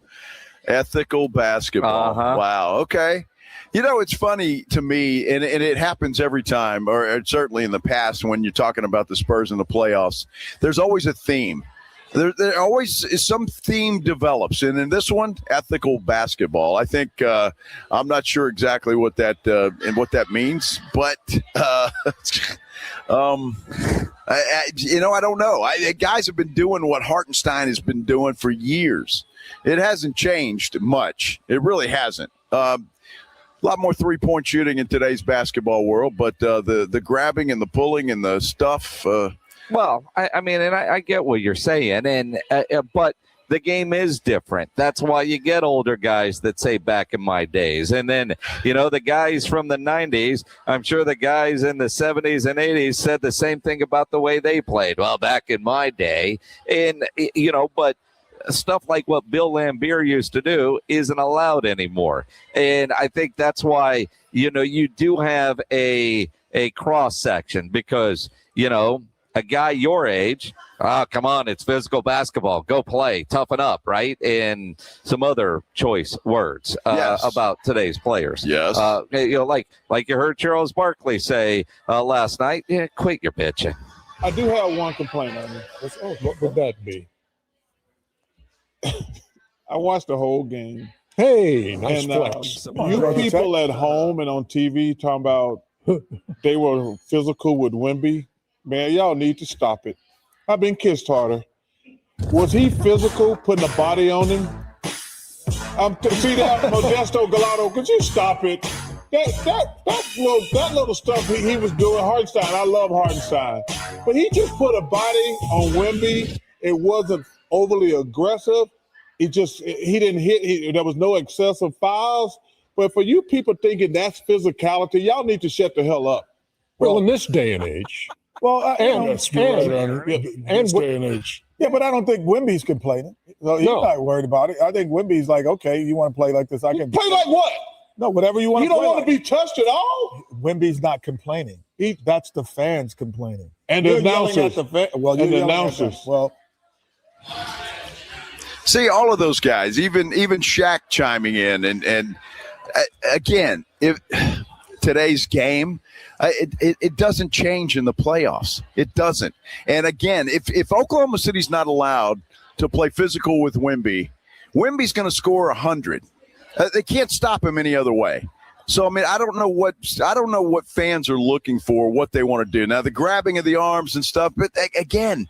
Ethical basketball. Uh-huh. Wow. Okay. You know, it's funny to me, and it happens every time, or certainly in the past when you're talking about the Spurs in the playoffs, there's always a theme. There always is some theme develops, and in this one, ethical basketball. I think I'm not sure exactly what that means, but I don't know. Guys have been doing what Hartenstein has been doing for years. It hasn't changed much. It really hasn't. A lot more three-point shooting in today's basketball world, but the grabbing and the pulling and the stuff. Well, I mean, and I get what you're saying, and but the game is different. That's why you get older guys that say back in my days. And then, the guys from the 90s, I'm sure the guys in the 70s and 80s said the same thing about the way they played. Well, back in my day. And, but stuff like what Bill Laimbeer used to do isn't allowed anymore. And I think that's why, you do have a cross section because, a guy your age, come on, it's physical basketball. Go play, toughen up, right? And some other choice words about today's players. Yes. Like you heard Charles Barkley say last night, quit your bitching. I do have one complaint on you. What would that be? I watched the whole game. Hey, nice and flex. You people at home and on TV talking about they were physical with Wemby. Man, y'all need to stop it. I've been kissed harder. Was he physical, putting a body on him? See that, Modesto Galato, could you stop it? That little stuff he was doing, Hartenstein, I love Hartenstein. But he just put a body on Wemby. It wasn't overly aggressive. He didn't hit. There was no excessive fouls. But for you people thinking that's physicality, y'all need to shut the hell up. Well, in this day and age. Well, in this day and age. Yeah, but I don't think Wemby's complaining. So he's not worried about it. I think Wemby's like, okay, you want to play like this? I can play like what? No, whatever you want to play. You don't want to be touched at all? Wemby's not complaining. That's the fans complaining. And the announcers. The announcers. Well, see, all of those guys, even Shaq chiming in, and again, if today's game, it doesn't change in the playoffs. It doesn't. And again, if Oklahoma City's not allowed to play physical with Wemby, Wemby's going to score 100. They can't stop him any other way. So, I mean, I don't know what fans are looking for, what they want to do. Now, the grabbing of the arms and stuff, but again,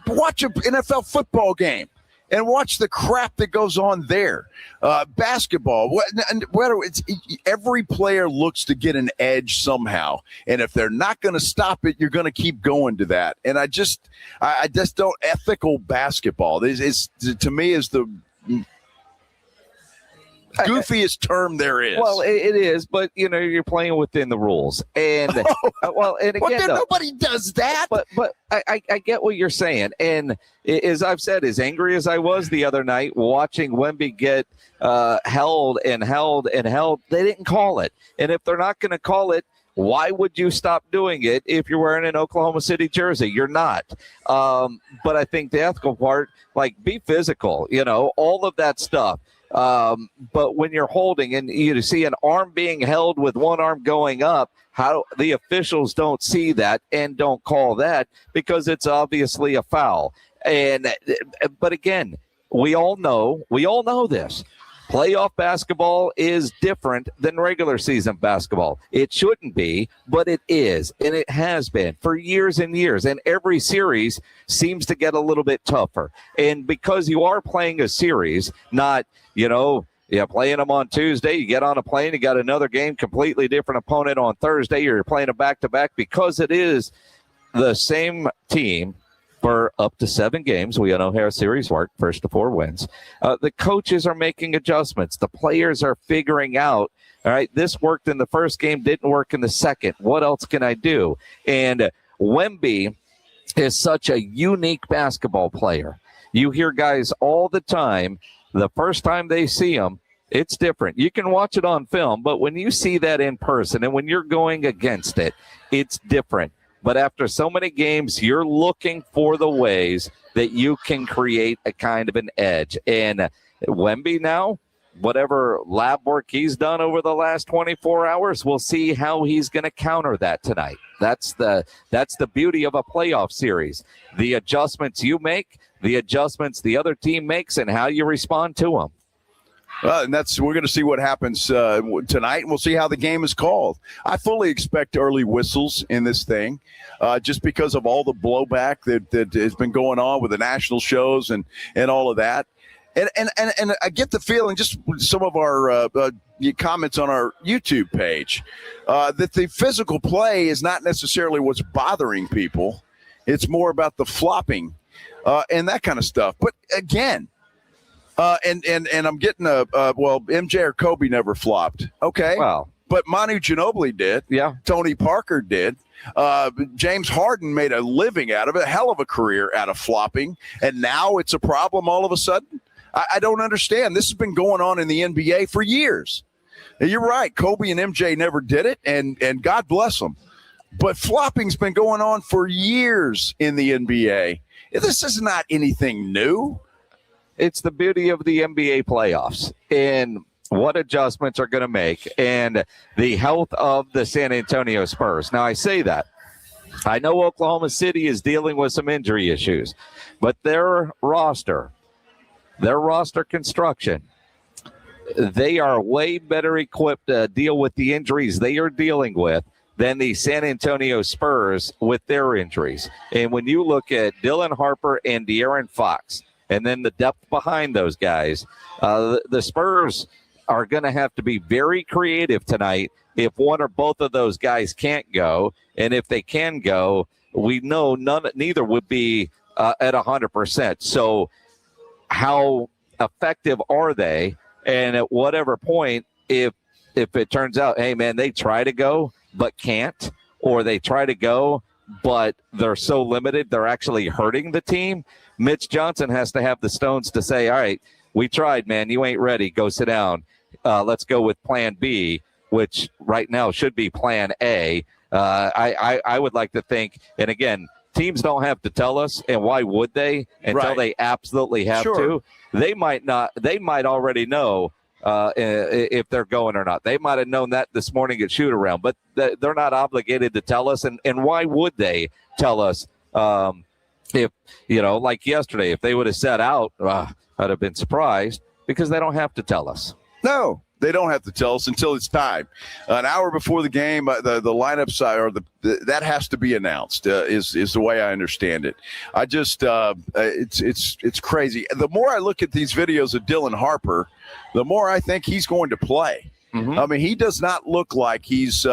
watch an NFL football game and watch the crap that goes on there. Basketball, every player looks to get an edge somehow. And if they're not going to stop it, you're going to keep going to that. And I just don't ethical basketball. This to me is the goofiest term there is. Well, it is, but you're playing within the rules, and and again, nobody does that. But I get what you're saying, and as I've said, as angry as I was the other night watching Wemby get held, they didn't call it, and if they're not going to call it, why would you stop doing it if you're wearing an Oklahoma City jersey? You're not. But I think the ethical part, like, be physical, all of that stuff. But when you're holding and you see an arm being held with one arm going up, how the officials don't see that and don't call that because it's obviously a foul. But again, we all know this. Playoff basketball is different than regular season basketball. It shouldn't be, but it is, and it has been for years and years. And every series seems to get a little bit tougher. And because you are playing a series, not, playing them on Tuesday, you get on a plane, you got another game, completely different opponent on Thursday, you're playing a back-to-back, because it is the same team for up to 7 games. We know how series work, first to 4 wins. The coaches are making adjustments. The players are figuring out, all right, this worked in the first game, didn't work in the second. What else can I do? And Wemby is such a unique basketball player. You hear guys all the time, the first time they see him, it's different. You can watch it on film, but when you see that in person and when you're going against it, it's different. But after so many games, you're looking for the ways that you can create a kind of an edge. And Wemby now, whatever lab work he's done over the last 24 hours, we'll see how he's going to counter that tonight. That's the beauty of a playoff series. The adjustments you make, the adjustments the other team makes, and how you respond to them. And we're going to see what happens tonight, and we'll see how the game is called. I fully expect early whistles in this thing, just because of all the blowback that has been going on with the national shows and all of that. And I get the feeling, just some of our comments on our YouTube page, that the physical play is not necessarily what's bothering people. It's more about the flopping and that kind of stuff. But again, And I'm getting MJ or Kobe never flopped. Okay. Wow. But Manu Ginobili did. Yeah. Tony Parker did. James Harden made a living out of it, a hell of a career out of flopping. And now it's a problem all of a sudden. I don't understand. This has been going on in the NBA for years. And you're right. Kobe and MJ never did it, and God bless them. But flopping's been going on for years in the NBA. This is not anything new. It's the beauty of the NBA playoffs and what adjustments are going to make and the health of the San Antonio Spurs. Now, I say that. I know Oklahoma City is dealing with some injury issues, but their roster construction, they are way better equipped to deal with the injuries they are dealing with than the San Antonio Spurs with their injuries. And when you look at Dylan Harper and De'Aaron Fox, and then the depth behind those guys, the Spurs are going to have to be very creative tonight if one or both of those guys can't go. And if they can go, we know neither would be at 100%. So how effective are they? And at whatever point, if it turns out, hey, man, they try to go but can't, or they try to go but they're so limited they're actually hurting the team, Mitch Johnson has to have the stones to say, all right, we tried, man. You ain't ready. Go sit down. Let's go with plan B, which right now should be plan A. I would like to think, and again, teams don't have to tell us, and why would they until they absolutely have to? They might not. They might already know if they're going or not. They might have known that this morning at shoot around, but they're not obligated to tell us. And why would they tell us? If, like yesterday, if they would have set out, I'd have been surprised because they don't have to tell us. No, they don't have to tell us until it's time. An hour before the game, the lineup side or that has to be announced. Is the way I understand it. I just it's crazy. The more I look at these videos of Dylan Harper, the more I think he's going to play. Mm-hmm. I mean, he does not look like he's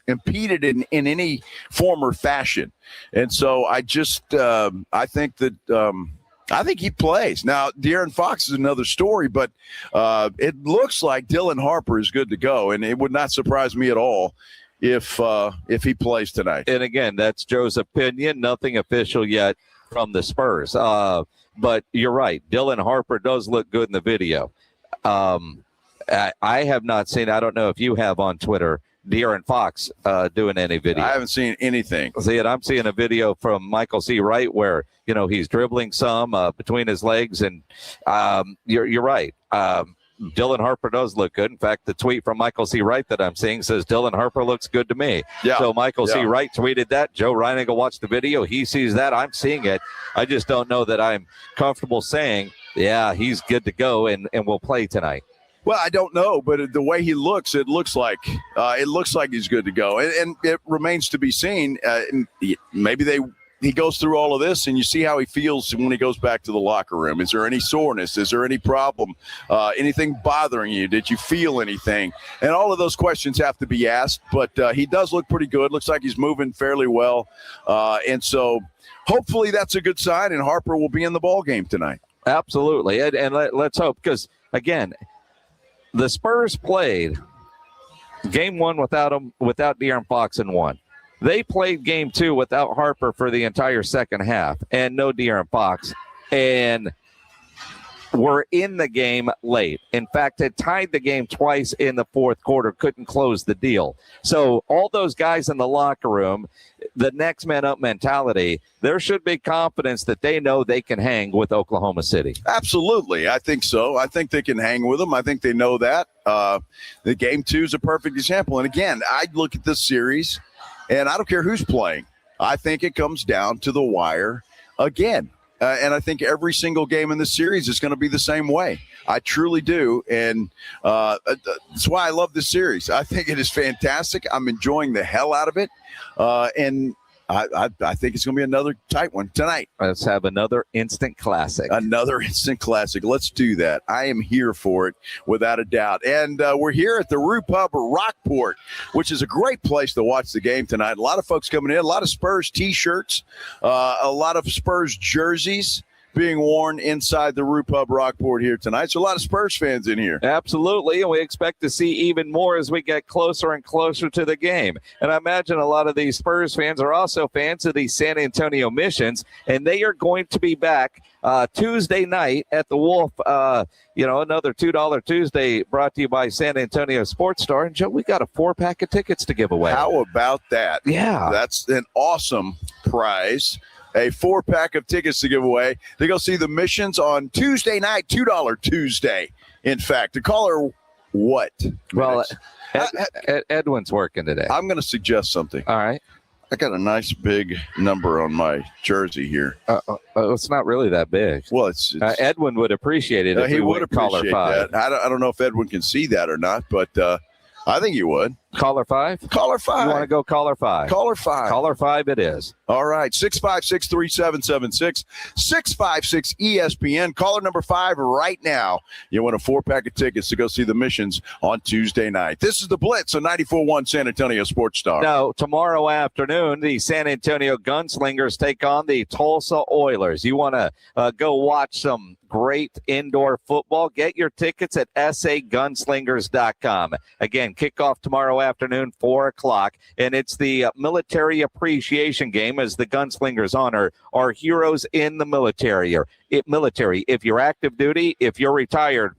impeded in any form or fashion. And so I just I think he plays. Now, De'Aaron Fox is another story, but it looks like Dylan Harper is good to go, and it would not surprise me at all if he plays tonight. And again, that's Joe's opinion. Nothing official yet from the Spurs. But you're right. Dylan Harper does look good in the video. I have not seen, I don't know if you have on Twitter, De'Aaron Fox doing any video. I haven't seen anything. See it? I'm seeing a video from Michael C. Wright where, he's dribbling some between his legs. And you're right. Dylan Harper does look good. In fact, the tweet from Michael C. Wright that I'm seeing says Dylan Harper looks good to me. Yeah. So Michael C. Wright tweeted that. Joe Reiniger watched the video. He sees that. I'm seeing it. I just don't know that I'm comfortable saying, yeah, he's good to go and will play tonight. Well, I don't know, but the way he looks, it looks like he's good to go, and it remains to be seen. Maybe he goes through all of this, and you see how he feels when he goes back to the locker room. Is there any soreness? Is there any problem? Anything bothering you? Did you feel anything? And all of those questions have to be asked. But he does look pretty good. Looks like he's moving fairly well, and so hopefully that's a good sign. And Harper will be in the ball game tonight. Absolutely, and let's hope, because again, the Spurs played game one without De'Aaron Fox in one. They played game two without Harper for the entire second half and no De'Aaron Fox, and were in the game late. In fact, had tied the game twice in the fourth quarter, couldn't close the deal. So all those guys in the locker room, the next man up mentality, there should be confidence that they know they can hang with Oklahoma City. Absolutely. I think so. I think they can hang with them. I think they know that. The game two is a perfect example. And again, I look at this series, and I don't care who's playing. I think it comes down to the wire again. And I think every single game in this series is going to be the same way. I truly do. And that's why I love this series. I think it is fantastic. I'm enjoying the hell out of it. And I think it's going to be another tight one tonight. Let's have another instant classic. Another instant classic. Let's do that. I am here for it, without a doubt. And we're here at the Roo Pub Rockport, which is a great place to watch the game tonight. A lot of folks coming in, a lot of Spurs T-shirts, a lot of Spurs jerseys. being worn inside the Roo Pub Rockport here tonight. So a lot of Spurs fans in here. Absolutely, and we expect to see even more as we get closer and closer to the game. And I imagine a lot of these Spurs fans are also fans of the San Antonio Missions, and they are going to be back Tuesday night at the Wolf. Another $2 Tuesday brought to you by San Antonio Sports Star. And Joe, we got a 4-pack of tickets to give away. How about that? Yeah. That's an awesome prize. A 4-pack of tickets to give away. They go see the Missions on Tuesday night, $2 Tuesday. In fact, the caller, what? Well, Edwin's working today. I'm going to suggest something. All right. I got a nice big number on my jersey here. It's not really that big. Well, it's Edwin would appreciate it if he would appreciate caller 5. That. I don't know if Edwin can see that or not, but I think he would. Caller 5? Caller 5. You want to go caller 5? Caller 5. Caller 5 it is. All right. 656-3776. 656-ESPN. Caller number 5 right now. You win a 4-pack of tickets to go see the Missions on Tuesday night. This is the Blitz on 94.1 San Antonio Sports Star. Now, tomorrow afternoon, the San Antonio Gunslingers take on the Tulsa Oilers. You want to go watch some great indoor football? Get your tickets at sagunslingers.com. Again, kickoff tomorrow afternoon, 4 o'clock, and it's the military appreciation game as the Gunslingers honor our heroes in the military. If you're active duty, if you're retired,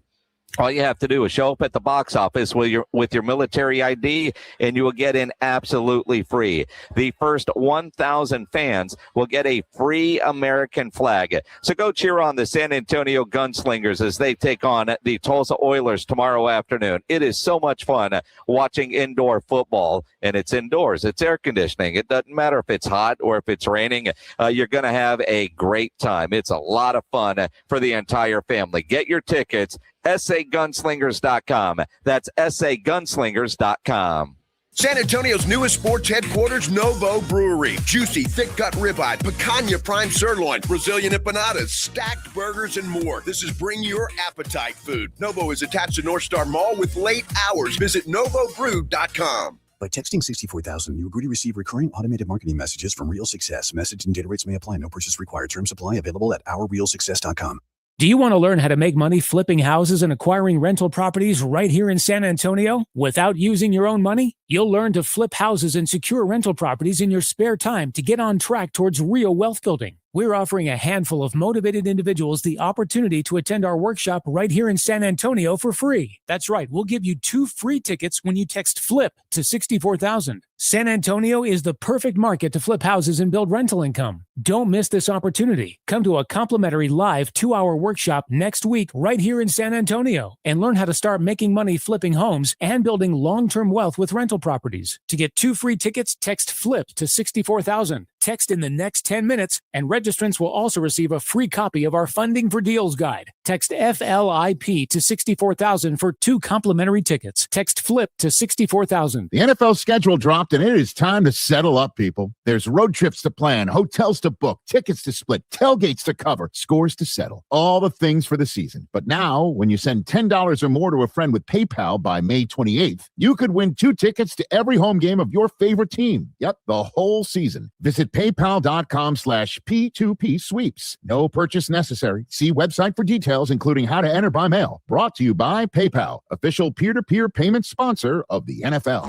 all you have to do is show up at the box office with your military ID, and you will get in absolutely free. The first 1,000 fans will get a free American flag. So go cheer on the San Antonio Gunslingers as they take on the Tulsa Oilers tomorrow afternoon. It is so much fun watching indoor football, and it's indoors. It's air conditioning. It doesn't matter if it's hot or if it's raining. You're going to have a great time. It's a lot of fun for the entire family. Get your tickets. sagunslingers.com. That's sagunslingers.com. San Antonio's newest sports headquarters, Novo Brewery. Juicy, thick-cut ribeye, picanha prime sirloin, Brazilian empanadas, stacked burgers, and more. This is bring your appetite food. Novo is attached to North Star Mall with late hours. Visit novobrew.com. By texting 64,000, you agree to receive recurring automated marketing messages from Real Success. Message and data rates may apply. No purchase required. Terms apply. Available at ourrealsuccess.com. Do you want to learn how to make money flipping houses and acquiring rental properties right here in San Antonio without using your own money? You'll learn to flip houses and secure rental properties in your spare time to get on track towards real wealth building. We're offering a handful of motivated individuals the opportunity to attend our workshop right here in San Antonio for free. That's right, we'll give you 2 free tickets when you text FLIP to 64,000. San Antonio is the perfect market to flip houses and build rental income. Don't miss this opportunity. Come to a complimentary live 2-hour workshop next week right here in San Antonio and learn how to start making money flipping homes and building long-term wealth with rental properties. To get 2 free tickets, text FLIP to 64,000. Text in the next 10 minutes, and registrants will also receive a free copy of our Funding for Deals guide. Text FLIP to 64,000 for 2 complimentary tickets. Text FLIP to 64,000. The NFL schedule dropped, and it is time to settle up, people. There's road trips to plan, hotels to book, tickets to split, tailgates to cover, scores to settle. All the things for the season. But now, when you send $10 or more to a friend with PayPal by May 28th, you could win 2 tickets to every home game of your favorite team. Yep, the whole season. Visit PayPal.com/P2P sweeps. No purchase necessary. See website for details, including how to enter by mail. Brought to you by PayPal, official peer-to-peer payment sponsor of the NFL.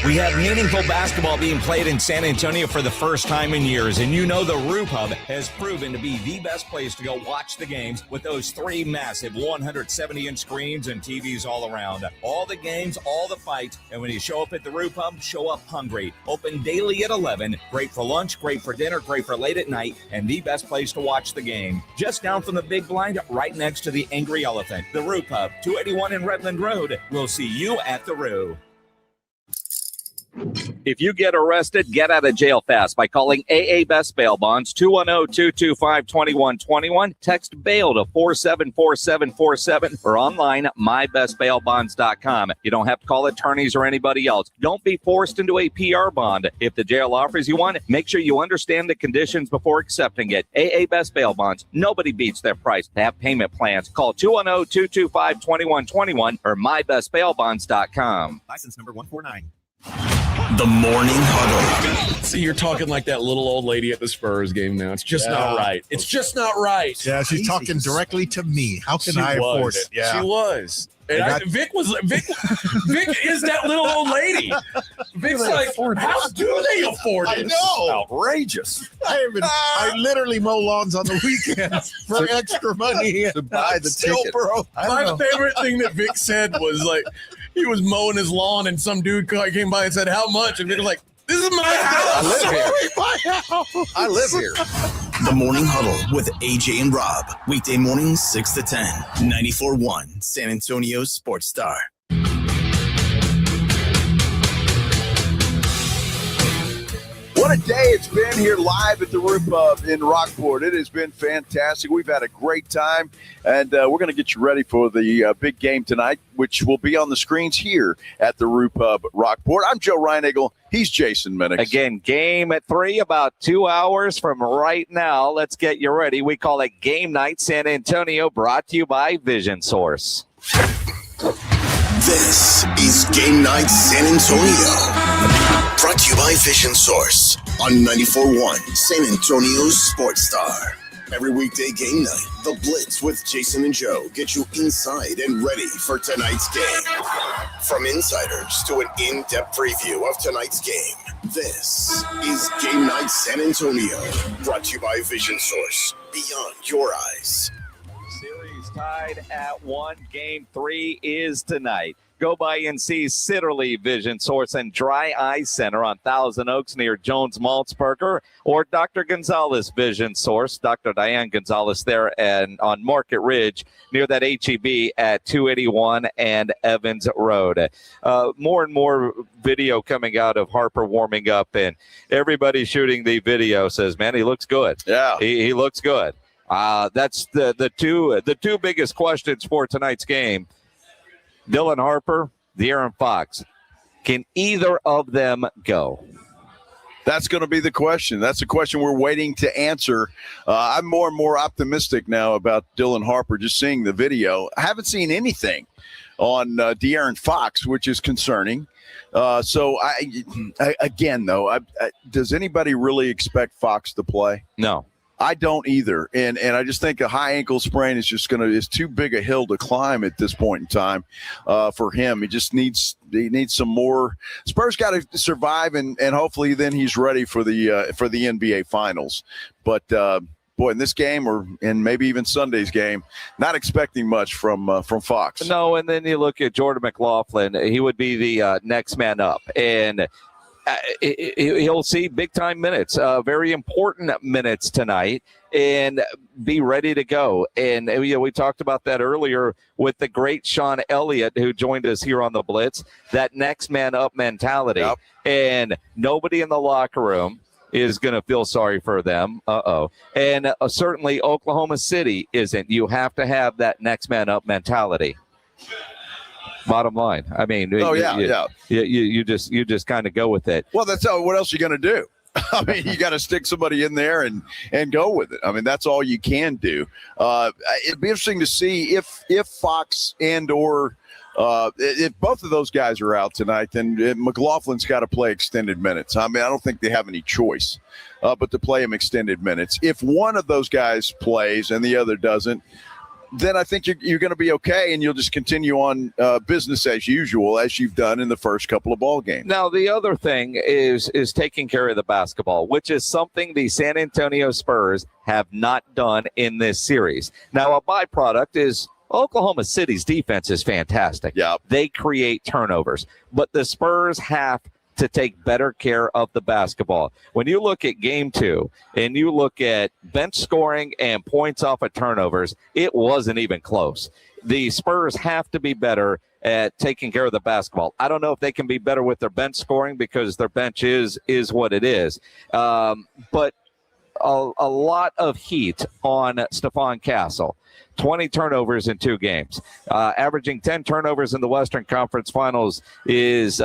We have meaningful basketball being played in San Antonio for the first time in years, and you know the Roo Pub has proven to be the best place to go watch the games with those 3 massive 170-inch screens and TVs all around. All the games, all the fights, and when you show up at the Roo Pub, show up hungry. Open daily at 11, great for lunch, great for dinner, great for late at night, and the best place to watch the game. Just down from the big blind, right next to the Angry Elephant. The Roo Pub, 281 in Redland Road. We'll see you at the Roo. If you get arrested, get out of jail fast by calling AA Best Bail Bonds, 210-225-2121. Text bail to 474747 or online at mybestbailbonds.com. You don't have to call attorneys or anybody else. Don't be forced into a PR bond. If the jail offers you one, make sure you understand the conditions before accepting it. AA Best Bail Bonds. Nobody beats their price. They have payment plans. Call 210-225-2121 or mybestbailbonds.com. License number 149. The Morning Huddle. So you're talking like that little old lady at the Spurs game now. It's just not right. It's just not right. Yeah, she's talking directly to me. How can I afford it? Yeah, she was. And Vic is that little old lady. Vic's like, how do they afford it? I know. Outrageous. I literally mow lawns on the weekends for extra money to buy the ticket. Bro. My favorite thing that Vic said was like, he was mowing his lawn and some dude came by and said, how much? And Vic was like, this is my house. I live here. The Morning Huddle with AJ and Rob. Weekday mornings 6 to 10. 94.1 San Antonio Sports Star. What a day it's been here live at the Roo Pub in Rockport. It has been fantastic. We've had a great time, and we're going to get you ready for the big game tonight, which will be on the screens here at the Roo Pub Rockport. I'm Joe Reinagle. He's Jason Minix. Again, game at 3, about 2 hours from right now. Let's get you ready. We call it Game Night San Antonio, brought to you by Vision Source. This is Game Night San Antonio. Brought to you by Vision Source on 94.1 San Antonio's Sports Star. Every weekday game night, The Blitz with Jason and Joe get you inside and ready for tonight's game. From insiders to an in-depth preview of tonight's game, this is Game Night San Antonio. Brought to you by Vision Source. Beyond your eyes. Series tied at 1. Game 3 is tonight. Go by and see Sitterly Vision Source and Dry Eye Center on Thousand Oaks near Jones Maltzberger, or Dr. Gonzalez Vision Source, Dr. Diane Gonzalez there and on Market Ridge near that HEB at 281 and Evans Road. More and more video coming out of Harper warming up, and everybody shooting the video says, man, he looks good. Yeah. He looks good. That's the two biggest questions for tonight's game. Dylan Harper, De'Aaron Fox. Can either of them go? That's going to be the question. That's the question we're waiting to answer. I'm more and more optimistic now about Dylan Harper, just seeing the video. I haven't seen anything on De'Aaron Fox, which is concerning. So, does anybody really expect Fox to play? No. I don't either, and I just think a high ankle sprain is just is too big a hill to climb at this point in time for him. He needs some more. Spurs got to survive, and hopefully then he's ready for the NBA Finals. But boy, in this game or in maybe even Sunday's game, not expecting much from Fox. No, and then you look at Jordan McLaughlin; he would be the next man up, and he'll see big-time minutes, very important minutes tonight, and be ready to go. And we talked about that earlier with the great Sean Elliott, who joined us here on the Blitz, that next man up mentality. Yep. And nobody in the locker room is going to feel sorry for them. And certainly Oklahoma City isn't. You have to have that next man up mentality. Bottom line. I mean, you just kind of go with it. Well, that's what else are you going to do? I mean, you got to stick somebody in there and go with it. I mean, that's all you can do. It'd be interesting to see if Fox and or if both of those guys are out tonight, then McLaughlin's got to play extended minutes. I mean, I don't think they have any choice but to play him extended minutes. If one of those guys plays and the other doesn't, then I think you're going to be okay, and you'll just continue on business as usual, as you've done in the first couple of ball games. Now, the other thing is taking care of the basketball, which is something the San Antonio Spurs have not done in this series. Now, a byproduct is Oklahoma City's defense is fantastic. Yeah, they create turnovers, but the Spurs have to take better care of the basketball. When you look at game 2 and you look at bench scoring and points off of turnovers, it wasn't even close. The Spurs have to be better at taking care of the basketball. I don't know if they can be better with their bench scoring because their bench is what it is. But a lot of heat on Stephon Castle. 20 turnovers in 2 games. Averaging 10 turnovers in the Western Conference Finals is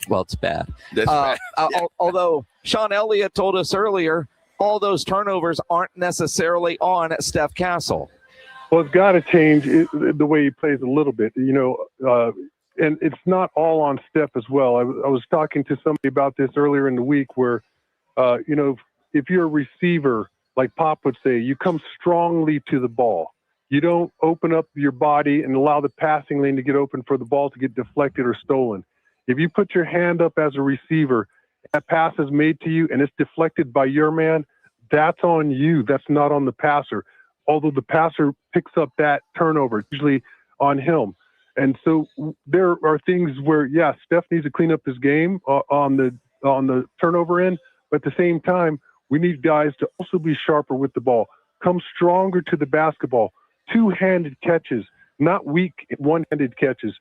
well, it's bad. That's bad. Yeah. Although Sean Elliott told us earlier, all those turnovers aren't necessarily on Steph Castle. Well, it's got to change the way he plays a little bit. You know, and it's not all on Steph as well. I was talking to somebody about this earlier in the week where, if you're a receiver, like Pop would say, you come strongly to the ball. You don't open up your body and allow the passing lane to get open for the ball to get deflected or stolen. If you put your hand up as a receiver, that pass is made to you and it's deflected by your man, that's on you. That's not on the passer. Although the passer picks up that turnover, it's usually on him. And so there are things where, Steph needs to clean up his game on the turnover end, but at the same time, we need guys to also be sharper with the ball, come stronger to the basketball, two-handed catches, not weak one-handed catches.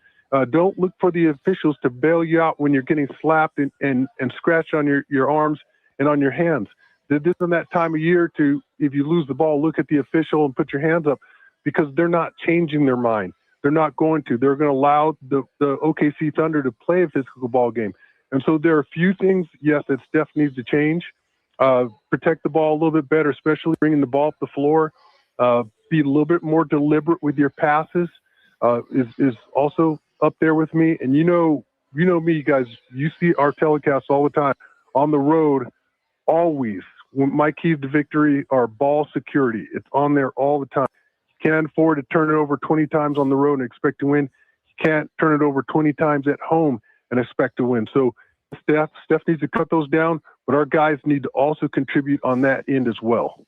Don't look for the officials to bail you out when you're getting slapped and scratched on your arms and on your hands. This is that time of year to, if you lose the ball, look at the official and put your hands up, because they're not changing their mind. They're not going to. They're going to allow the OKC Thunder to play a physical ball game. And so there are a few things, yes, that Steph needs to change. Protect the ball a little bit better, especially bringing the ball up the floor. Be a little bit more deliberate with your passes is also up there with me. And you know me, guys, you see our telecasts all the time. On the road, always, my keys to victory are ball security. It's on there all the time. You can't afford to turn it over 20 times on the road and expect to win. You can't turn it over 20 times at home and expect to win. So Steph needs to cut those down, but our guys need to also contribute on that end as well.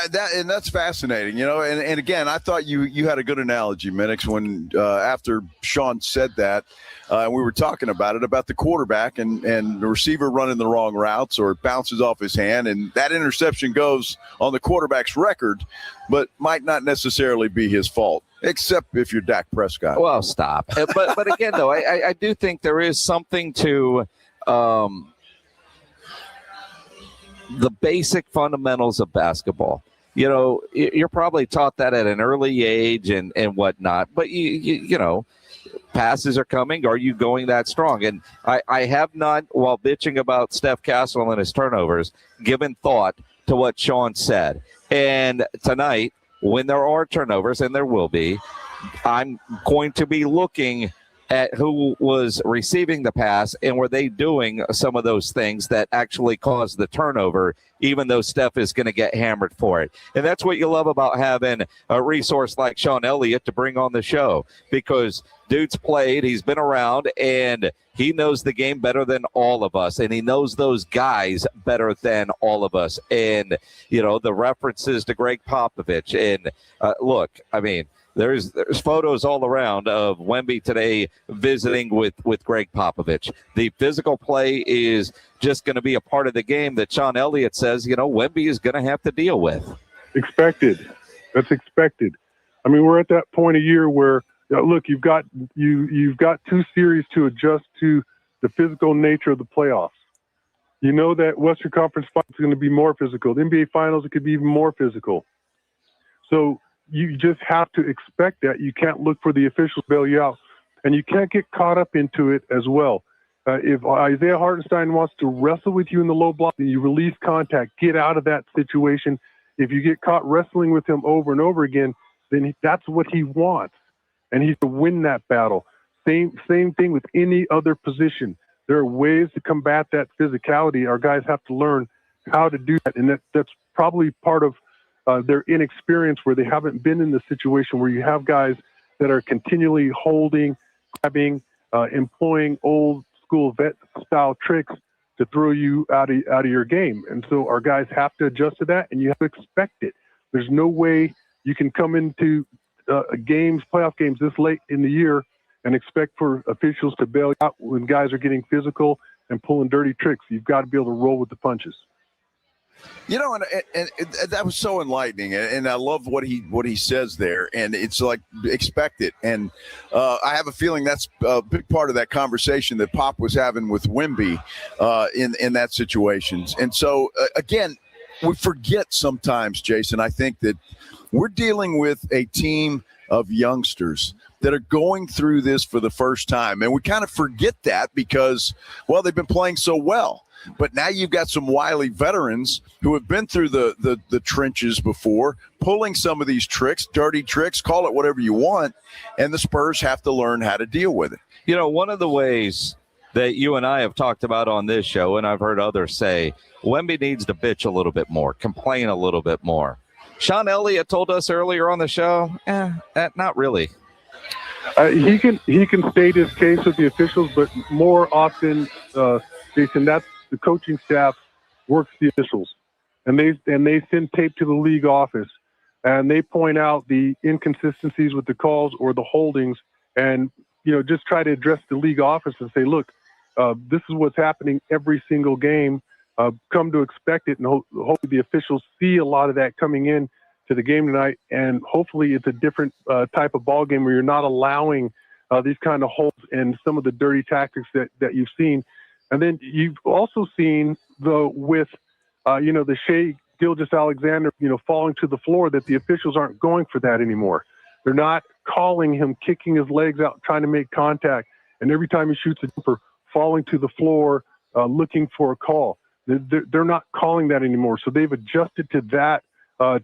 That's fascinating, and again, I thought you had a good analogy, Minix, when after Sean said that, we were talking about the quarterback and the receiver running the wrong routes, or it bounces off his hand, and that interception goes on the quarterback's record, but might not necessarily be his fault, except if you're Dak Prescott. Well, stop. But again, though, I do think there is something to the basic fundamentals of basketball. You're probably taught that at an early age and whatnot, but you know, passes are coming. Are you going that strong? And I have not, while bitching about Steph Castle and his turnovers, given thought to what Sean said. And tonight, when there are turnovers, and there will be, I'm going to be looking at who was receiving the pass and were they doing some of those things that actually caused the turnover, even though Steph is going to get hammered for it. And that's what you love about having a resource like Sean Elliott to bring on the show, because dude's played, he's been around, and he knows the game better than all of us, and he knows those guys better than all of us. And, you know, the references to Greg Popovich. And look, I mean, there's photos all around of Wemby today visiting with Greg Popovich. The physical play is just going to be a part of the game that Sean Elliott says, you know, Wemby is going to have to deal with. Expected. That's expected. I mean, we're at that point of year where, look, you've got 2 series to adjust to the physical nature of the playoffs. You know that Western Conference Finals is going to be more physical. The NBA Finals, it could be even more physical. So you just have to expect that. You can't look for the officials to bail you out. And you can't get caught up into it as well. If Isaiah Hartenstein wants to wrestle with you in the low block and you release contact, get out of that situation. If you get caught wrestling with him over and over again, then that's what he wants. And he's to win that battle. Same thing with any other position. There are ways to combat that physicality. Our guys have to learn how to do that. And that's probably part of their inexperience, where they haven't been in the situation where you have guys that are continually holding, grabbing, employing old school vet style tricks to throw you out of your game. And so our guys have to adjust to that, and you have to expect it. There's no way you can come into playoff games this late in the year and expect for officials to bail out when guys are getting physical and pulling dirty tricks. You've got to be able to roll with the punches. You know, and that was so enlightening, and I love what he says there, and it's like, expect it. And I have a feeling that's a big part of that conversation that Pop was having with Wemby in that situation. And so, again, we forget sometimes, Jason, I think that we're dealing with a team of youngsters that are going through this for the first time, and we kind of forget that because, well, they've been playing so well. But now you've got some wily veterans who have been through the trenches before, pulling some of these tricks, dirty tricks, call it whatever you want, and the Spurs have to learn how to deal with it. You know, one of the ways that you and I have talked about on this show, and I've heard others say, Wemby needs to bitch a little bit more, complain a little bit more. Sean Elliott told us earlier on the show, not really. He can state his case with the officials, but more often, Jason, that's the coaching staff works the officials, and they send tape to the league office, and they point out the inconsistencies with the calls or the holdings, and just try to address the league office and say, look, this is what's happening every single game. Come to expect it, and hopefully the officials see a lot of that coming in to the game tonight, and hopefully it's a different type of ball game where you're not allowing these kind of holds and some of the dirty tactics that you've seen. And then you've also seen with the Shea Gilgeous-Alexander, falling to the floor, that the officials aren't going for that anymore. They're not calling him kicking his legs out, trying to make contact, and every time he shoots a jumper, falling to the floor, looking for a call. They're not calling that anymore. So they've adjusted to that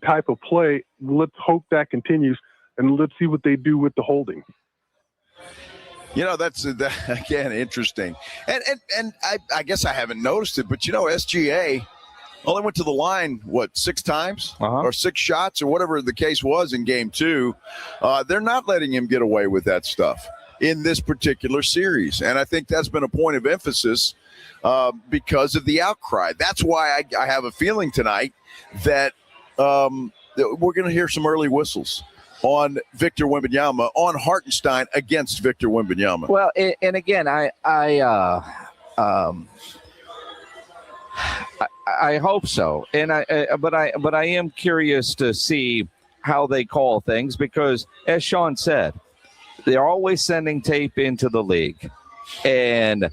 type of play. Let's hope that continues, and let's see what they do with the holding. That's again interesting, and I guess I haven't noticed it, but SGA only went to the line 6 times or 6 shots or whatever the case was in game 2. They're not letting him get away with that stuff in this particular series, and I think that's been a point of emphasis because of the outcry. That's why I have a feeling tonight that we're going to hear some early whistles on Victor Wembanyama, on Hartenstein against Victor Wembanyama. Well, and again, I hope so, and but I am curious to see how they call things, because, as Sean said, they're always sending tape into the league, and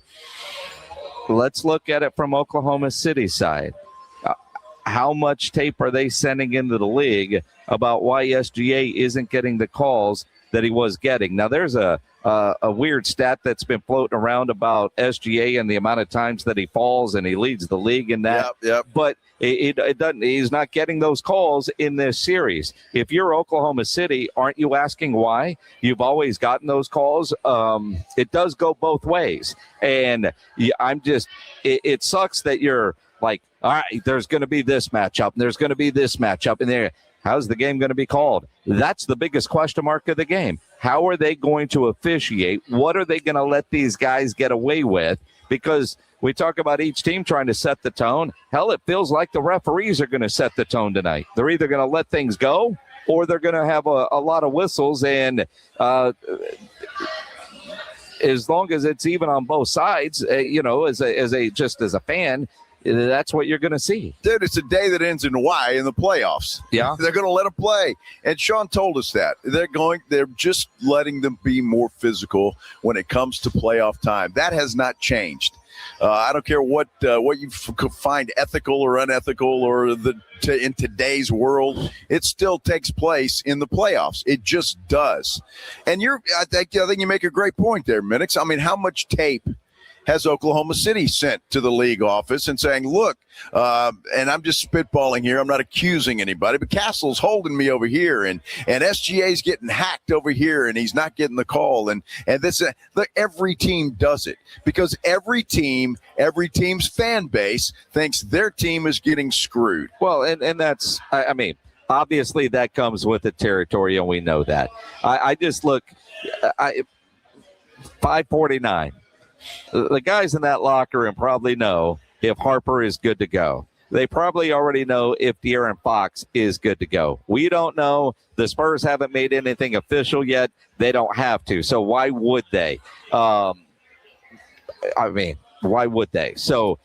let's look at it from Oklahoma City's side. How much tape are they sending into the league about why SGA isn't getting the calls that he was getting? Now, there's a weird stat that's been floating around about SGA and the amount of times that he falls, and he leads the league in that. Yep. But it doesn't. He's not getting those calls in this series. If you're Oklahoma City, aren't you asking why? You've always gotten those calls. It does go both ways, and it sucks that you're like, all right, there's going to be this matchup, and there's going to be this matchup, and there. How's the game going to be called? That's the biggest question mark of the game. How are they going to officiate? What are they going to let these guys get away with? Because we talk about each team trying to set the tone. Hell, it feels like the referees are going to set the tone tonight. They're either going to let things go, or they're going to have a lot of whistles. And as long as it's even on both sides, as a fan, that's what you're going to see. Dude, it's a day that ends in Y in the playoffs. Yeah. They're going to let them play. And Sean told us that. They're just letting them be more physical when it comes to playoff time. That has not changed. I don't care what you find ethical or unethical or in today's world, it still takes place in the playoffs. It just does. And I think you make a great point there, Minix. I mean, how much tape has Oklahoma City sent to the league office and saying, look, and I'm just spitballing here, I'm not accusing anybody, but Castle's holding me over here, and SGA's getting hacked over here, and he's not getting the call. And this, look, every team does it, because every team's fan base thinks their team is getting screwed. Well, and that's, I mean, obviously that comes with the territory, and we know that. I just look, 549. The guys in that locker room probably know if Harper is good to go. They probably already know if De'Aaron Fox is good to go. We don't know. The Spurs haven't made anything official yet. They don't have to. So why would they? Why would they? So,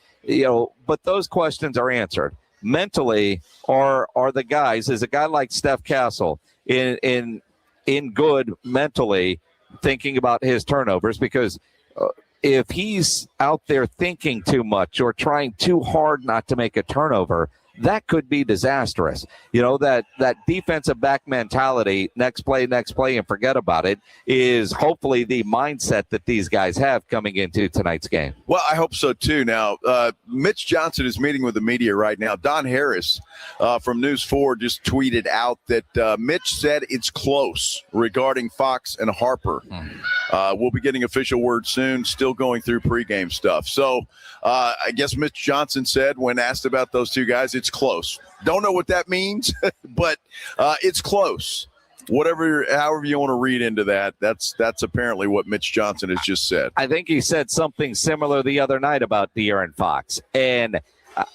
but those questions are answered. Mentally, are the guys, is a guy like Steph Castle in good mentally thinking about his turnovers? Because if he's out there thinking too much or trying too hard not to make a turnover, that could be disastrous. That defensive back mentality, next play, and forget about it, is hopefully the mindset that these guys have coming into tonight's game. Well, I hope so, too. Now, Mitch Johnson is meeting with the media right now. Don Harris from News 4 just tweeted out that Mitch said it's close regarding Fox and Harper. We'll be getting official word soon, still going through pregame stuff. So I guess Mitch Johnson said when asked about those two guys, it's close. Don't know what that means, but it's close. However you want to read into that, that's apparently what Mitch Johnson has just said. I think he said something similar the other night about De'Aaron Fox. And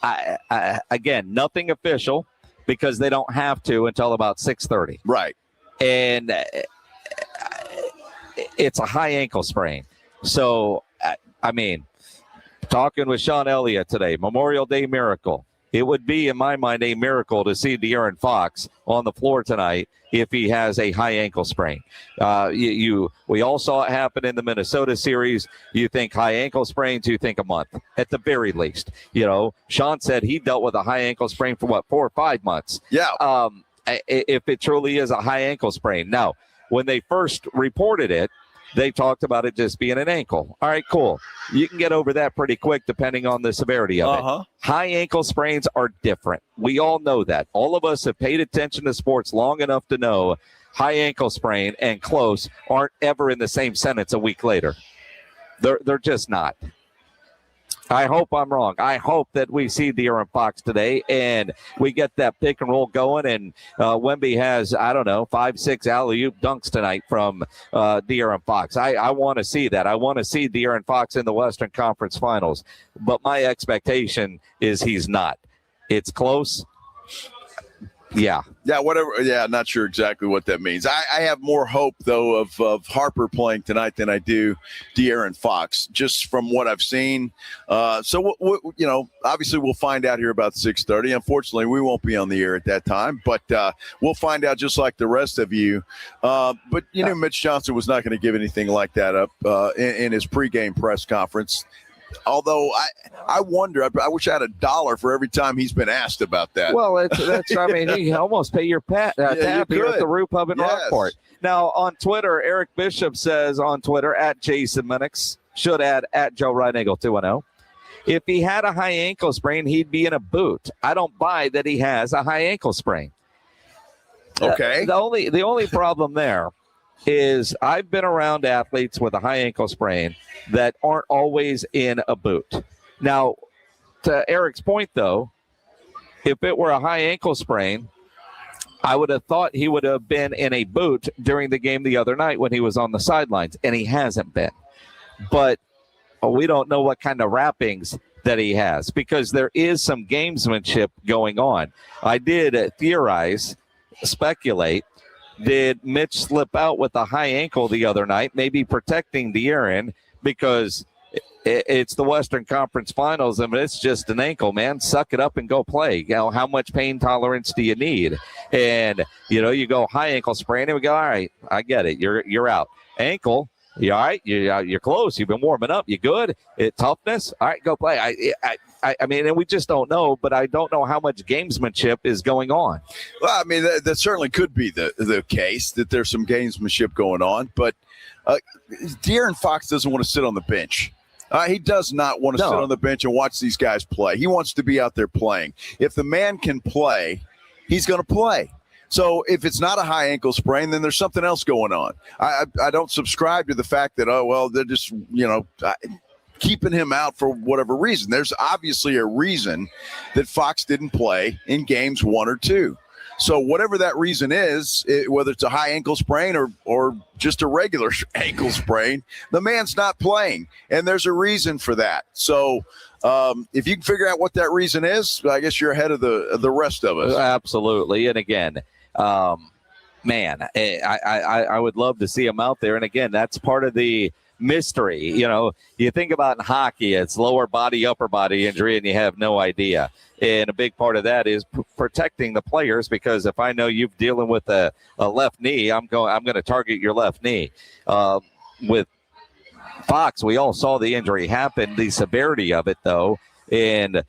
I again, nothing official because they don't have to until about 6:30. Right. And it's a high ankle sprain. So, I mean, talking with Sean Elliott today, Memorial Day miracle. It would be, in my mind, a miracle to see De'Aaron Fox on the floor tonight if he has a high ankle sprain. We all saw it happen in the Minnesota series. You think high ankle sprains, you think a month at the very least. Sean said he dealt with a high ankle sprain for 4 or 5 months. Yeah. If it truly is a high ankle sprain. Now, when they first reported it, they talked about it just being an ankle. All right, cool. You can get over that pretty quick depending on the severity of it. High ankle sprains are different. We all know that. All of us have paid attention to sports long enough to know high ankle sprain and close aren't ever in the same sentence a week later. They're just not. I hope I'm wrong. I hope that we see De'Aaron Fox today and we get that pick and roll going. And Wemby has, 5-6 alley-oop dunks tonight from De'Aaron Fox. I want to see that. I want to see De'Aaron Fox in the Western Conference Finals. But my expectation is he's not. It's close. Yeah, whatever. Yeah, not sure exactly what that means. I have more hope, though, of Harper playing tonight than I do De'Aaron Fox, just from what I've seen. So, obviously we'll find out here about 6:30. Unfortunately, we won't be on the air at that time, but we'll find out just like the rest of you. But, Mitch Johnson was not going to give anything like that up in his pregame press conference. Although I wonder, I wish I had $1 for every time he's been asked about that. Well, you can almost pay your tab here at the Roo Pub in Rockport. Now, on Twitter, Eric Bishop says on Twitter, at Jason Minix, should add at Joe Reinagle 210. If he had a high ankle sprain, he'd be in a boot. I don't buy that he has a high ankle sprain. Okay. The only problem there is I've been around athletes with a high ankle sprain that aren't always in a boot. Now, to Eric's point, though, if it were a high ankle sprain, I would have thought he would have been in a boot during the game the other night when he was on the sidelines, and he hasn't been. But we don't know what kind of wrappings that he has because there is some gamesmanship going on. I did theorize, speculate, did Mitch slip out with a high ankle the other night, maybe protecting De'Aaron because it's the Western Conference Finals. I mean, it's just an ankle, man. Suck it up and go play. How much pain tolerance do you need? And, you go high ankle sprain and we go, all right, I get it. You're out. Ankle, you all right? You're close. You've been warming up. You good? Toughness? All right, go play. I mean, and we just don't know, but I don't know how much gamesmanship is going on. Well, I mean, that certainly could be the case that there's some gamesmanship going on, but De'Aaron Fox doesn't want to sit on the bench. He does not want to sit on the bench and watch these guys play. He wants to be out there playing. If the man can play, he's going to play. So if it's not a high ankle sprain, then there's something else going on. I don't subscribe to the fact that, they're just, keeping him out for whatever reason. There's obviously a reason that Fox didn't play in games 1 or 2. So whatever that reason is, whether it's a high ankle sprain or just a regular ankle sprain, the man's not playing. And there's a reason for that. So if you can figure out what that reason is, I guess you're ahead of the rest of us. Absolutely. And again, man, I would love to see him out there. And again, that's part of the mystery. You think about in hockey, it's lower body, upper body injury, and you have no idea. And a big part of that is protecting the players, because if I know you're dealing with a left knee, I'm going to target your left knee. With Fox, we all saw the injury happen, the severity of it, though. And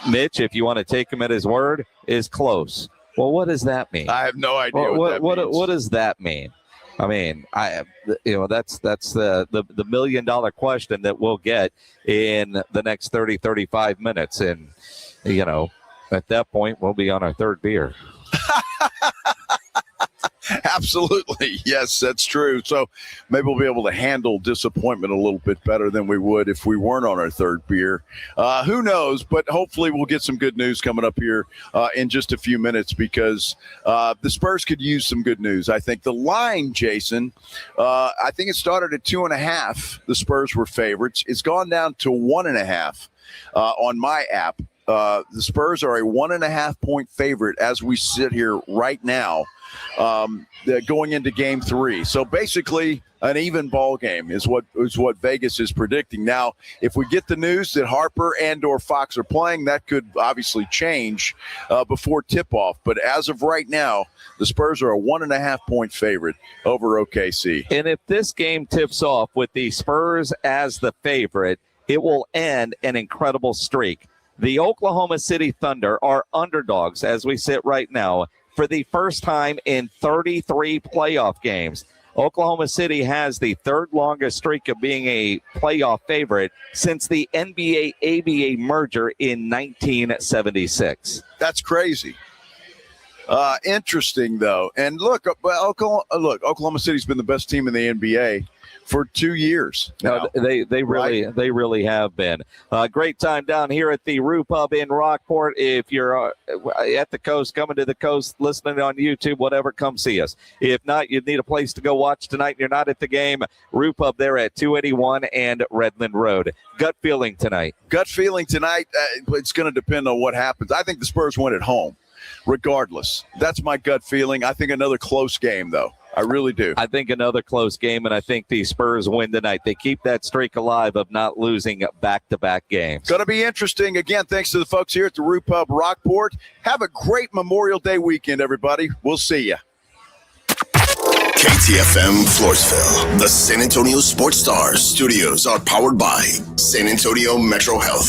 Mitch, if you want to take him at his word, is close. Well, what does that mean? I have no idea what means. What does that mean? I mean, that's the million-dollar question that we'll get in the next 30, 35 minutes. And, at that point, we'll be on our third beer. Absolutely. Yes, that's true. So maybe we'll be able to handle disappointment a little bit better than we would if we weren't on our third beer. Who knows? But hopefully we'll get some good news coming up here in just a few minutes, because the Spurs could use some good news. I think the line, Jason, I think it started at 2.5. The Spurs were favorites. It's gone down to 1.5 on my app. The Spurs are a 1.5 point favorite as we sit here right now, going into game 3. So basically an even ball game is what Vegas is predicting. Now, if we get the news that Harper and or Fox are playing, that could obviously change before tip-off. But as of right now, the Spurs are a 1.5 point favorite over OKC. And if this game tips off with the Spurs as the favorite, it will end an incredible streak. The Oklahoma City Thunder are underdogs as we sit right now for the first time in 33 playoff games. Oklahoma City has the third longest streak of being a playoff favorite since the NBA-ABA merger in 1976. That's crazy. Interesting, though. And look, Oklahoma City's been the best team in the NBA for 2 years. No, they really have been. Great time down here at the Roo Pub in Rockport. If you're at the coast, coming to the coast, listening on YouTube, whatever, come see us. If not, you need a place to go watch tonight and you're not at the game, Roo Pub there at 281 and Redland Road. Gut feeling tonight. It's going to depend on what happens. I think the Spurs win at home, regardless. That's my gut feeling. I think another close game, though. I really do. I think another close game, and I think the Spurs win tonight. They keep that streak alive of not losing back-to-back games. Going to be interesting. Again, thanks to the folks here at the Roo Pub Rockport. Have a great Memorial Day weekend, everybody. We'll see you. KTFM Floresville. The San Antonio Sports Stars studios are powered by San Antonio Metro Health.